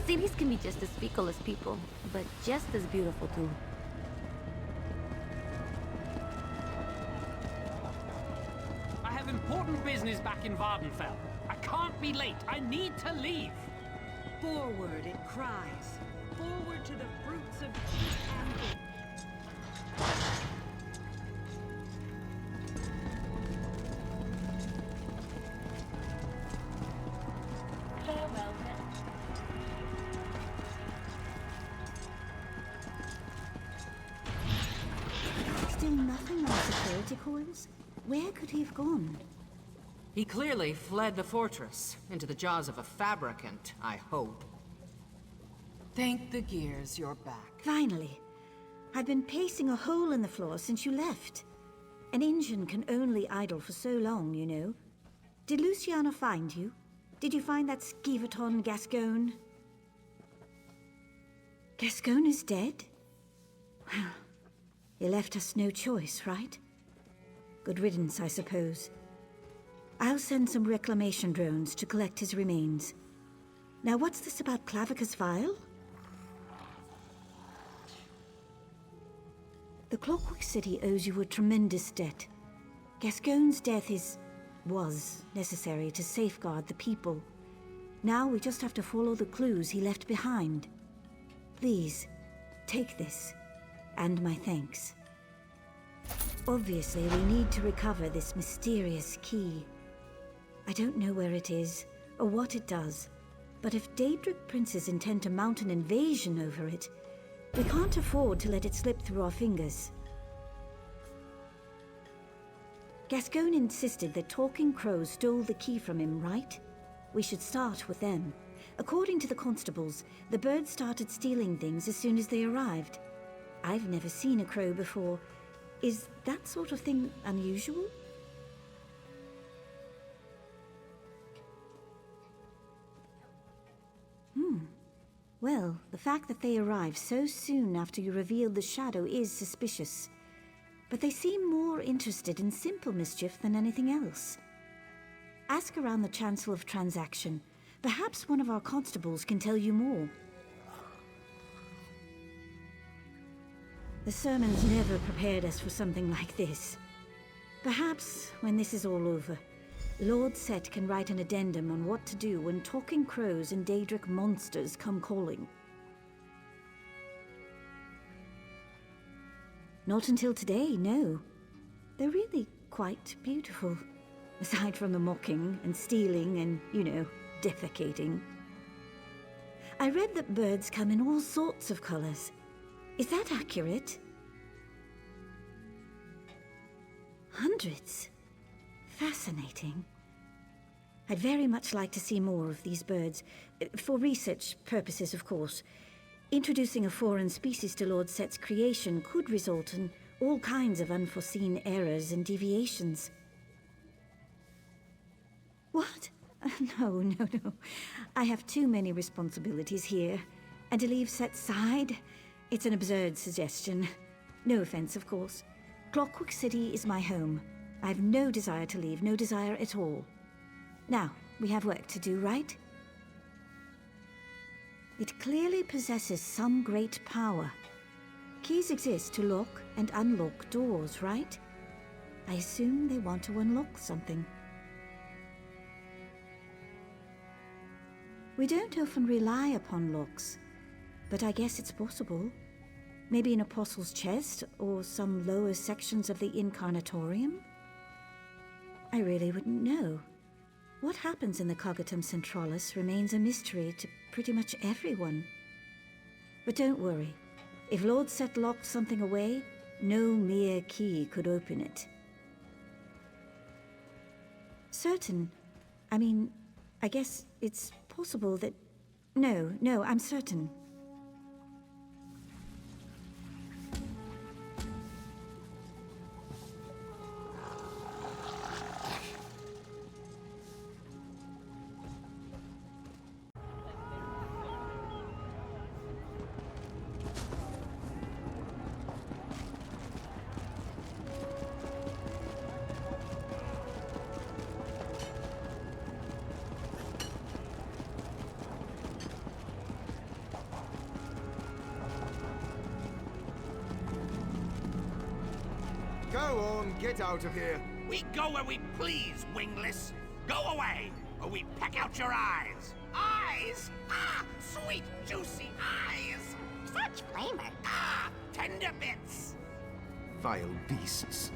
Cities can be just as fickle as people, but just as beautiful too. I have important business back in Vardenfell. I can't be late. I need to leave. Forward, it cries. Forward to the fruits of cheat and good. Farewell then. gargoyles? Where could he have gone? He clearly fled the fortress, into the jaws of a fabricant, I hope. Thank the gears you're back. Finally. I've been pacing a hole in the floor since you left. An engine can only idle for so long, you know. Did Luciana find you? Did you find that skeevaton Gascoigne? Gascoigne is dead? Well, he left us no choice, right? Good riddance, I suppose. I'll send some reclamation drones to collect his remains. Now, what's this about Clavicus Vial? The Clockwork City owes you a tremendous debt. Gascoigne's death was necessary to safeguard the people. Now we just have to follow the clues he left behind. Please, take this, and my thanks. Obviously, we need to recover this mysterious key. I don't know where it is, or what it does, but if Daedric princes intend to mount an invasion over it, we can't afford to let it slip through our fingers. Gascoigne insisted that talking crows stole the key from him, right? We should start with them. According to the constables, the birds started stealing things as soon as they arrived. I've never seen a crow before. Is that sort of thing unusual? Well, the fact that they arrived so soon after you revealed the shadow is suspicious. But they seem more interested in simple mischief than anything else. Ask around the Chancel of Transaction. Perhaps one of our constables can tell you more. The sermons never prepared us for something like this. Perhaps, when this is all over, Lord Set can write an addendum on what to do when talking crows and Daedric monsters come calling. Not until today, no. They're really quite beautiful. Aside from the mocking and stealing and, you know, defecating. I read that birds come in all sorts of colors. Is that accurate? Hundreds. Fascinating. I'd very much like to see more of these birds. For research purposes, of course. Introducing a foreign species to Lord Set's creation could result in all kinds of unforeseen errors and deviations. What? No. I have too many responsibilities here. And to leave Set's side? It's an absurd suggestion. No offense, of course. Clockwork City is my home. I have no desire to leave, no desire at all. Now, we have work to do, right? It clearly possesses some great power. Keys exist to lock and unlock doors, right? I assume they want to unlock something. We don't often rely upon locks, but I guess it's possible. Maybe an apostle's chest, or some lower sections of the Incarnatorium? I really wouldn't know. What happens in the Cognitum Centralis remains a mystery to pretty much everyone. But don't worry. If Lord Set locked something away, no mere key could open it. Certain? I mean, I guess it's possible that... No, I'm certain. Go on, get out of here. We go where we please, wingless. Go away, or we peck out your eyes. Eyes? Ah, sweet, juicy eyes. Such flavor. Ah, tender bits. Vile beasts.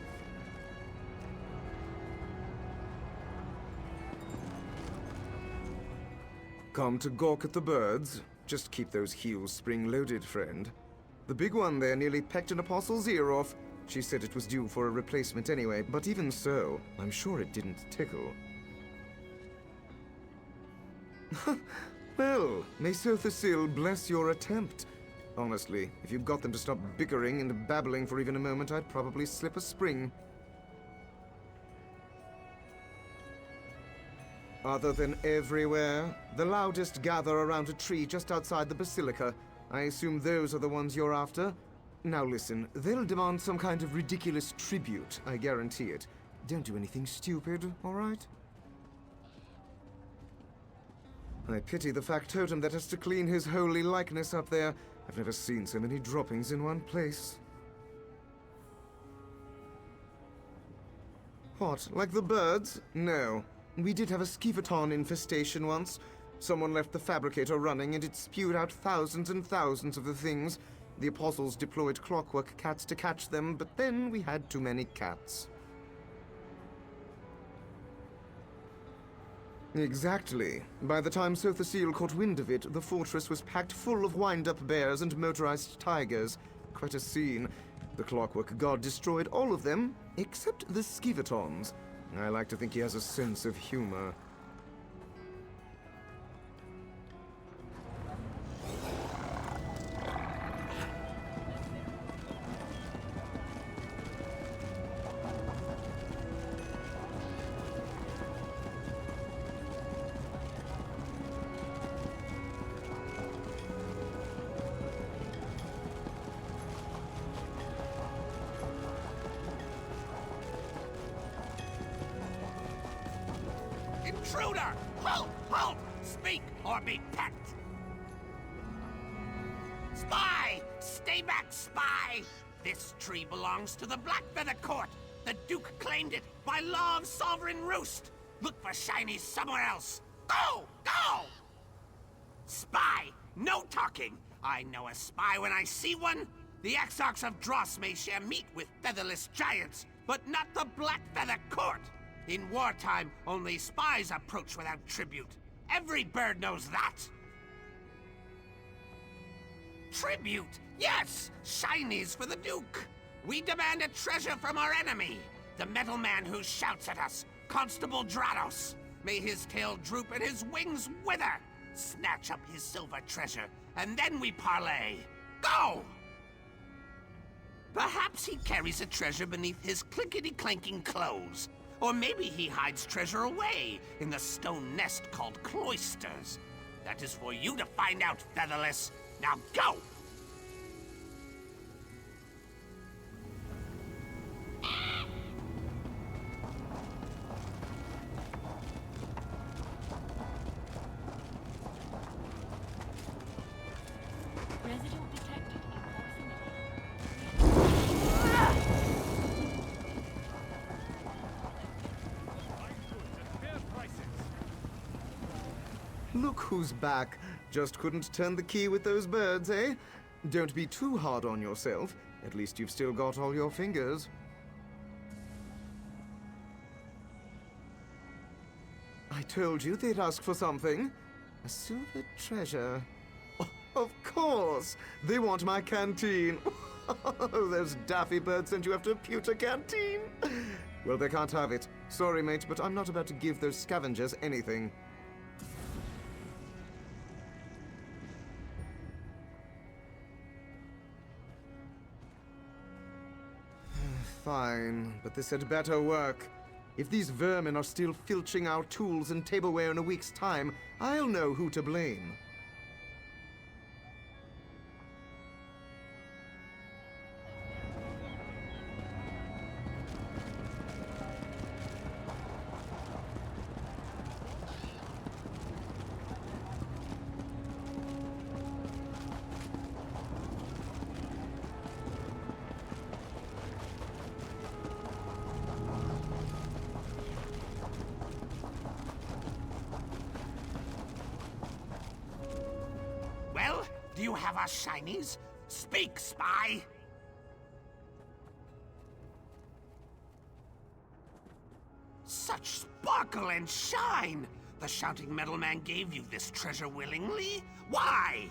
Come to gawk at the birds? Just keep those heels spring-loaded, friend. The big one there nearly pecked an apostle's ear off. She said it was due for a replacement anyway, but even so, I'm sure it didn't tickle. Well, may Sothasil bless your attempt. Honestly, if you got them to stop bickering and babbling for even a moment, I'd probably slip a spring. Other than everywhere, the loudest gather around a tree just outside the basilica. I assume those are the ones you're after? Now listen, they'll demand some kind of ridiculous tribute, I guarantee it. Don't do anything stupid, all right? I pity the factotum that has to clean his holy likeness up there. I've never seen so many droppings in one place. What, like the birds? No. We did have a skeevaton infestation once. Someone left the fabricator running and it spewed out thousands and thousands of the things. The apostles deployed clockwork cats to catch them, but then we had too many cats. Exactly. By the time Sothasil caught wind of it, the fortress was packed full of wind-up bears and motorized tigers. Quite a scene. The Clockwork God destroyed all of them, except the skeevatons. I like to think he has a sense of humor. Intruder! Halt! Halt! Speak or be pecked! Spy! Stay back, spy! This tree belongs to the Blackfeather Court. The Duke claimed it by law of sovereign roost. Look for shinies somewhere else. Go! Go! Spy! No talking! I know a spy when I see one. The Exarchs of Dross may share meat with featherless giants, but not the Blackfeather Court. In wartime, only spies approach without tribute. Every bird knows that. Tribute? Yes! Shinies for the Duke. We demand a treasure from our enemy. The metal man who shouts at us, Constable Drados. May his tail droop and his wings wither. Snatch up his silver treasure, and then we parley. Go! Perhaps he carries a treasure beneath his clinkety-clanking clothes. Or maybe he hides treasure away in the stone nest called cloisters. That is for you to find out, Featherless. Now go! Residue detected Look who's back. Just couldn't turn the key with those birds, eh? Don't be too hard on yourself. At least you've still got all your fingers. I told you they'd ask for something. A silver treasure. Oh, of course! They want my canteen. Those daffy birds sent you after a pewter canteen. Well, they can't have it. Sorry, mate, but I'm not about to give those scavengers anything. Fine, but this had better work. If these vermin are still filching our tools and tableware in a week's time, I'll know who to blame. Well, do you have our shinies? Speak, spy! Such sparkle and shine! The shouting metal man gave you this treasure willingly? Why?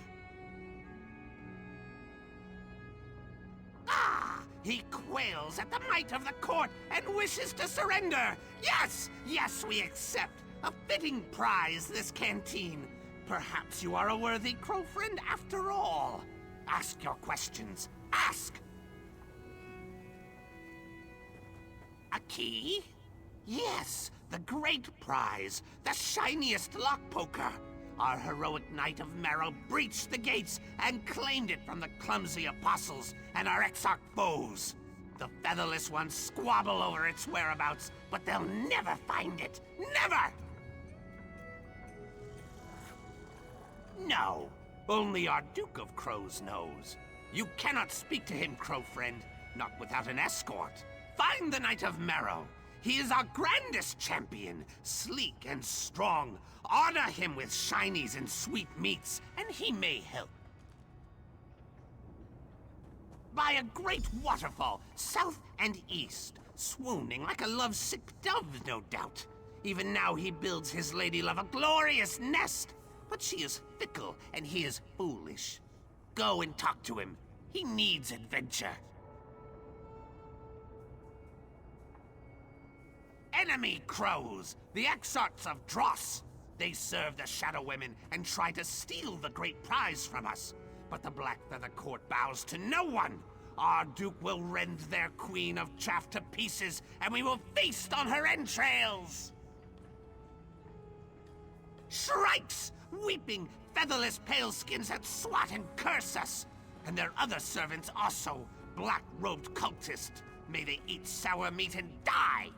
Ah! He quails at the might of the court and wishes to surrender. Yes, yes, we accept. A fitting prize, this canteen. Perhaps you are a worthy crow friend after all. Ask your questions. Ask! A key? Yes, the great prize. The shiniest lock poker. Our heroic Knight of Marrow breached the gates and claimed it from the clumsy apostles and our exarch foes. The featherless ones squabble over its whereabouts, but they'll never find it. Never! No, only our Duke of Crows knows. You cannot speak to him, crow friend, not without an escort. Find the Knight of Marrow. He is our grandest champion, sleek and strong. Honor him with shinies and sweet meats, and he may help. By a great waterfall, south and east, swooning like a lovesick dove, no doubt. Even now he builds his lady love a glorious nest, but she is fickle and he is foolish. Go and talk to him. He needs adventure. Enemy crows, the exarchs of Dross. They serve the Shadow Women and try to steal the great prize from us. But the Black Feather Court bows to no one. Our Duke will rend their queen of chaff to pieces, and we will feast on her entrails. Shrikes, weeping, featherless paleskins that swat and curse us. And their other servants also, black-robed cultists. May they eat sour meat and die.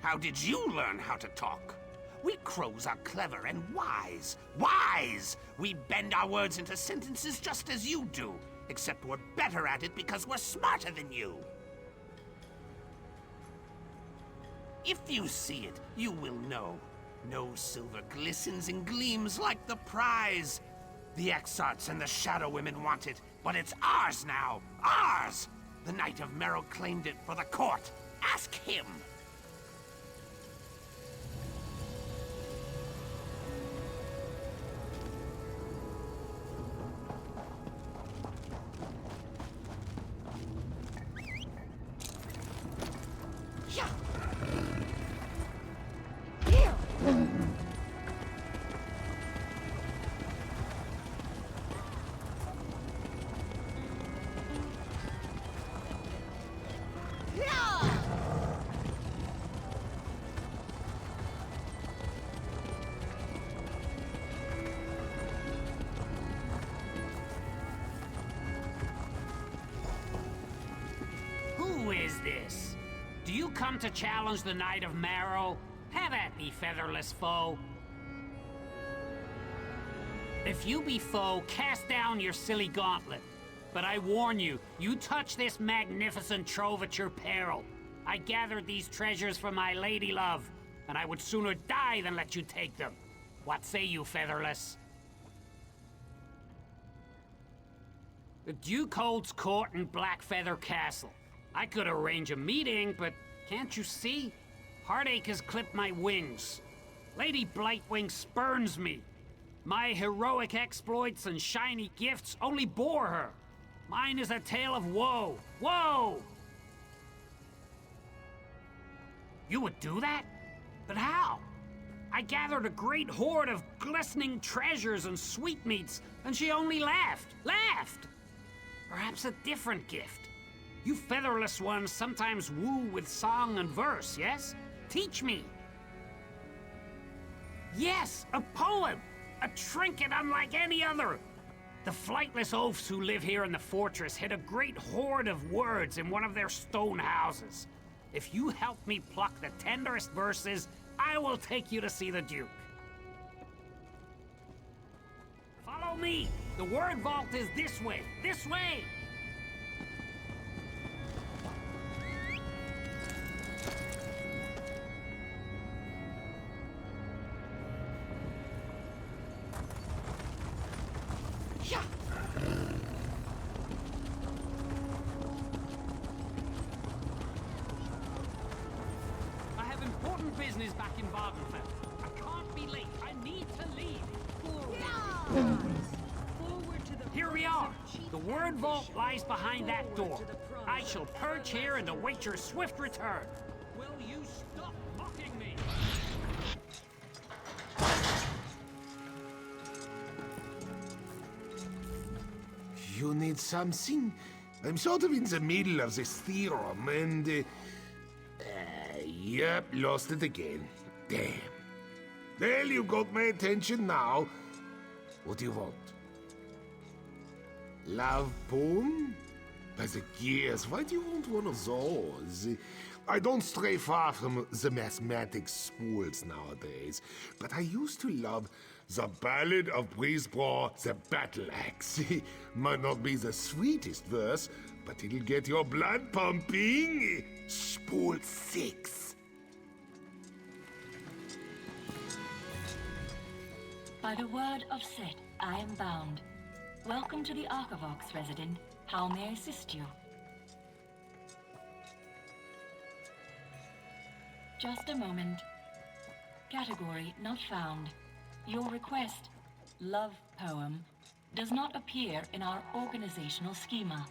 How did you learn how to talk? We crows are clever and wise. Wise! We bend our words into sentences just as you do. Except we're better at it because we're smarter than you. If you see it, you will know. No silver glistens and gleams like the prize. The exarchs and the Shadow Women want it, but it's ours now. Ours! The Knight of Marrow claimed it for the court. Ask him. Who is this? Do you come to challenge the Knight of Marrow? Have at me, featherless foe. If you be foe, cast down your silly gauntlet. But I warn you, you touch this magnificent trove at your peril. I gathered these treasures for my lady love, and I would sooner die than let you take them. What say you, featherless? The Duke holds court in Blackfeather Castle. I could arrange a meeting, but can't you see? Heartache has clipped my wings. Lady Blightwing spurns me. My heroic exploits and shiny gifts only bore her. Mine is a tale of woe. Woe! You would do that? But how? I gathered a great hoard of glistening treasures and sweetmeats, and she only laughed. Laughed! Perhaps a different gift. You featherless ones sometimes woo with song and verse, yes? Teach me. Yes, a poem! A trinket unlike any other! The flightless oafs who live here in the fortress hid a great hoard of words in one of their stone houses. If you help me pluck the tenderest verses, I will take you to see the Duke. Follow me! The word vault is this way! This way! I have important business back in Vardenfell. I can't be late. I need to leave. Forward to the Here we are. The word vault lies behind that door. I shall perch here and await your swift return. Will you stop mocking me? You need something? I'm sort of in the middle of this theorem, and... yep, lost it again. Damn. Well, you got my attention now. What do you want? Love poem? By the gears, why do you want one of those? I don't stray far from the mathematics spools nowadays, but I used to love the Ballad of Brisebrough, the Battle Axe. Might not be the sweetest verse, but it'll get your blood pumping. Spool 6. By the word of Set, I am bound. Welcome to the Archivox, resident. How may I assist you? Just a moment. Category not found. Your request, love poem, does not appear in our organizational schema.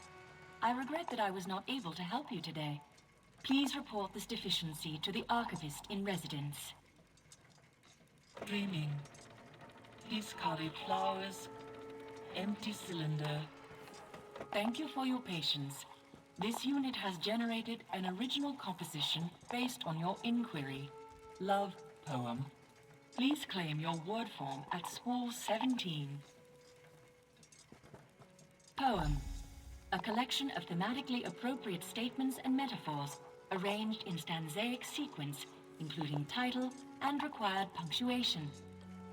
I regret that I was not able to help you today. Please report this deficiency to the archivist in residence. Dreaming. Discarded flowers. Empty cylinder. Thank you for your patience. This unit has generated an original composition based on your inquiry. Love poem. Please claim your word form at spool 17. Poem. A collection of thematically appropriate statements and metaphors arranged in stanzaic sequence, including title and required punctuation.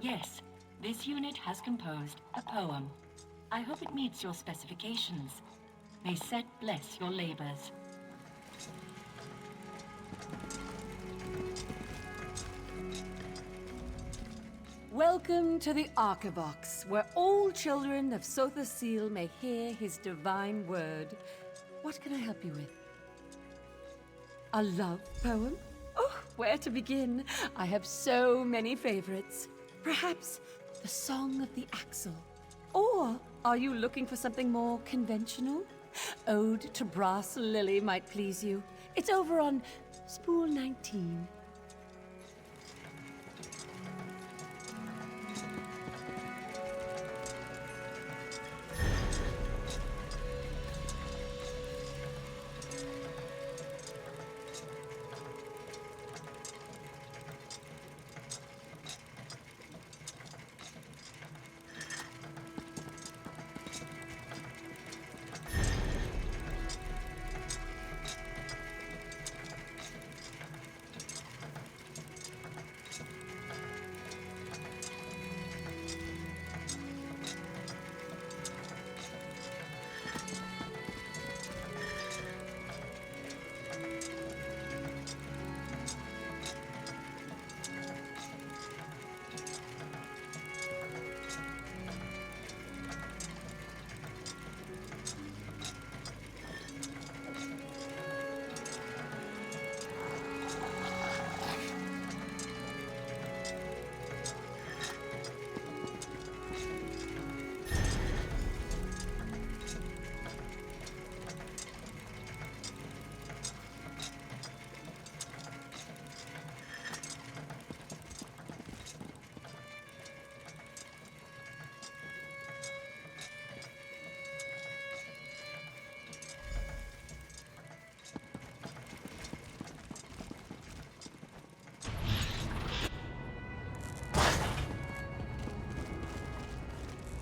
Yes, this unit has composed a poem. I hope it meets your specifications. May Set bless your labors. Welcome to the Archivox, where all children of Sotha Seal may hear his divine word. What can I help you with? A love poem? Oh, where to begin? I have so many favorites. Perhaps the Song of the Axle. Or are you looking for something more conventional? Ode to Brass Lily might please you. It's over on spool 19.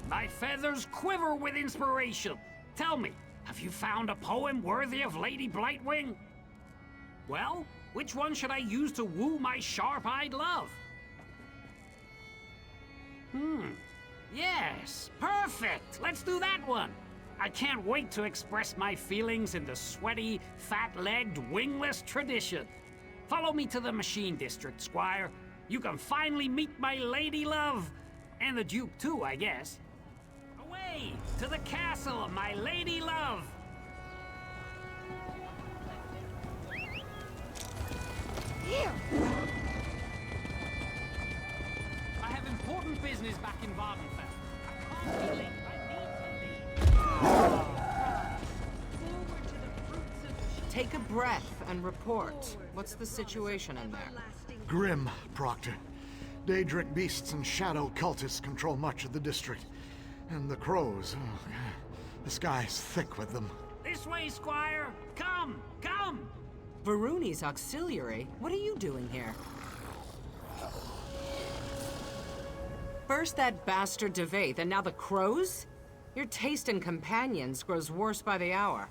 My feathers quiver with inspiration. Tell me, have you found a poem worthy of Lady Blightwing? Well, which one should I use to woo my sharp-eyed love? Yes, perfect! Let's do that one! I can't wait to express my feelings in the sweaty, fat-legged, wingless tradition. Follow me to the Machine District, Squire. You can finally meet my lady love. And the Duke, too, I guess. Away to the castle of my lady love! Here! I have important business back in Vardenfell. I can't be late. I need to leave. breath and report. What's the situation in there? Grim, Proctor. Daedric beasts and shadow cultists control much of the district. And the crows, oh, the sky's thick with them. This way, Squire! Come! Come! Varuni's auxiliary? What are you doing here? First that bastard Devaith, and now the crows? Your taste in companions grows worse by the hour.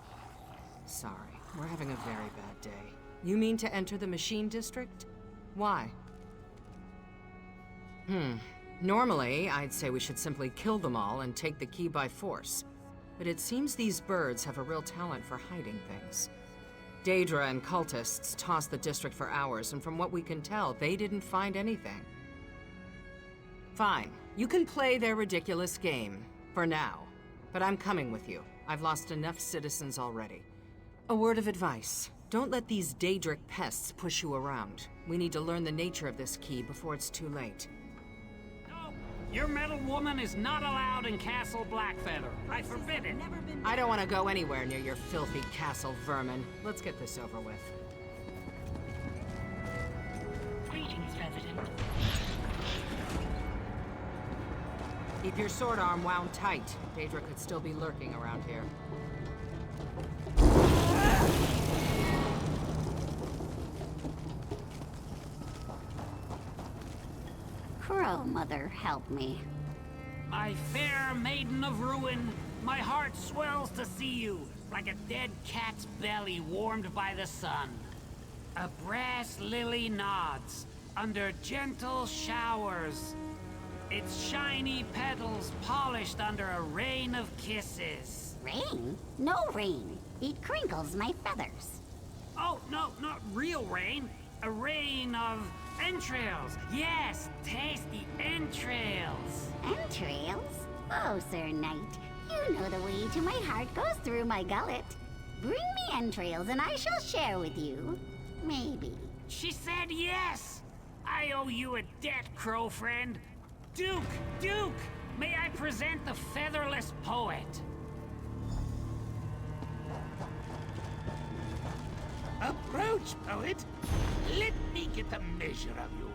Sorry, we're having a very bad day. You mean to enter the Machine District? Why? Normally, I'd say we should simply kill them all and take the key by force. But it seems these birds have a real talent for hiding things. Daedra and cultists tossed the district for hours, and from what we can tell, they didn't find anything. Fine. You can play their ridiculous game. For now. But I'm coming with you. I've lost enough citizens already. A word of advice. Don't let these Daedric pests push you around. We need to learn the nature of this key before it's too late. Your metal woman is not allowed in Castle Blackfeather. I forbid it. I don't want to go anywhere near your filthy castle vermin. Let's get this over with. Greetings, resident. Keep your sword arm wound tight. Daedra could still be lurking around here. Crow Mother, help me. My fair maiden of ruin, my heart swells to see you, like a dead cat's belly warmed by the sun. A brass lily nods, under gentle showers. Its shiny petals polished under a rain of kisses. Rain? No rain. It crinkles my feathers. Oh, no, not real rain. A rain of entrails. Yes, tasty entrails. Entrails? Oh, Sir Knight, you know the way to my heart goes through my gullet. Bring me entrails and I shall share with you. Maybe. She said yes. I owe you a debt, crow friend. Duke, may I present the featherless poet? Approach, poet. Let me get the measure of you.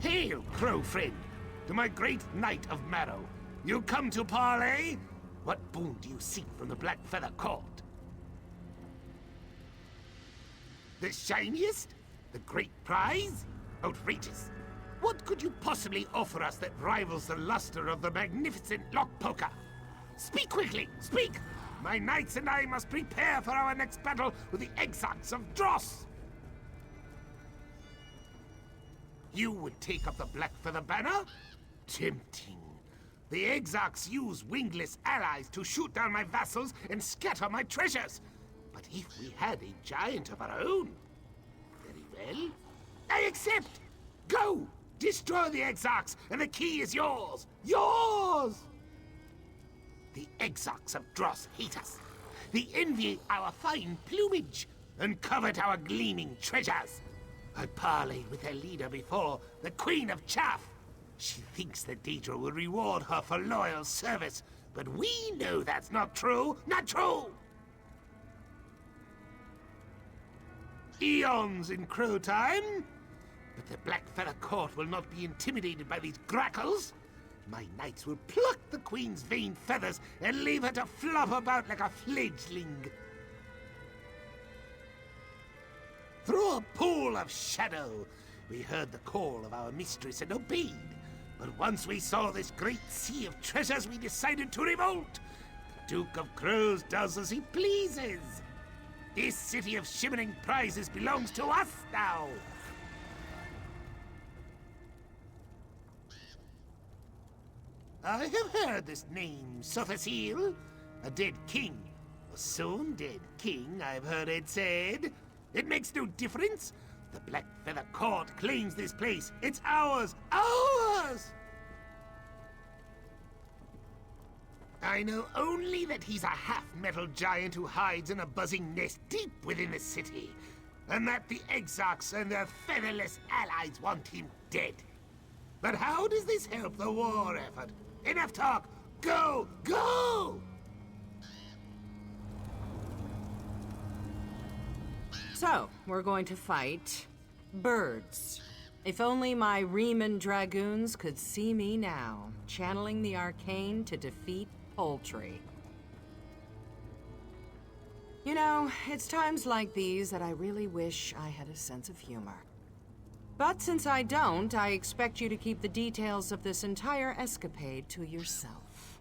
Hail, crow friend, to my great knight of Marrow. You come to parley? What boon do you seek from the Black Feather Court? The shiniest? The great prize? Outrageous. What could you possibly offer us that rivals the luster of the magnificent Lockpoker? Speak quickly, speak! My knights and I must prepare for our next battle with the Exarchs of Dross! You would take up the Black Feather banner? Tempting. The Exarchs use wingless allies to shoot down my vassals and scatter my treasures. But if we had a giant of our own... Very well. I accept! Go! Destroy the Exarchs, and the key is yours! Yours! The Exarchs of Dross hate us. They envy our fine plumage and covet our gleaming treasures. I parleyed with their leader before, the Queen of Chaff. She thinks that Daedra will reward her for loyal service, but we know that's not true. Not true! Eons in crow time. But the Black Feather Court will not be intimidated by these grackles. My knights will pluck the Queen's vain feathers and leave her to flop about like a fledgling. Through a pool of shadow, we heard the call of our mistress and obeyed. But once we saw this great sea of treasures, we decided to revolt. The Duke of Crows does as he pleases. This city of shimmering prizes belongs to us now. I have heard this name, Sothasil. A dead king. A soon dead king, I've heard it said. It makes no difference. The Black Feather Court claims this place. It's ours! Ours! I know only that he's a half-metal giant who hides in a buzzing nest deep within the city. and that the Exarchs and their featherless allies want him dead. But how does this help the war effort? Enough talk! Go! Go! So, we're going to fight birds. If only my Riemann Dragoons could see me now, channeling the arcane to defeat poultry. You know, it's times like these that I really wish I had a sense of humor. But since I don't, I expect you to keep the details of this entire escapade to yourself.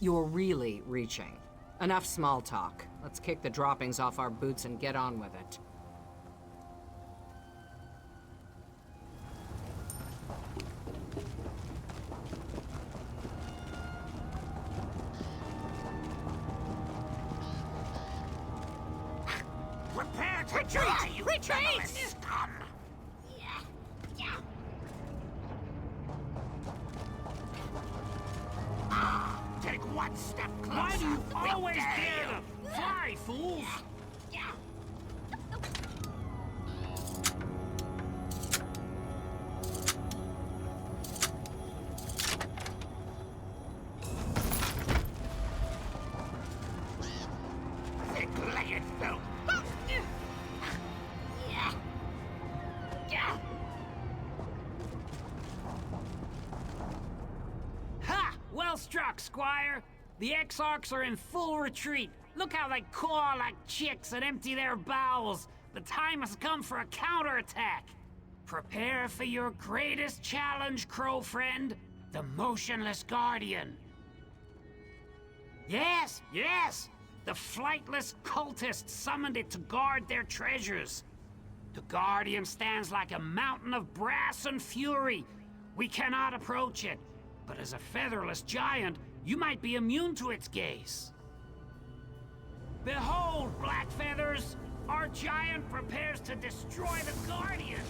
You're really reaching. Enough small talk. Let's kick the droppings off our boots and get on with it. Prepare to die, you featherless scum! Take one step closer. Why do you we always dare dare to fly, fools? Thick-legged filth. Ha! Well struck, Squire. The Exarchs are in full retreat. Look how they caw like chicks and empty their bowels. The time has come for a counterattack. Prepare for your greatest challenge, Crow friend, the Motionless Guardian. Yes, yes! The flightless cultists summoned it to guard their treasures. The Guardian stands like a mountain of brass and fury. We cannot approach it, but as a featherless giant, you might be immune to its gaze. Behold, Black Feathers! Our giant prepares to destroy the Guardian!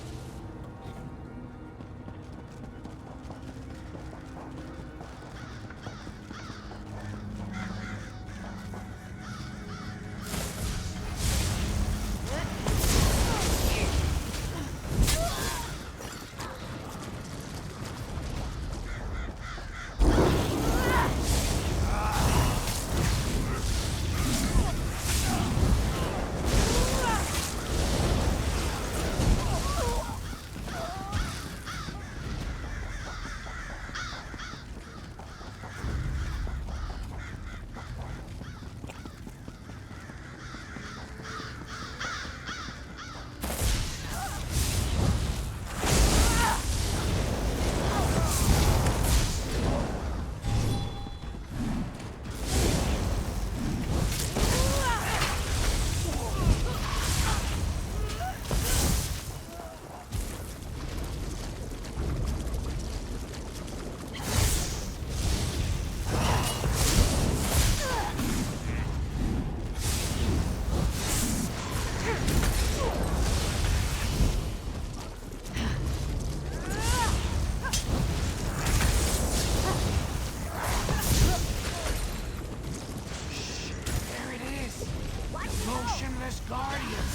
Motionless Guardian!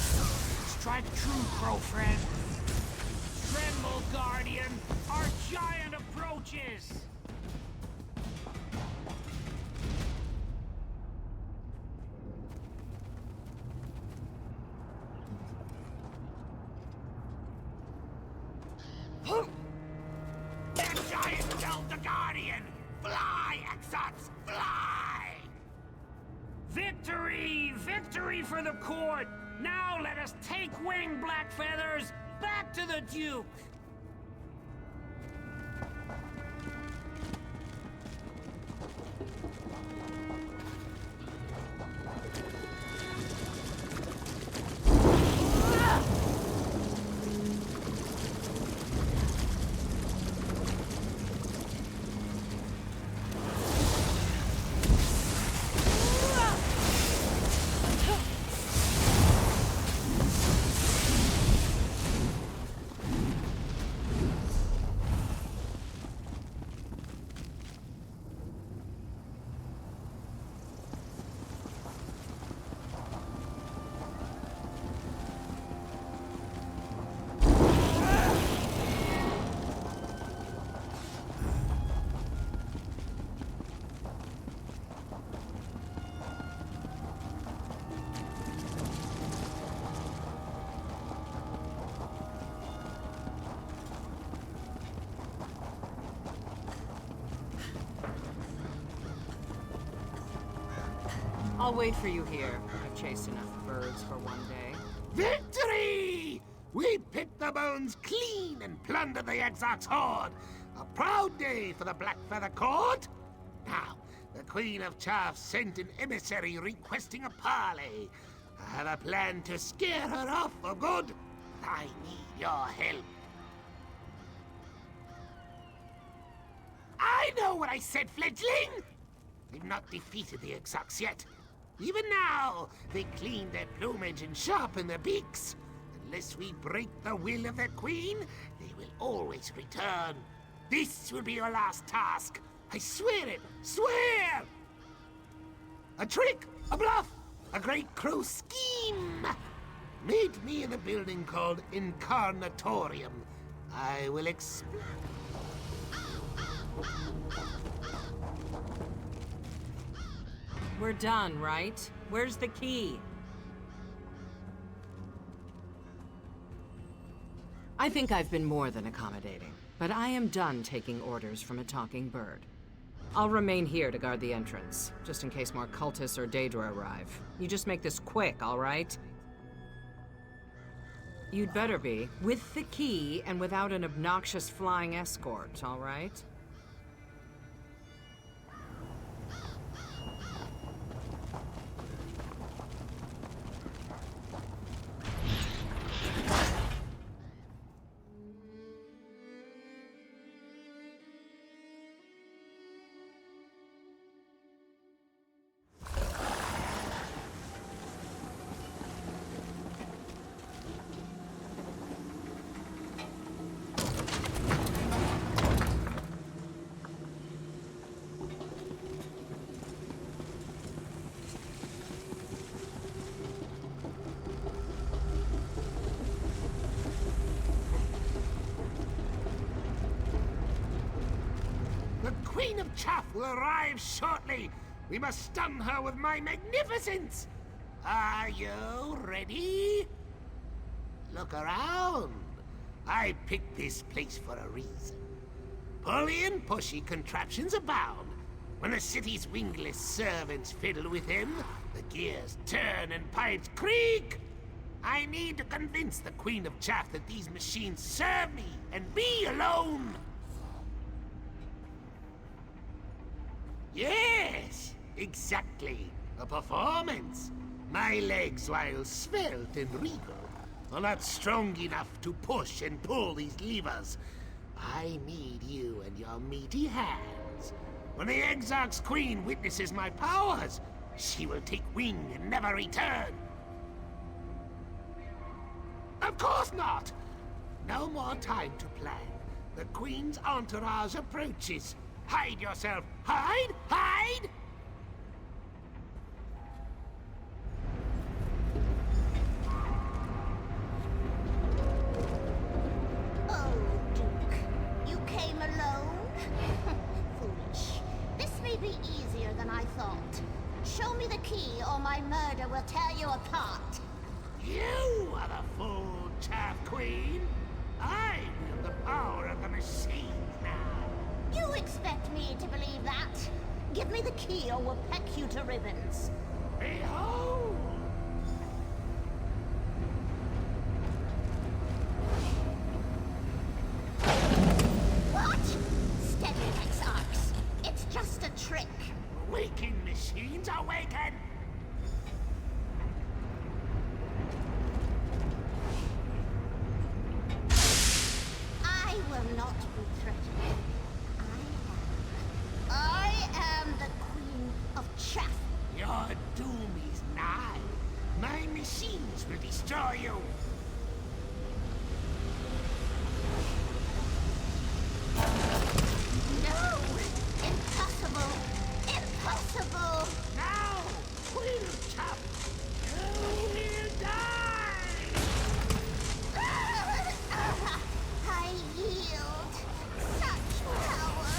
Strike true, Crow friend! Tremble, Guardian! Our giant approaches! That giant killed the Guardian! Fly, Exarchs, fly! Victory! Victory for the court! Now let us take wing, Black Feathers! Back to the Duke! I'll wait for you here. I've chased enough birds for one day. Victory! We picked the bones clean and plundered the Exarch's hoard. A proud day for the Blackfeather Court. Now, the Queen of Chaff sent an emissary requesting a parley. I have a plan to scare her off for good. I need your help. I know what I said, fledgling! They've not defeated the Exarchs yet. Even now, they clean their plumage and sharpen their beaks. Unless we break the will of the Queen, they will always return. This will be your last task. I swear it! Swear! A trick! A bluff! A great crow scheme! Meet me in a building called Incarnatorium. I will explain. We're done, right? Where's the key? I think I've been more than accommodating, but I am done taking orders from a talking bird. I'll remain here to guard the entrance, just in case more cultists or Daedra arrive. You just make this quick, all right? You'd better be, with the key and without an obnoxious flying escort, all right? The Queen of Chaff will arrive shortly. We must stun her with my magnificence. Are you ready? Look around. I picked this place for a reason. Pulley and pushy contraptions abound. When the city's wingless servants fiddle with him, the gears turn and pipes creak. I need to convince the Queen of Chaff that these machines serve me and me alone. Yes, exactly. A performance. My legs, while svelte and regal, are not strong enough to push and pull these levers. I need you and your meaty hands. When the Exarch's Queen witnesses my powers, she will take wing and never return. Of course not! No more time to plan. The Queen's entourage approaches. Hide yourself! Hide! Hide! Oh, Duke. You came alone? Foolish. This may be easier than I thought. Show me the key or my murder will tear you apart. You are the full Chaff Queen. I wield the power of the machine now. You expect me to believe that? Give me the key or we'll peck you to ribbons. Behold! What? Steady, Exarchs. It's just a trick. Waking machines awaken! I will not be threatened. I am the Queen of Chaff. Your doom is nigh. My machines will destroy you. No! Impossible! Impossible! Now, Queen of Chaff, you will die! I yield. Such power.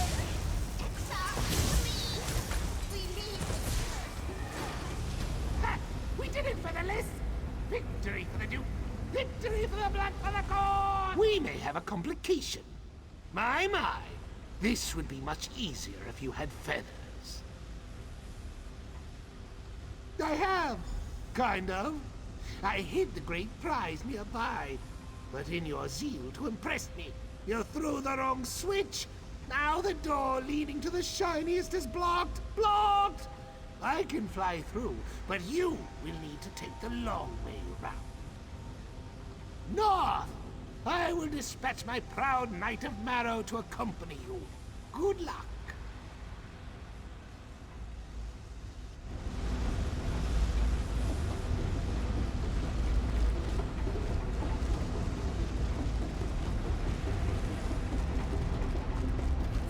Exarch, please. We need... Ha! We did it for the list! Victory for the Duke! Victory for the Blackfeather Court! We may have a complication. My. This would be much easier if you had feathers. I have. Kind of. I hid the great prize nearby. But in your zeal to impress me, you threw the wrong switch. Now the door leading to the shiniest is blocked. Blocked! I can fly through, but you will need to take the long way round. North! I will dispatch my proud Knight of Marrow to accompany you. Good luck.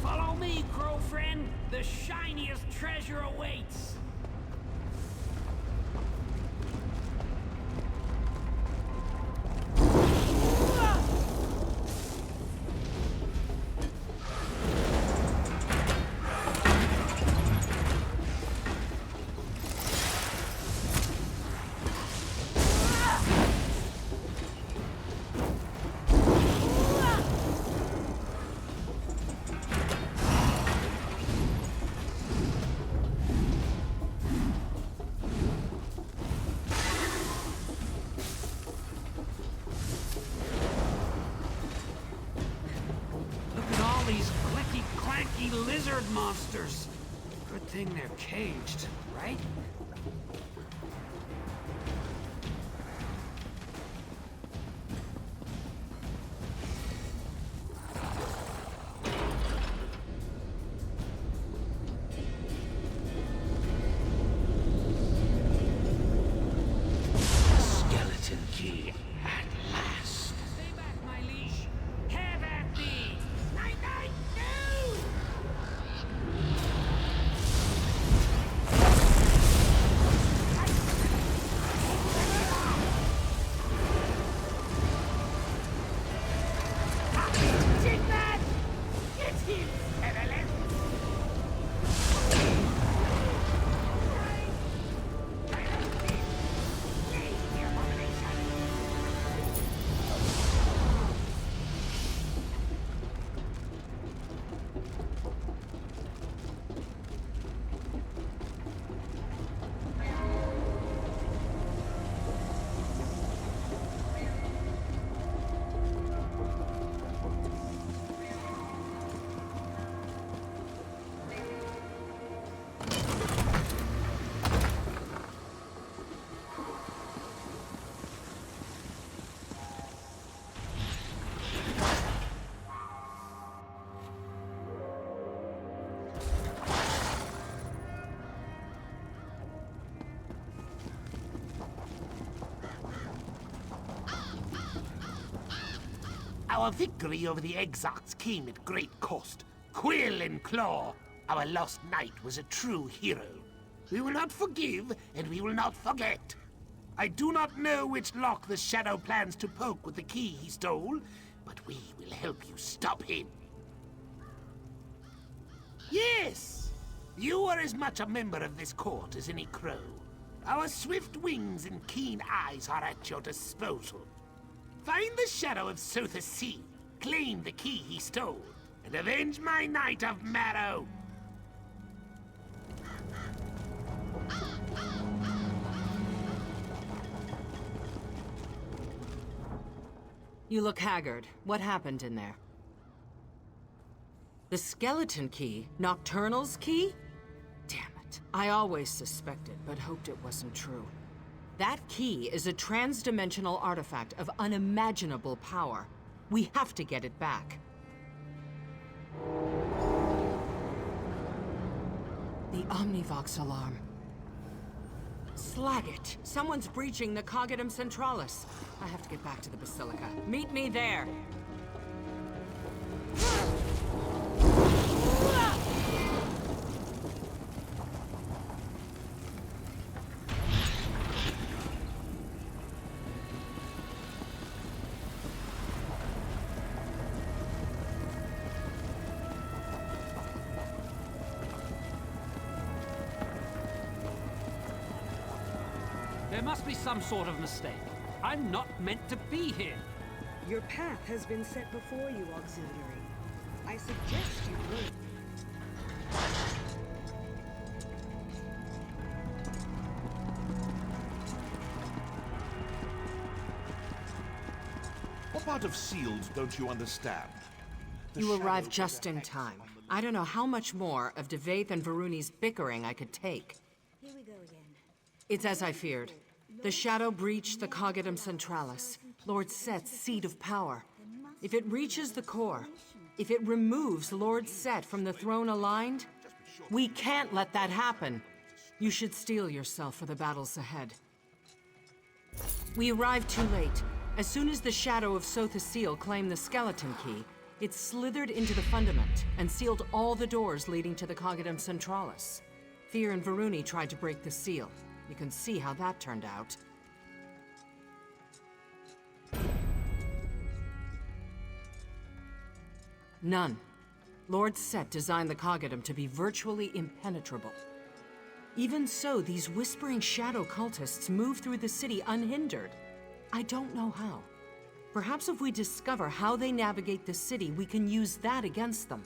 Follow me, crow friend. The shiniest treasure awaits. Lizard monsters. Good thing they're caged, right? Skeleton key at last. Stay back, my liege. Have at thee. Night, night, no! Take that! Get him, Evelyn! Our victory over the Exarchs came at great cost. Quill and Claw, our lost knight was a true hero. We will not forgive, and we will not forget. I do not know which lock the Shadow plans to poke with the key he stole, but we will help you stop him. Yes! You are as much a member of this court as any crow. Our swift wings and keen eyes are at your disposal. Find the Shadow of Sotha Seal, claim the key he stole, and avenge my Knight of Marrow! You look haggard. What happened in there? The skeleton key? Nocturnal's key? Damn it. I always suspected, but hoped it wasn't true. That key is a trans-dimensional artifact of unimaginable power. We have to get it back. The Omnivox alarm. Slag it! Someone's breaching the Cognitum Centralis. I have to get back to the Basilica. Meet me there! There must be some sort of mistake. I'm not meant to be here. Your path has been set before you, Auxiliary. I suggest you move. What part of sealed don't you understand? You arrived just in time. I don't know how much more of Devaith and Varuni's bickering I could take. Here we go again. It's as I feared. The shadow breached the Cognitum Centralis, Lord Set's seat of power. If it reaches the core, if it removes Lord Set from the throne aligned, we can't let that happen. You should steel yourself for the battles ahead. We arrived too late. As soon as the shadow of Sotha Seal claimed the skeleton key, it slithered into the fundament and sealed all the doors leading to the Cognitum Centralis. Fear and Varuni tried to break the seal. You can see how that turned out. None. Lord Set designed the Cognitum to be virtually impenetrable. Even so, these whispering shadow cultists move through the city unhindered. I don't know how. Perhaps if we discover how they navigate the city, we can use that against them.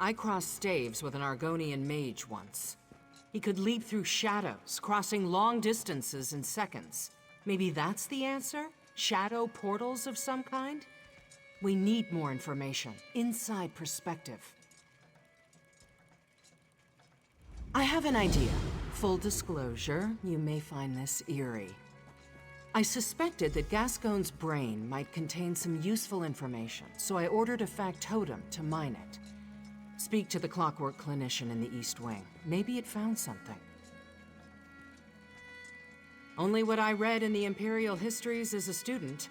I crossed staves with an Argonian mage once. He could leap through shadows, crossing long distances in seconds. Maybe that's the answer? Shadow portals of some kind? We need more information, inside perspective. I have an idea. Full disclosure, you may find this eerie. I suspected that Gascoigne's brain might contain some useful information, so I ordered a factotum to mine it. Speak to the Clockwork clinician in the East Wing. Maybe it found something. Only what I read in the Imperial Histories as a student.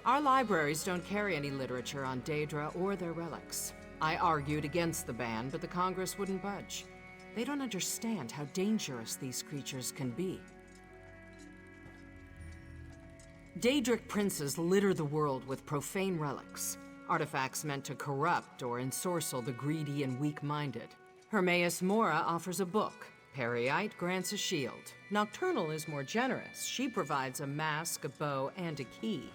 Our libraries don't carry any literature on Daedra or their relics. I argued against the ban, but the Congress wouldn't budge. They don't understand how dangerous these creatures can be. Daedric princes litter the world with profane relics, artifacts meant to corrupt or ensorcel the greedy and weak-minded. Hermaeus Mora offers a book. Periite grants a shield. Nocturnal is more generous. She provides a mask, a bow, and a key.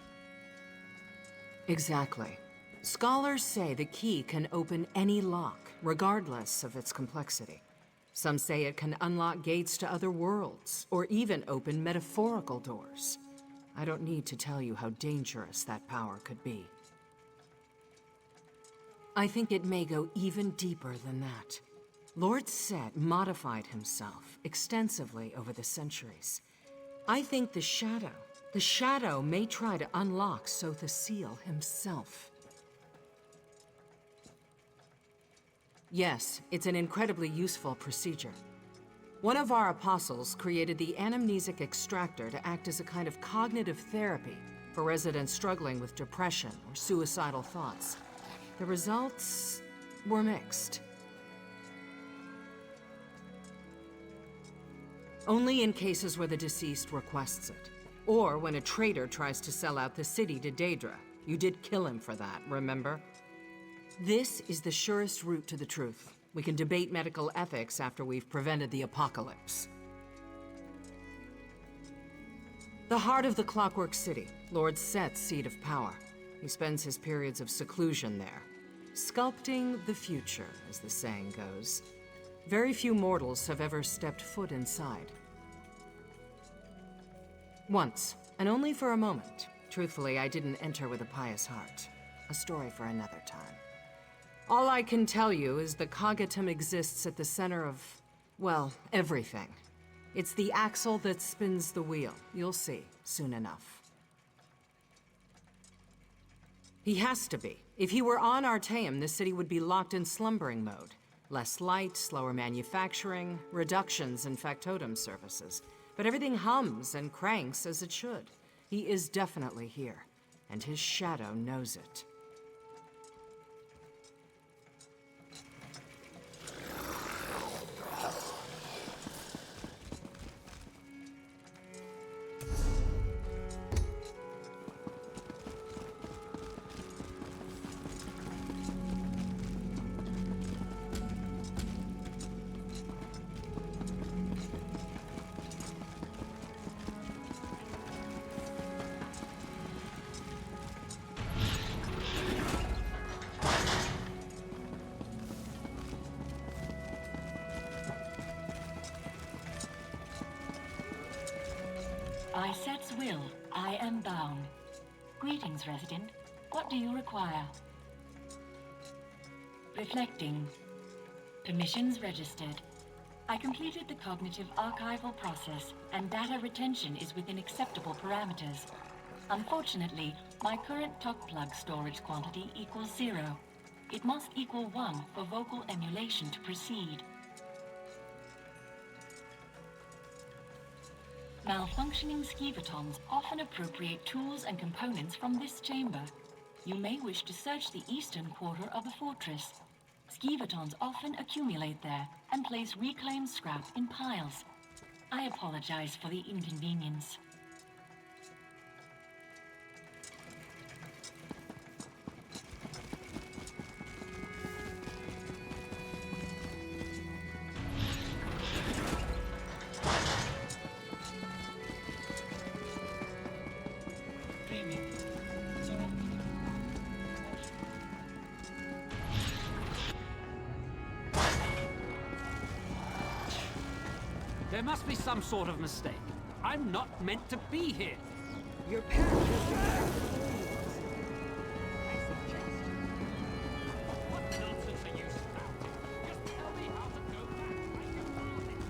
Exactly. Scholars say the key can open any lock, regardless of its complexity. Some say it can unlock gates to other worlds, or even open metaphorical doors. I don't need to tell you how dangerous that power could be. I think it may go even deeper than that. Lord Set modified himself extensively over the centuries. I think the Shadow may try to unlock Sotha Seal himself. Yes, it's an incredibly useful procedure. One of our apostles created the anamnesic extractor to act as a kind of cognitive therapy for residents struggling with depression or suicidal thoughts. The results were mixed. Only in cases where the deceased requests it, or when a traitor tries to sell out the city to Daedra. You did kill him for that, remember? This is the surest route to the truth. We can debate medical ethics after we've prevented the apocalypse. The heart of the Clockwork City, Lord Set's seat of power. He spends his periods of seclusion there. Sculpting the future, as the saying goes. Very few mortals have ever stepped foot inside. Once, and only for a moment. Truthfully, I didn't enter with a pious heart. A story for another time. All I can tell you is the Cognitum exists at the center of, well, everything. It's the axle that spins the wheel. You'll see, soon enough. He has to be. If he were on Artaeum, the city would be locked in slumbering mode. Less light, slower manufacturing, reductions in factotum services. But everything hums and cranks as it should. He is definitely here, and his shadow knows it. By Set's will, I am bound. Greetings, resident. What do you require? Reflecting. Permissions registered. I completed the cognitive archival process, and data retention is within acceptable parameters. Unfortunately, my current talk plug storage quantity equals 0. It must equal 1 for vocal emulation to proceed. Malfunctioning skeevatons often appropriate tools and components from this chamber. You may wish to search the eastern quarter of the fortress. Skeevatons often accumulate there and place reclaimed scrap in piles. I apologize for the inconvenience. There must be some sort of mistake. I'm not meant to be here. Your path has been set before you, Auxiliary. I suggest What nonsense are you spouting? Just tell me how to go back. I can follow it.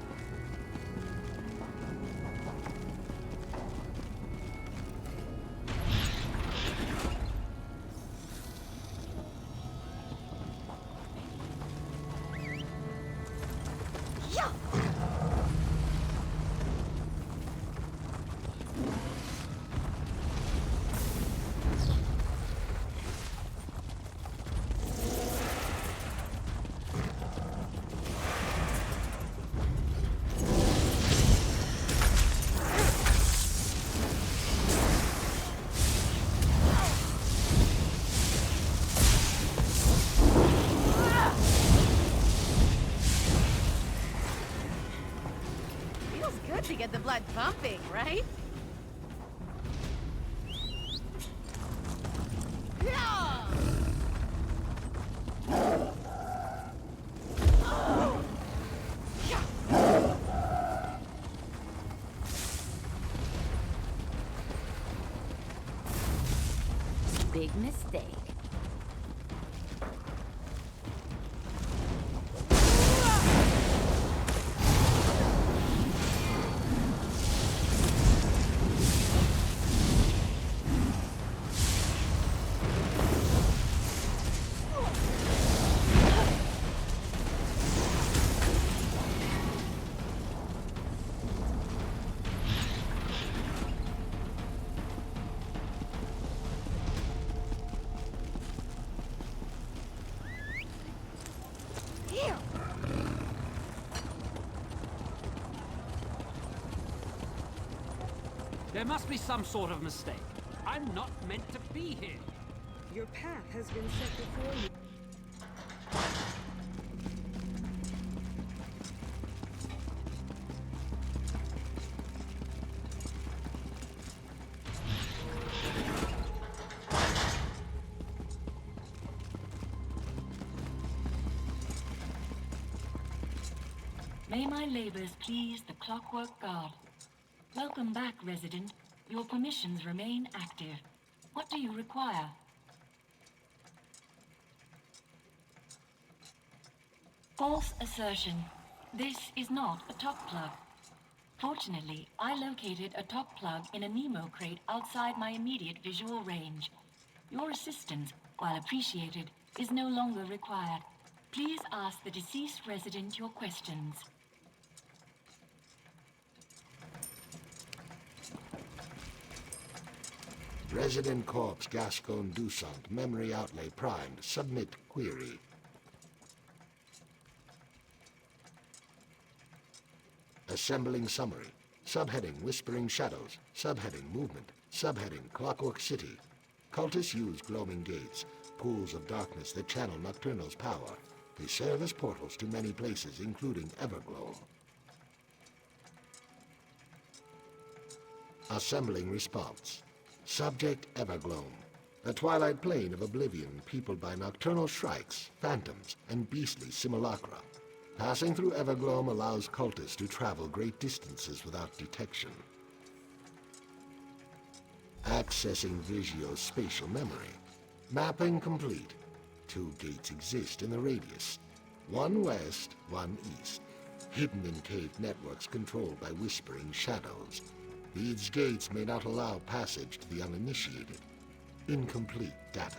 Feels good to get the blood pumping, right? Big mistake. There must be some sort of mistake. I'm not meant to be here. your path has been set before you. May my labors please the Clockwork God. Welcome back, resident. Your permissions remain active. What do you require? False assertion. This is not a top plug. Fortunately, I located a top plug in a Nemo crate outside my immediate visual range. Your assistance, while appreciated, is no longer required. Please ask the deceased resident your questions. Resident Corpse Gascon Dusant, memory outlay primed. Submit query. Assembling summary. Subheading Whispering Shadows. Subheading Movement. Subheading Clockwork City. Cultists use gloaming gates, pools of darkness that channel Nocturnal's power. They serve as portals to many places, including Everglow. Assembling response. Subject Everglow. The twilight plane of oblivion peopled by nocturnal shrikes, phantoms, and beastly simulacra. Passing through Everglow allows cultists to travel great distances without detection. Accessing Vigio's spatial memory. Mapping complete. 2 gates exist in the radius. 1 west, 1 east. Hidden in caved networks controlled by whispering shadows. These gates may not allow passage to the uninitiated. Incomplete data.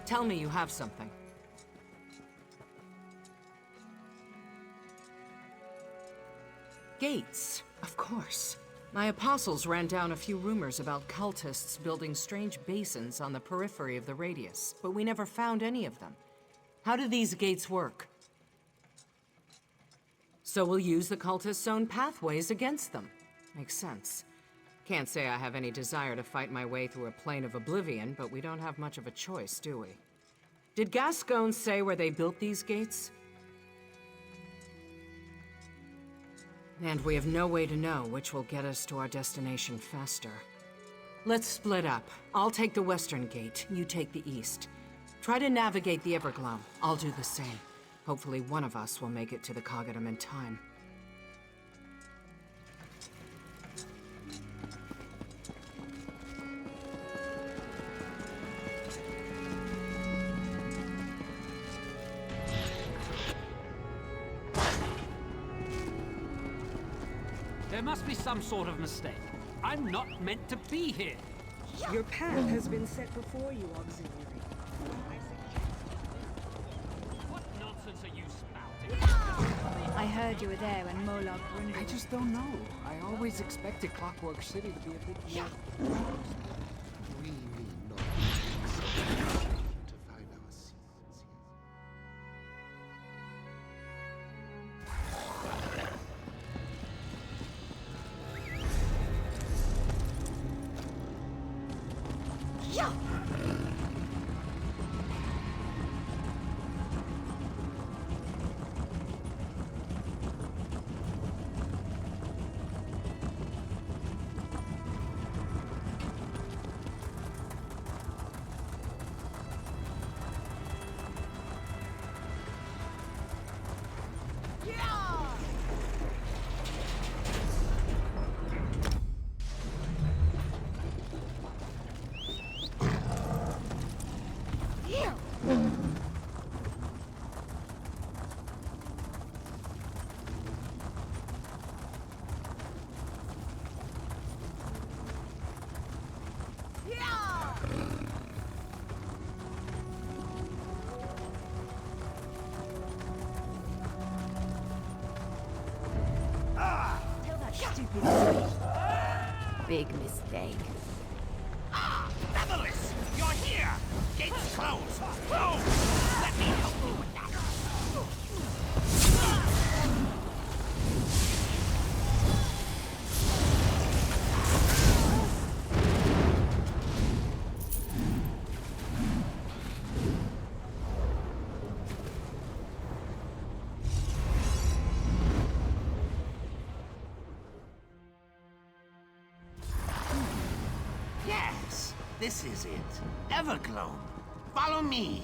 Tell me you have something. Gates, of course. My apostles ran down a few rumors about cultists building strange basins on the periphery of the radius, but we never found any of them. How do these gates work? So we'll use the cultists' own pathways against them. Makes sense. Can't say I have any desire to fight my way through a plane of oblivion, but we don't have much of a choice, do we? Did Gascon say where they built these gates? And we have no way to know which will get us to our destination faster. Let's split up. I'll take the western gate, you take the east. Try to navigate the Everglow. I'll do the same. Hopefully one of us will make it to the Cogidum in time. There must be some sort of mistake. I'm not meant to be here. Your path has been set before you, Auxiliary. What nonsense are you spouting? I heard you were there when Moloch wounded. I just don't know. I always expected Clockwork City to be a bit more... We need not to find our secrets Yeah! Big mistake. Netherless! You're here! Gates closed! Close! Let me help you with that! Yes, this is it. Everglow. Follow me.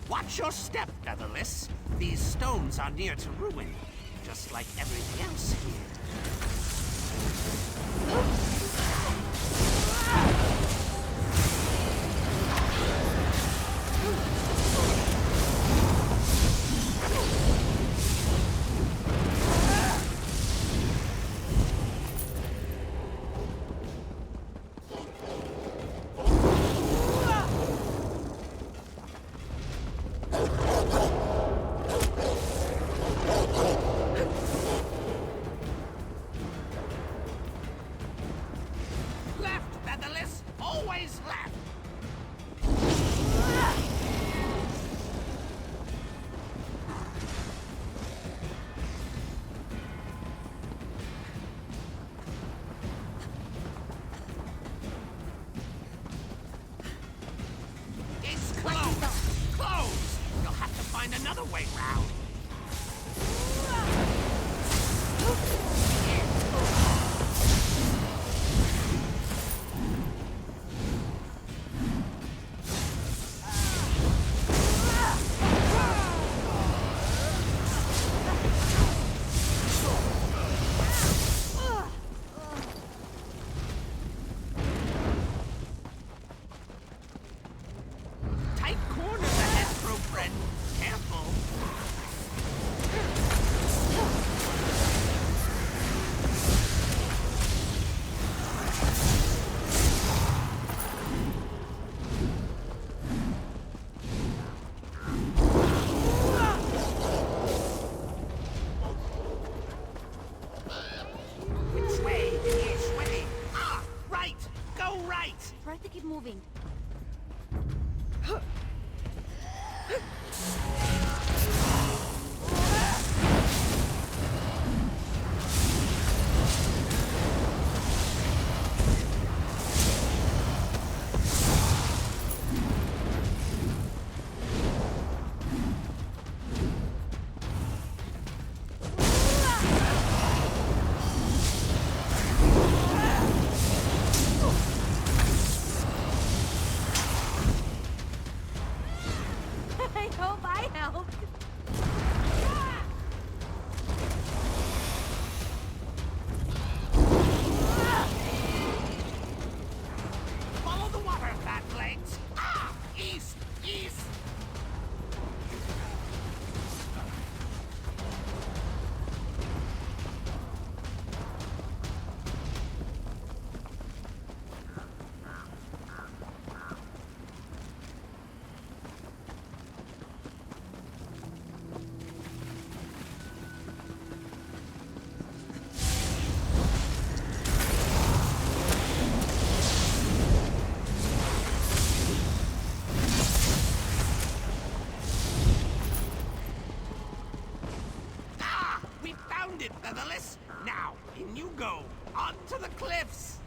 Watch your step, Netherless. These stones are near to ruin, just like everything else here. find another way round. Tight corners ahead, bro friend. Careful. Which way? Which way? Ah, right. Go right. Try to keep moving. I hope I helped. Follow the water, fat legs. Ah, east, east. Ah, we found it, Featherless. Now, in you go. Onto the cliffs.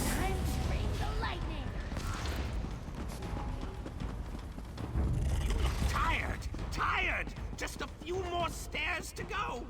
Time to bring the lightning. You look tired. Tired. Just a few more stairs to go.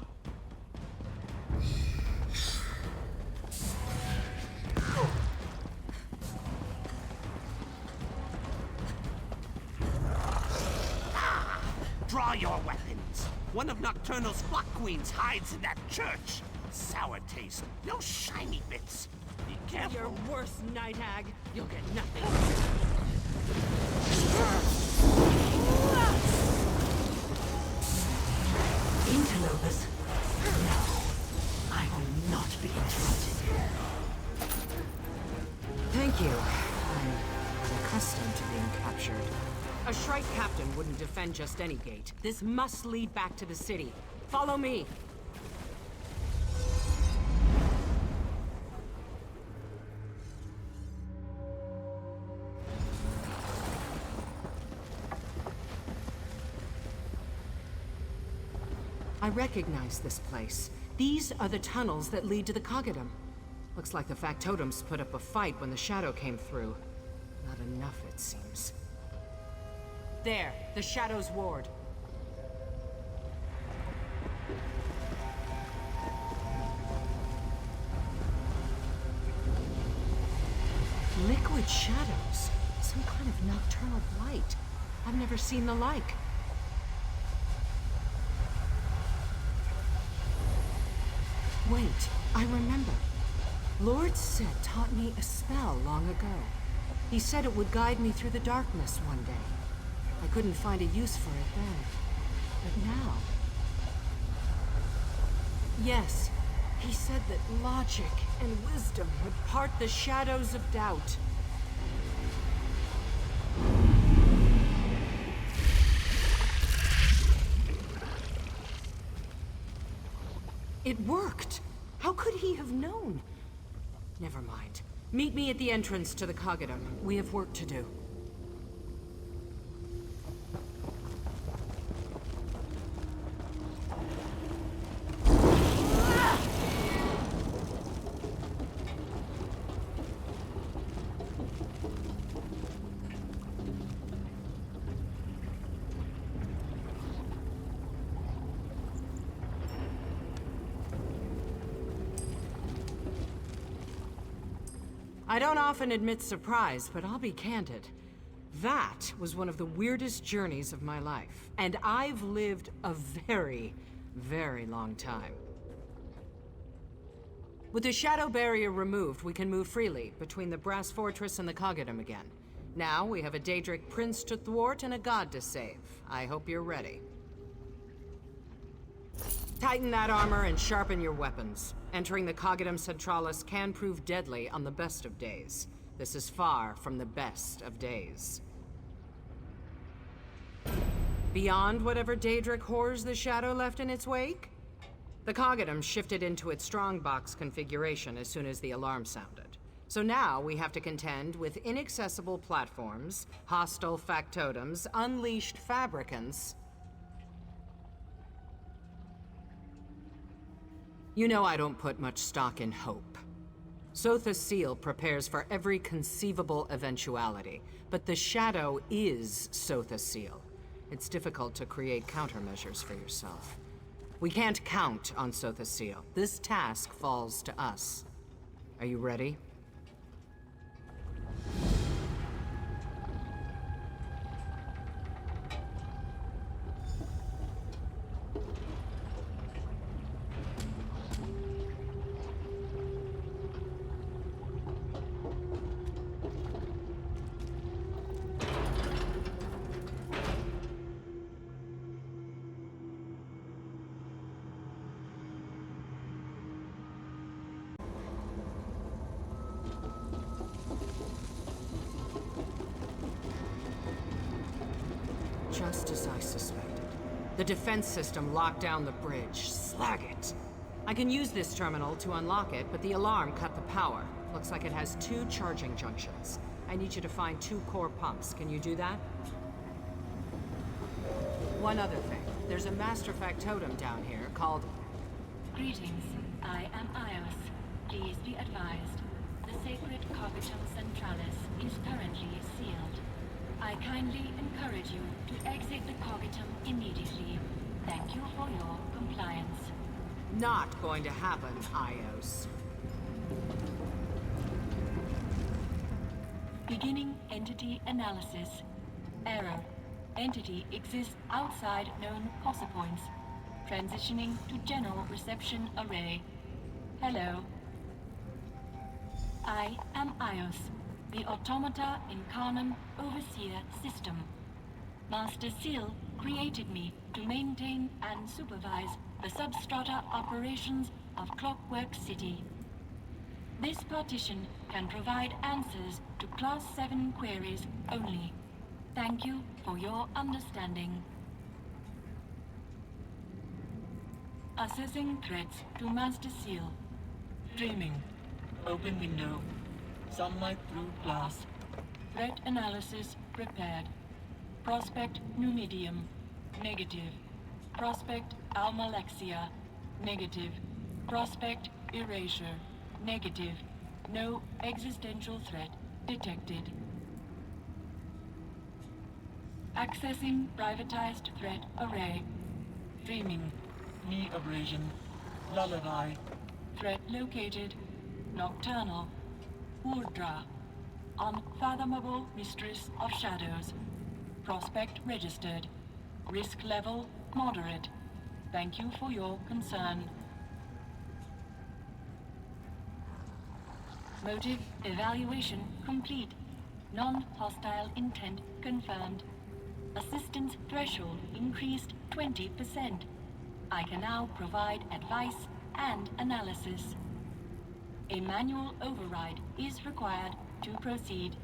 Ah, draw your weapons. One of Nocturnal's flock queens hides in that church. Sour taste. No shiny bits. Be careful. Your worst night hag. You'll get nothing. Interlopers. No, I will not be interrupted. Thank you. I'm accustomed to being captured. A Shrike captain wouldn't defend just any gate. This must lead back to the city. Follow me. I recognize this place. These are the tunnels that lead to the Coggadum. Looks like the factotums put up a fight when the shadow came through. Not enough, it seems. There, the Shadow's ward. Liquid shadows. Some kind of nocturnal blight. I've never seen the like. Wait, I remember. Lord Sid taught me a spell long ago. He said it would guide me through the darkness one day. I couldn't find a use for it then. But now... Yes, he said that logic and wisdom would part the shadows of doubt. It worked! How could he have known? Never mind. Meet me at the entrance to the Cogidum. We have work to do. I don't often admit surprise, but I'll be candid. That was one of the weirdest journeys of my life, and I've lived a very, very long time. With the shadow barrier removed, we can move freely between the Brass Fortress and the Cogidum again. Now we have a Daedric prince to thwart and a god to save. I hope you're ready. Tighten that armor and sharpen your weapons. Entering the Cogidum Centralis can prove deadly on the best of days. This is far from the best of days. Beyond whatever Daedric horrors the Shadow left in its wake, the Cogidum shifted into its strongbox configuration as soon as the alarm sounded. So now we have to contend with inaccessible platforms, hostile factotums, unleashed fabricants. You know I don't put much stock in hope. Sotha Seal prepares for every conceivable eventuality, but the Shadow is Sotha Seal. It's difficult to create countermeasures for yourself. We can't count on Sotha Seal. This task falls to us. Are you ready? Just as I suspected. The defense system locked down the bridge. Slag it! I can use this terminal to unlock it, but the alarm cut the power. Looks like it has 2 charging junctions. I need you to find 2 core pumps. Can you do that? One other thing. There's a master factotum down here called... Greetings. I am Ios. Please be advised. The sacred Cogidum Centralis is currently sealed. I kindly encourage you to exit the Cogidum immediately. Thank you for your compliance. Not going to happen, Ios. Beginning entity analysis. Error. Entity exists outside known POSA points. Transitioning to general reception array. Hello. I am Ios, the Automata Incarnum Overseer System. Master Seal created me to maintain and supervise the substrata operations of Clockwork City. This partition can provide answers to Class 7 queries only. Thank you for your understanding. Assessing threats to Master Seal. Streaming. Open window. Sunlight through glass. Threat analysis prepared. Prospect Numidium. Negative. Prospect Almalexia. Negative. Prospect Erasure. Negative. No existential threat detected. Accessing privatized threat array. Streaming. Knee abrasion. Lullaby. Threat located. Nocturnal. Urdra. Unfathomable Mistress of Shadows. Prospect registered. Risk level moderate. Thank you for your concern. Motive evaluation complete. Non-hostile intent confirmed. Assistance threshold increased 20%. I can now provide advice and analysis. A manual override is required to proceed.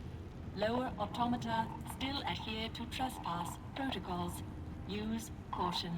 Lower automata still adhere to trespass protocols. Use caution.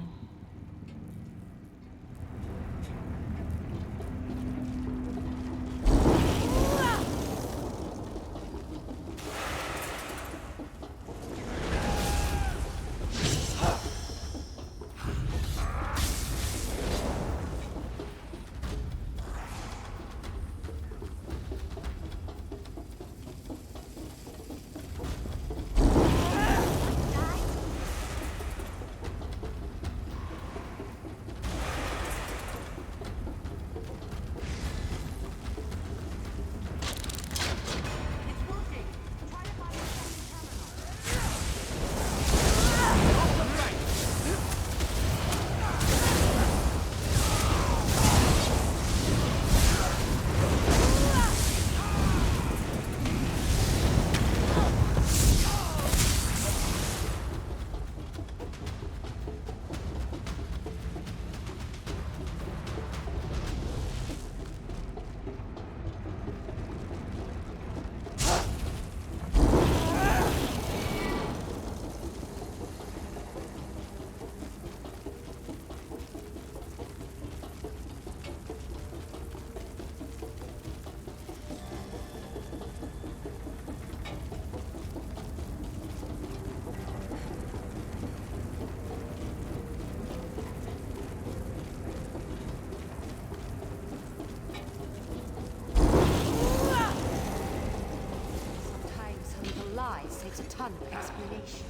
takes a ton of explanation.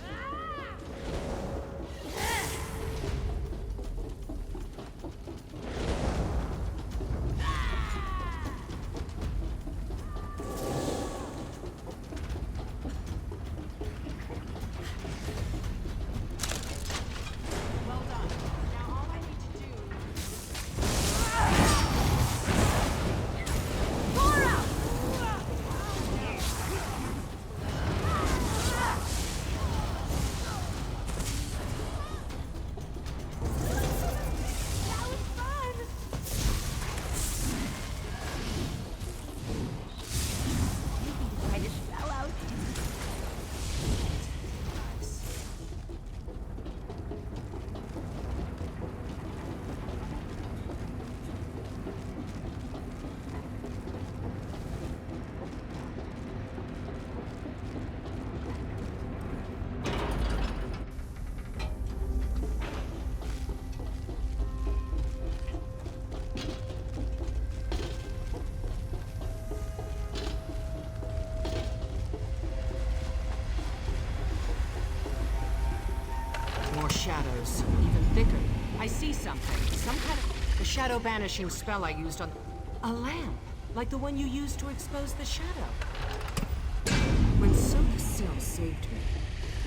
More shadows, even thicker. I see something. Some kind of a shadow banishing spell I used on a lamp, like the one you used to expose the shadow. When Sothassil saved me,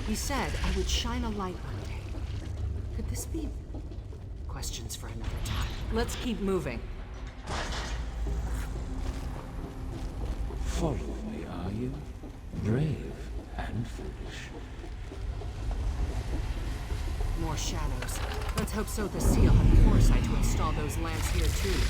he said I would shine a light one day. Could this be? Questions for another time. Let's keep moving. Follow me, are you? Brave and foolish. More shadows. Let's hope Sothassil had foresight to install those lamps here too.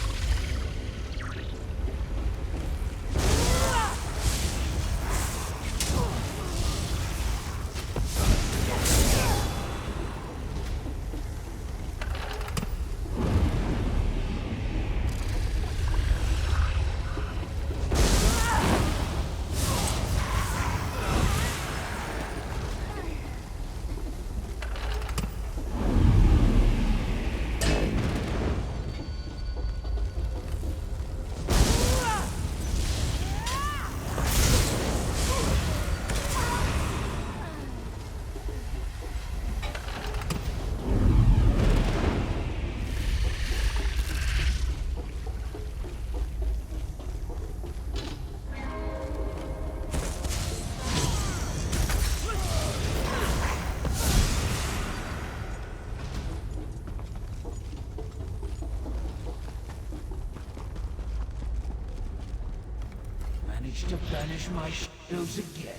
Managed to banish my shadows again.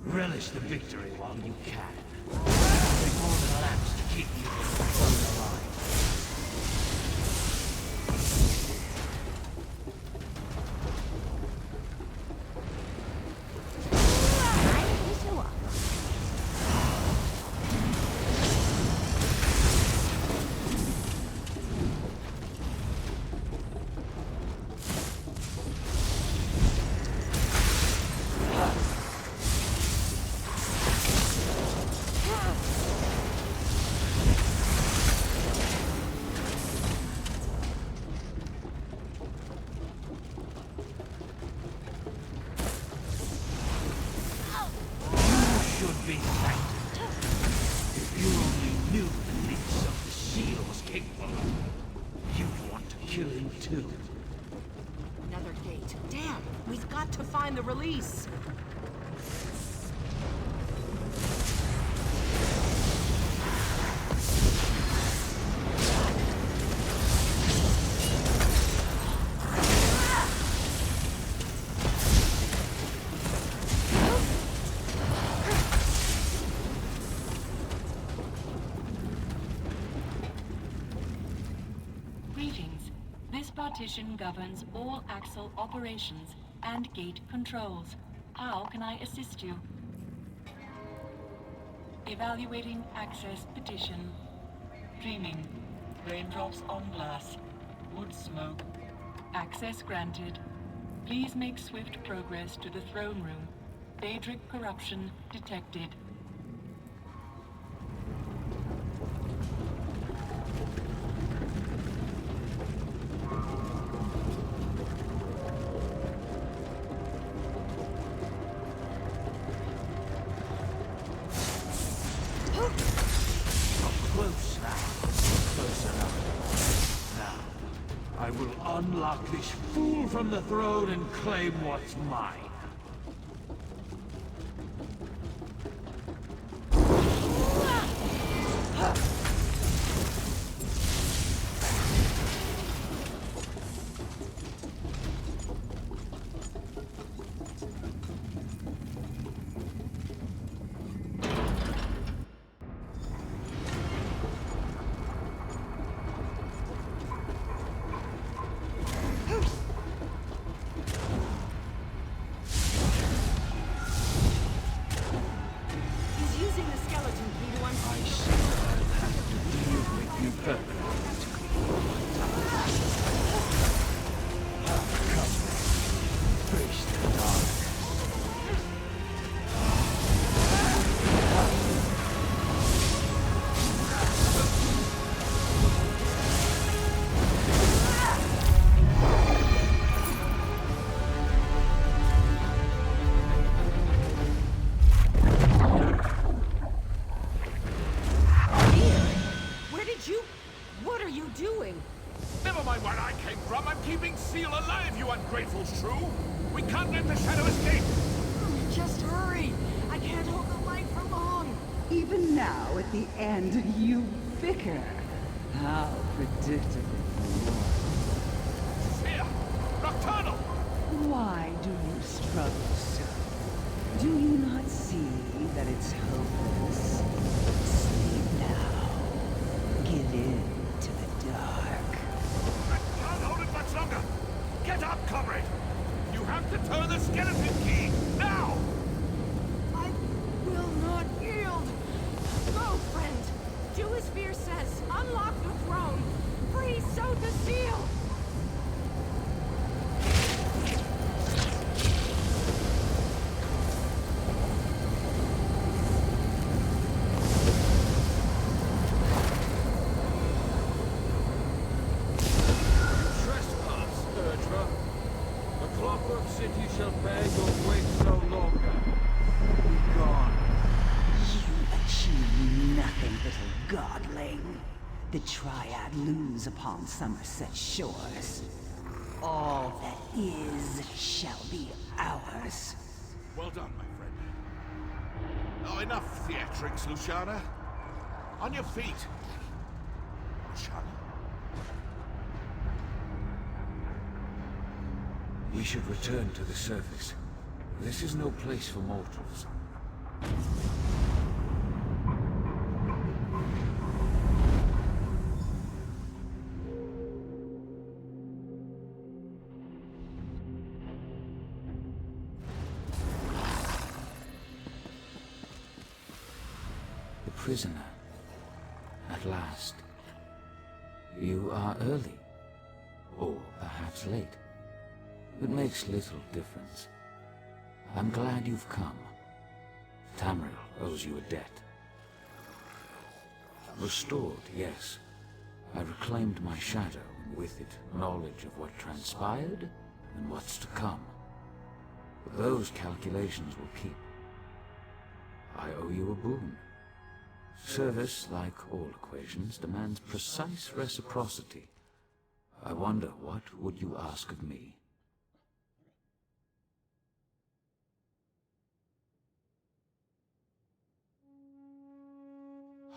Relish the victory while you can. Before the lamps to keep you from alive. Another gate. Damn! We've got to find the release! Partition governs all Axel operations and gate controls. How can I assist you? Evaluating access petition. Dreaming. Raindrops on glass. Wood smoke. Access granted. Please make swift progress to the throne room. Daedric corruption detected. pluck this fool from the throne and claim what's mine. What are you doing? Never mind where I came from. I'm keeping Seal alive, you ungrateful shrew. We can't let the shadow escape. Just hurry. I can't hold the light for long. Even now, at the end, you bicker. How predictable you are. Here! Nocturnal! Why do you struggle so? Do you not see that it's hopeless? Sleep now. Give in to the dark. I can't hold it much longer! Get up, comrade! You have to turn the skeleton key! Now! I will not yield. Go, friend! Do as Fear says. Unlock the throne. Free Sotha Seal! Clockwork City shall bear your weight no longer. Be gone. You achieve nothing, little godling. The Triad lose upon Somerset shores. All that is shall be ours. Well done, my friend. Oh, enough theatrics, Luciana. On your feet. Luciana? We should return to the surface. This is no place for mortals. The prisoner. At last. You are early. Or perhaps late. It makes little difference. I'm glad you've come. Tamriel owes you a debt. Restored, yes. I reclaimed my shadow, and with it, knowledge of what transpired and what's to come. But those calculations will keep. I owe you a boon. Service, like all equations, demands precise reciprocity. I wonder, what would you ask of me?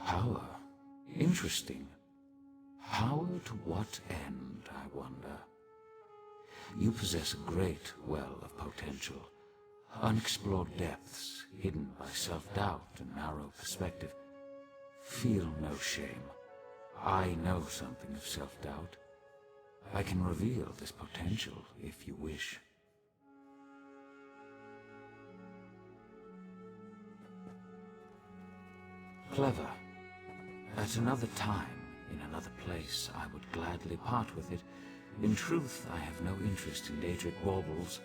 Power. Interesting. Power to what end, I wonder? You possess a great well of potential. Unexplored depths, hidden by self-doubt and narrow perspective. Feel no shame. I know something of self-doubt. I can reveal this potential if you wish. Clever. At another time, in another place, I would gladly part with it. In truth, I have no interest in Daedric baubles.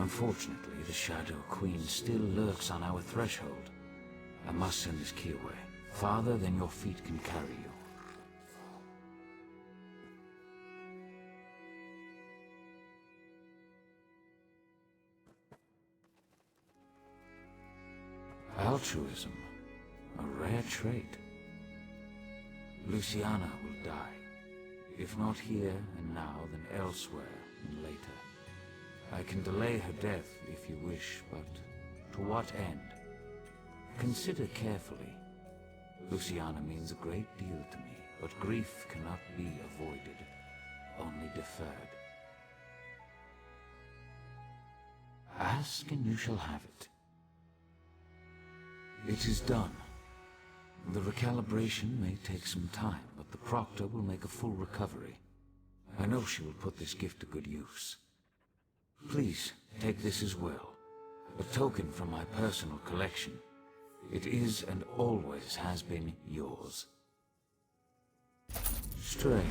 Unfortunately, the Shadow Queen still lurks on our threshold. I must send this key away, farther than your feet can carry you. Altruism, a rare trait. Luciana will die. If not here and now, then elsewhere and later. I can delay her death if you wish, but to what end? Consider carefully. Luciana means a great deal to me, but grief cannot be avoided, only deferred. Ask and you shall have it. It is done. The recalibration may take some time, but the Proctor will make a full recovery. I know she will put this gift to good use. Please, take this as well. A token from my personal collection. It is and always has been yours. Strange.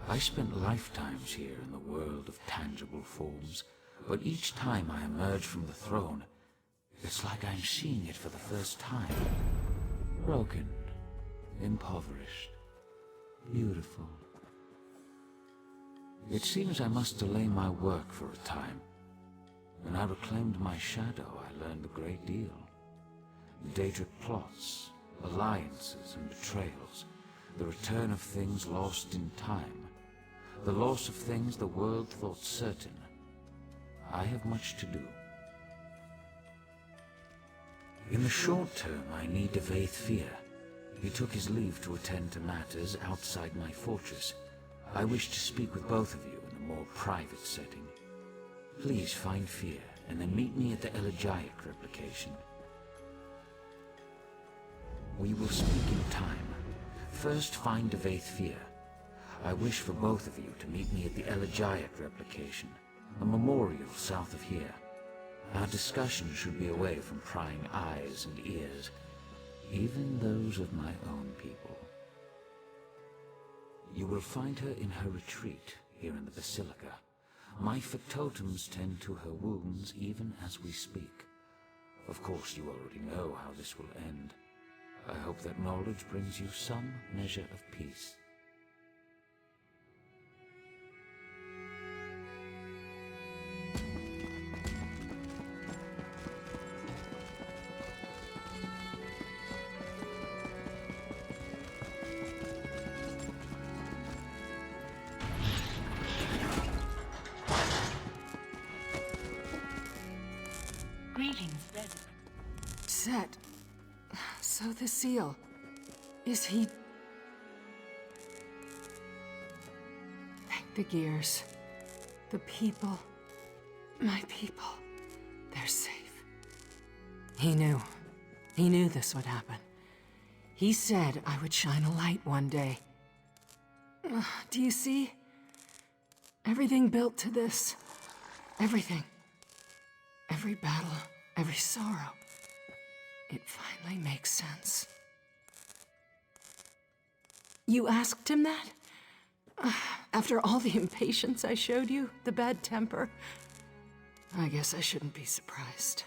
I spent lifetimes here in the world of tangible forms, but each time I emerge from the throne, it's like I'm seeing it for the first time. Broken, impoverished, beautiful. It seems I must delay my work for a time. When I reclaimed my shadow, I learned a great deal. Daedric plots, alliances and betrayals, the return of things lost in time, the loss of things the world thought certain. I have much to do. In the short term, I need Vaith Fear. He took his leave to attend to matters outside my fortress. I wish to speak with both of you in a more private setting. Please find Fear, and then meet me at the elegiac replication. We will speak in time. First, find Vaith Fear. I wish for both of you to meet me at the elegiac replication, a memorial south of here. Our discussion should be away from prying eyes and ears, even those of my own people. You will find her in her retreat here in the Basilica. My factotums tend to her wounds even as we speak. Of course, you already know how this will end. I hope that knowledge brings you some measure of peace. Greetings, Daedric. Set. So the seal. Is he... Thank the gears. The people. My people. They're safe. He knew. He knew this would happen. He said I would shine a light one day. Do you see? Everything built to this. Everything. Every battle, every sorrow. It finally makes sense. You asked him that? After all the impatience I showed you, the bad temper? I guess I shouldn't be surprised.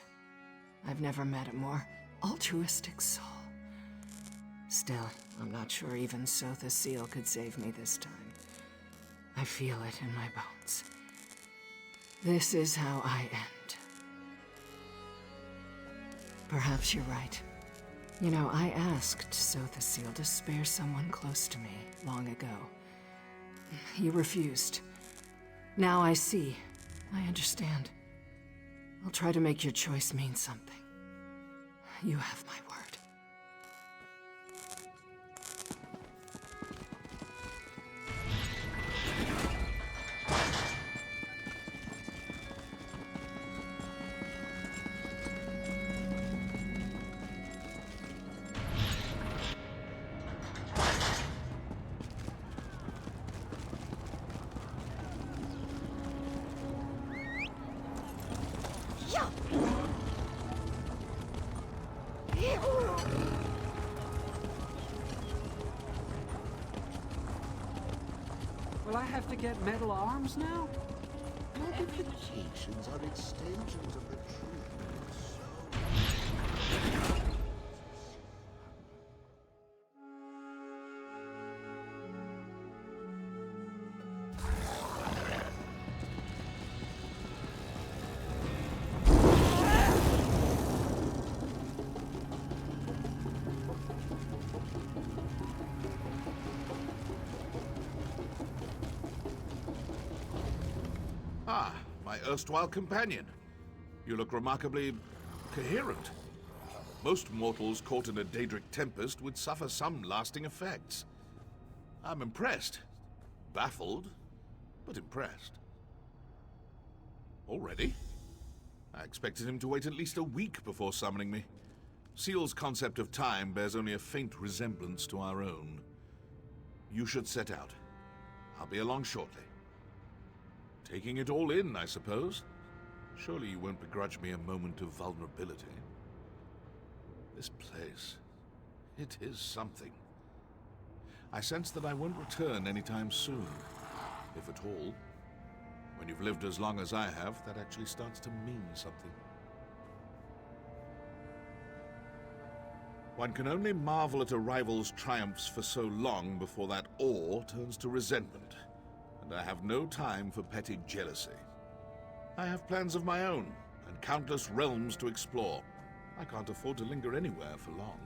I've never met a more altruistic soul. Still, I'm not sure even Sotha Seal could save me this time. I feel it in my bones. This is how I end. Perhaps you're right. You know, I asked Sotha Seal to spare someone close to me long ago. You refused. Now I see. I understand. I'll try to make your choice mean something. You have my word. Will I have to get metal arms now? Modifications are extensions of the truth. my erstwhile companion. You look remarkably coherent. Most mortals caught in a Daedric tempest would suffer some lasting effects. I'm impressed. Baffled, but impressed. Already? I expected him to wait at least a week before summoning me. Seal's concept of time bears only a faint resemblance to our own. You should set out. I'll be along shortly. Taking it all in, I suppose? Surely you won't begrudge me a moment of vulnerability. This place, it is something. I sense that I won't return anytime soon, if at all. When you've lived as long as I have, that actually starts to mean something. One can only marvel at a rival's triumphs for so long before that awe turns to resentment, and I have no time for petty jealousy. I have plans of my own, and countless realms to explore. I can't afford to linger anywhere for long.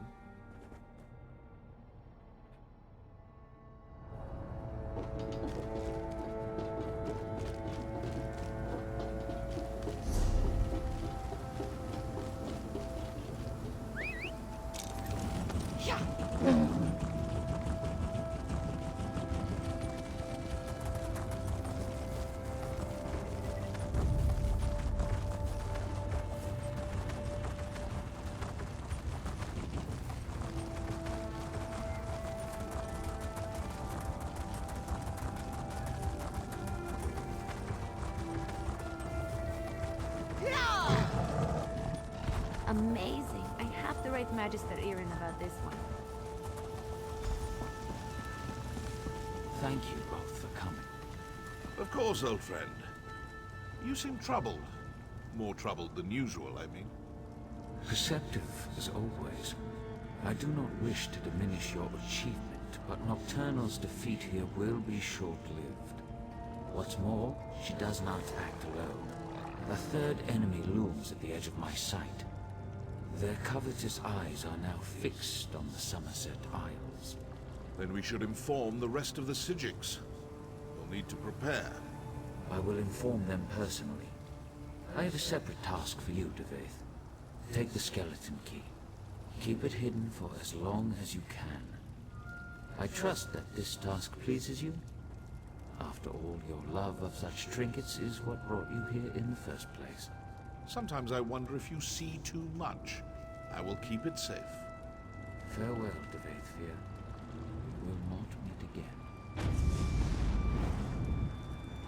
Amazing. I have to write Magister Erin about this one. Thank you both for coming. Of course, old friend. You seem troubled. More troubled than usual, I mean. Receptive, as always. I do not wish to diminish your achievement, but Nocturnal's defeat here will be short-lived. What's more, she does not act alone. A third enemy looms at the edge of my sight. Their covetous eyes are now fixed on the Somerset Isles. Then we should inform the rest of the Sijiks. We'll need to prepare. I will inform them personally. I have a separate task for you, Devaith. Take the skeleton key. Keep it hidden for as long as you can. I trust that this task pleases you. After all, your love of such trinkets is what brought you here in the first place. Sometimes I wonder if you see too much. I will keep it safe. Farewell, Devaithfear. We will not meet again.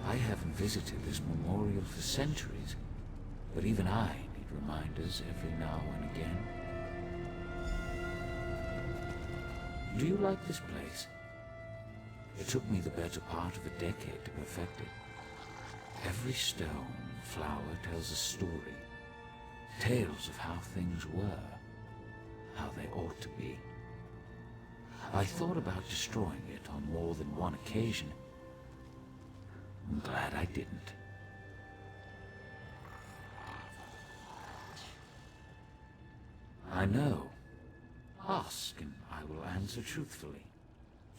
I haven't visited this memorial for centuries, but even I need reminders every now and again. Do you like this place? It took me the better part of a decade to perfect it. Every stone and flower tells a story. Tales of how things were, how they ought to be. I thought about destroying it on more than one occasion. I'm glad I didn't. I know. Ask and I will answer truthfully.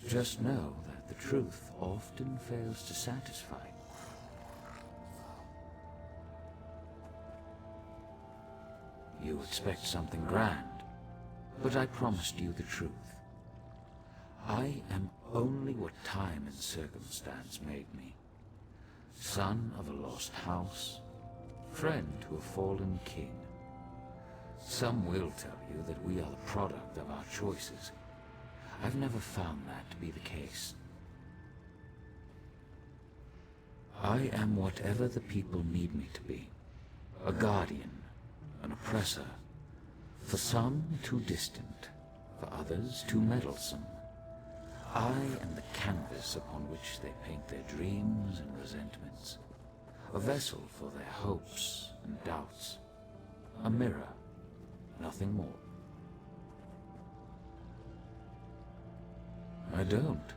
Just know that the truth often fails to satisfy. You expect something grand, but I promised you the truth. I am only what time and circumstance made me. Son of a lost house, friend to a fallen king. Some will tell you that we are the product of our choices. I've never found that to be the case. I am whatever the people need me to be. A guardian, an oppressor. For some, too distant. For others, too meddlesome. I am the canvas upon which they paint their dreams and resentments. A vessel for their hopes and doubts. A mirror, nothing more. I don't.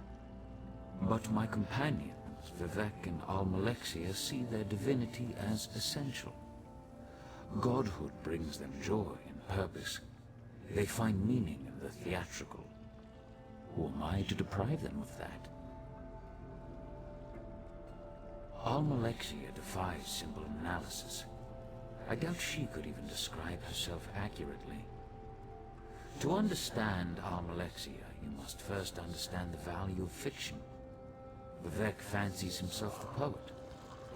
But my companions, Vivek and Almalexia, see their divinity as essential. Godhood brings them joy and purpose. They find meaning in the theatrical. Who am I to deprive them of that? Almalexia defies simple analysis. I doubt she could even describe herself accurately. To understand Almalexia, you must first understand the value of fiction. Vivek fancies himself the poet,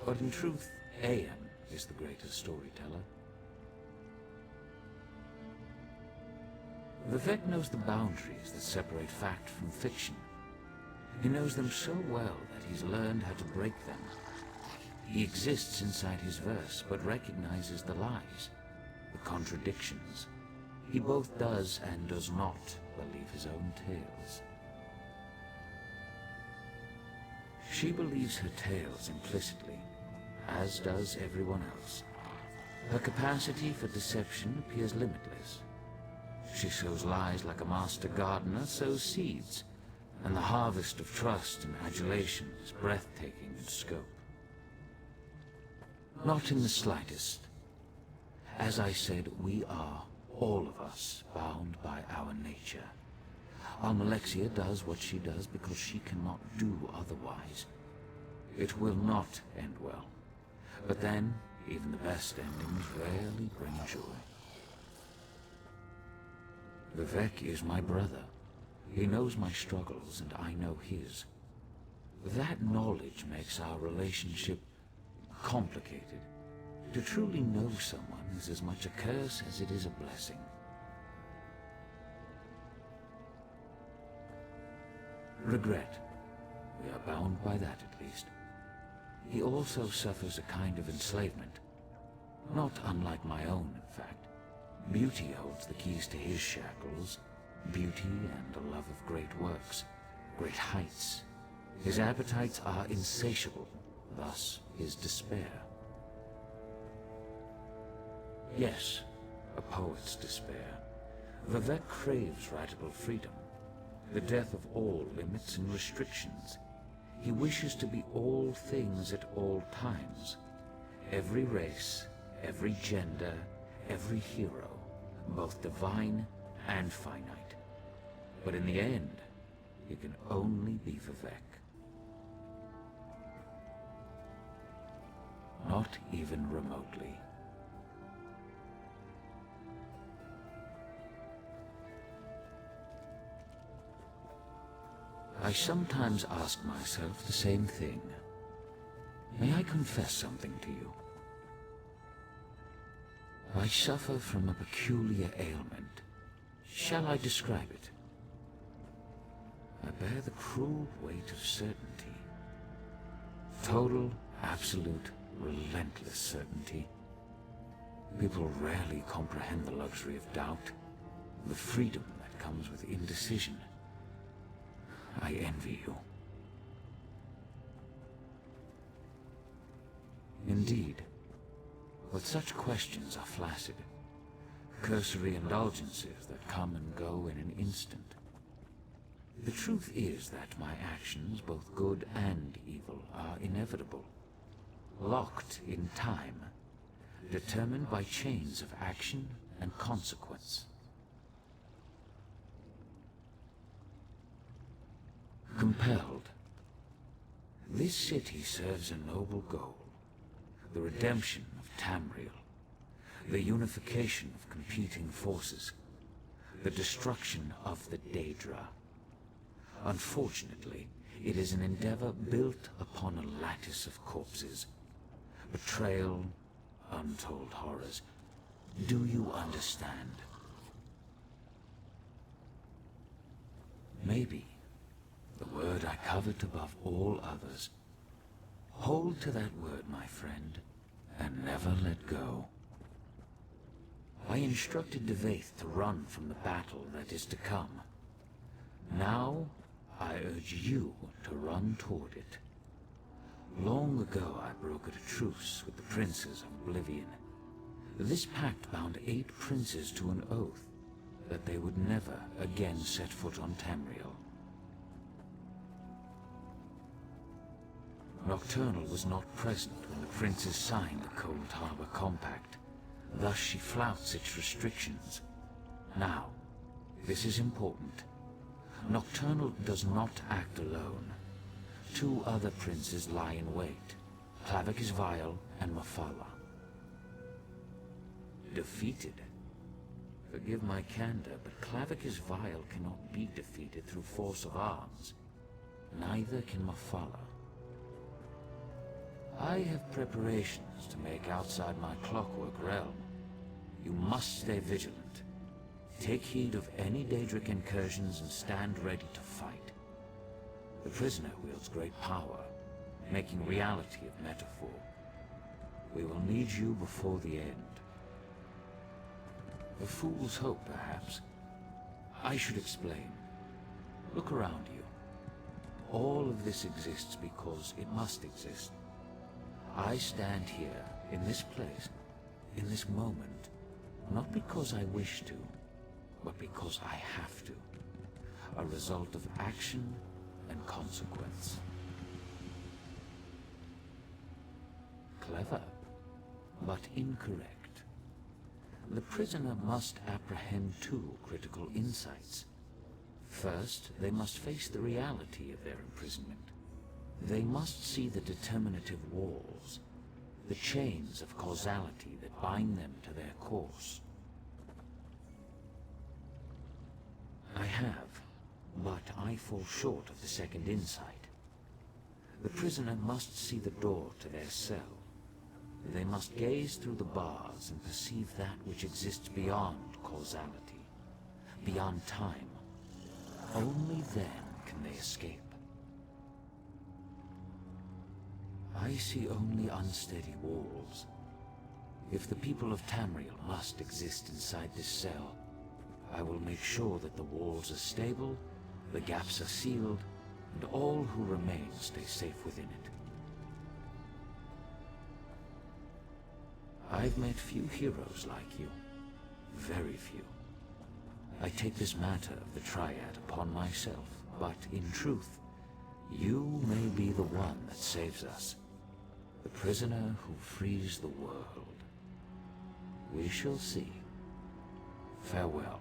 but in truth, AM is the greatest storyteller. Vivek knows the boundaries that separate fact from fiction. He knows them so well that he's learned how to break them. He exists inside his verse, but recognizes the lies, the contradictions. He both does and does not believe his own tales. She believes her tales implicitly, as does everyone else. Her capacity for deception appears limitless. She sows lies like a master gardener sows seeds, and the harvest of trust and adulation is breathtaking in scope. Not in the slightest. As I said, we are, all of us, bound by our nature. Almalexia does what she does because she cannot do otherwise. It will not end well. But then, even the best endings rarely bring joy. Vivek is my brother. He knows my struggles, and I know his. That knowledge makes our relationship complicated. To truly know someone is as much a curse as it is a blessing. Regret. We are bound by that, at least. He also suffers a kind of enslavement. Not unlike my own, in fact. Beauty holds the keys to his shackles. Beauty and a love of great works, great heights. His appetites are insatiable, thus his despair. Yes, a poet's despair. Vivek craves writable freedom, the death of all limits and restrictions. He wishes to be all things at all times. Every race, every gender, every hero, both divine and finite. But in the end, he can only be Vivek. Not even remotely. I sometimes ask myself the same thing. May I confess something to you? I suffer from a peculiar ailment. Shall I describe it? I bear the cruel weight of certainty. Total, absolute, relentless certainty. People rarely comprehend the luxury of doubt, the freedom that comes with indecision. I envy you. Indeed, but such questions are flaccid, cursory indulgences that come and go in an instant. The truth is that my actions, both good and evil, are inevitable, locked in time, determined by chains of action and consequence. Compelled. This city serves a noble goal, the redemption of Tamriel, the unification of competing forces, the destruction of the Daedra. Unfortunately, it is an endeavor built upon a lattice of corpses. Betrayal, untold horrors. Do you understand? Maybe the word I covet above all others. Hold to that word, my friend, and never let go. I instructed Devaith to run from the battle that is to come. Now, I urge you to run toward it. Long ago I brokered a truce with the princes of Oblivion. This pact bound 8 princes to an oath that they would never again set foot on Tamriel. Nocturnal was not present when the princes signed the Cold Harbor Compact. Thus she flouts its restrictions. Now, this is important. Nocturnal does not act alone. 2 other princes lie in wait. Clockwork is vile, and Mafala. Defeated? Forgive my candor, but Clockwork is vile cannot be defeated through force of arms. Neither can Mafala. I have preparations to make outside my Clockwork realm. You must stay vigilant. Take heed of any Daedric incursions and stand ready to fight. The prisoner wields great power, making reality of metaphor. We will need you before the end. A fool's hope, perhaps. I should explain. Look around you. All of this exists because it must exist. I stand here, in this place, in this moment, not because I wish to, but because I have to. A result of action and consequence. Clever, but incorrect. The prisoner must apprehend two critical insights. First, they must face the reality of their imprisonment. They must see the determinative walls, the chains of causality that bind them to their course. I have, but I fall short of the second insight. The prisoner must see the door to their cell. They must gaze through the bars and perceive that which exists beyond causality, beyond time. Only then can they escape. I see only unsteady walls. If the people of Tamriel must exist inside this cell, I will make sure that the walls are stable, the gaps are sealed, and all who remain stay safe within it. I've met few heroes like you. Very few. I take this matter of the Triad upon myself, but in truth, you may be the one that saves us. The prisoner who frees the world. We shall see. Farewell.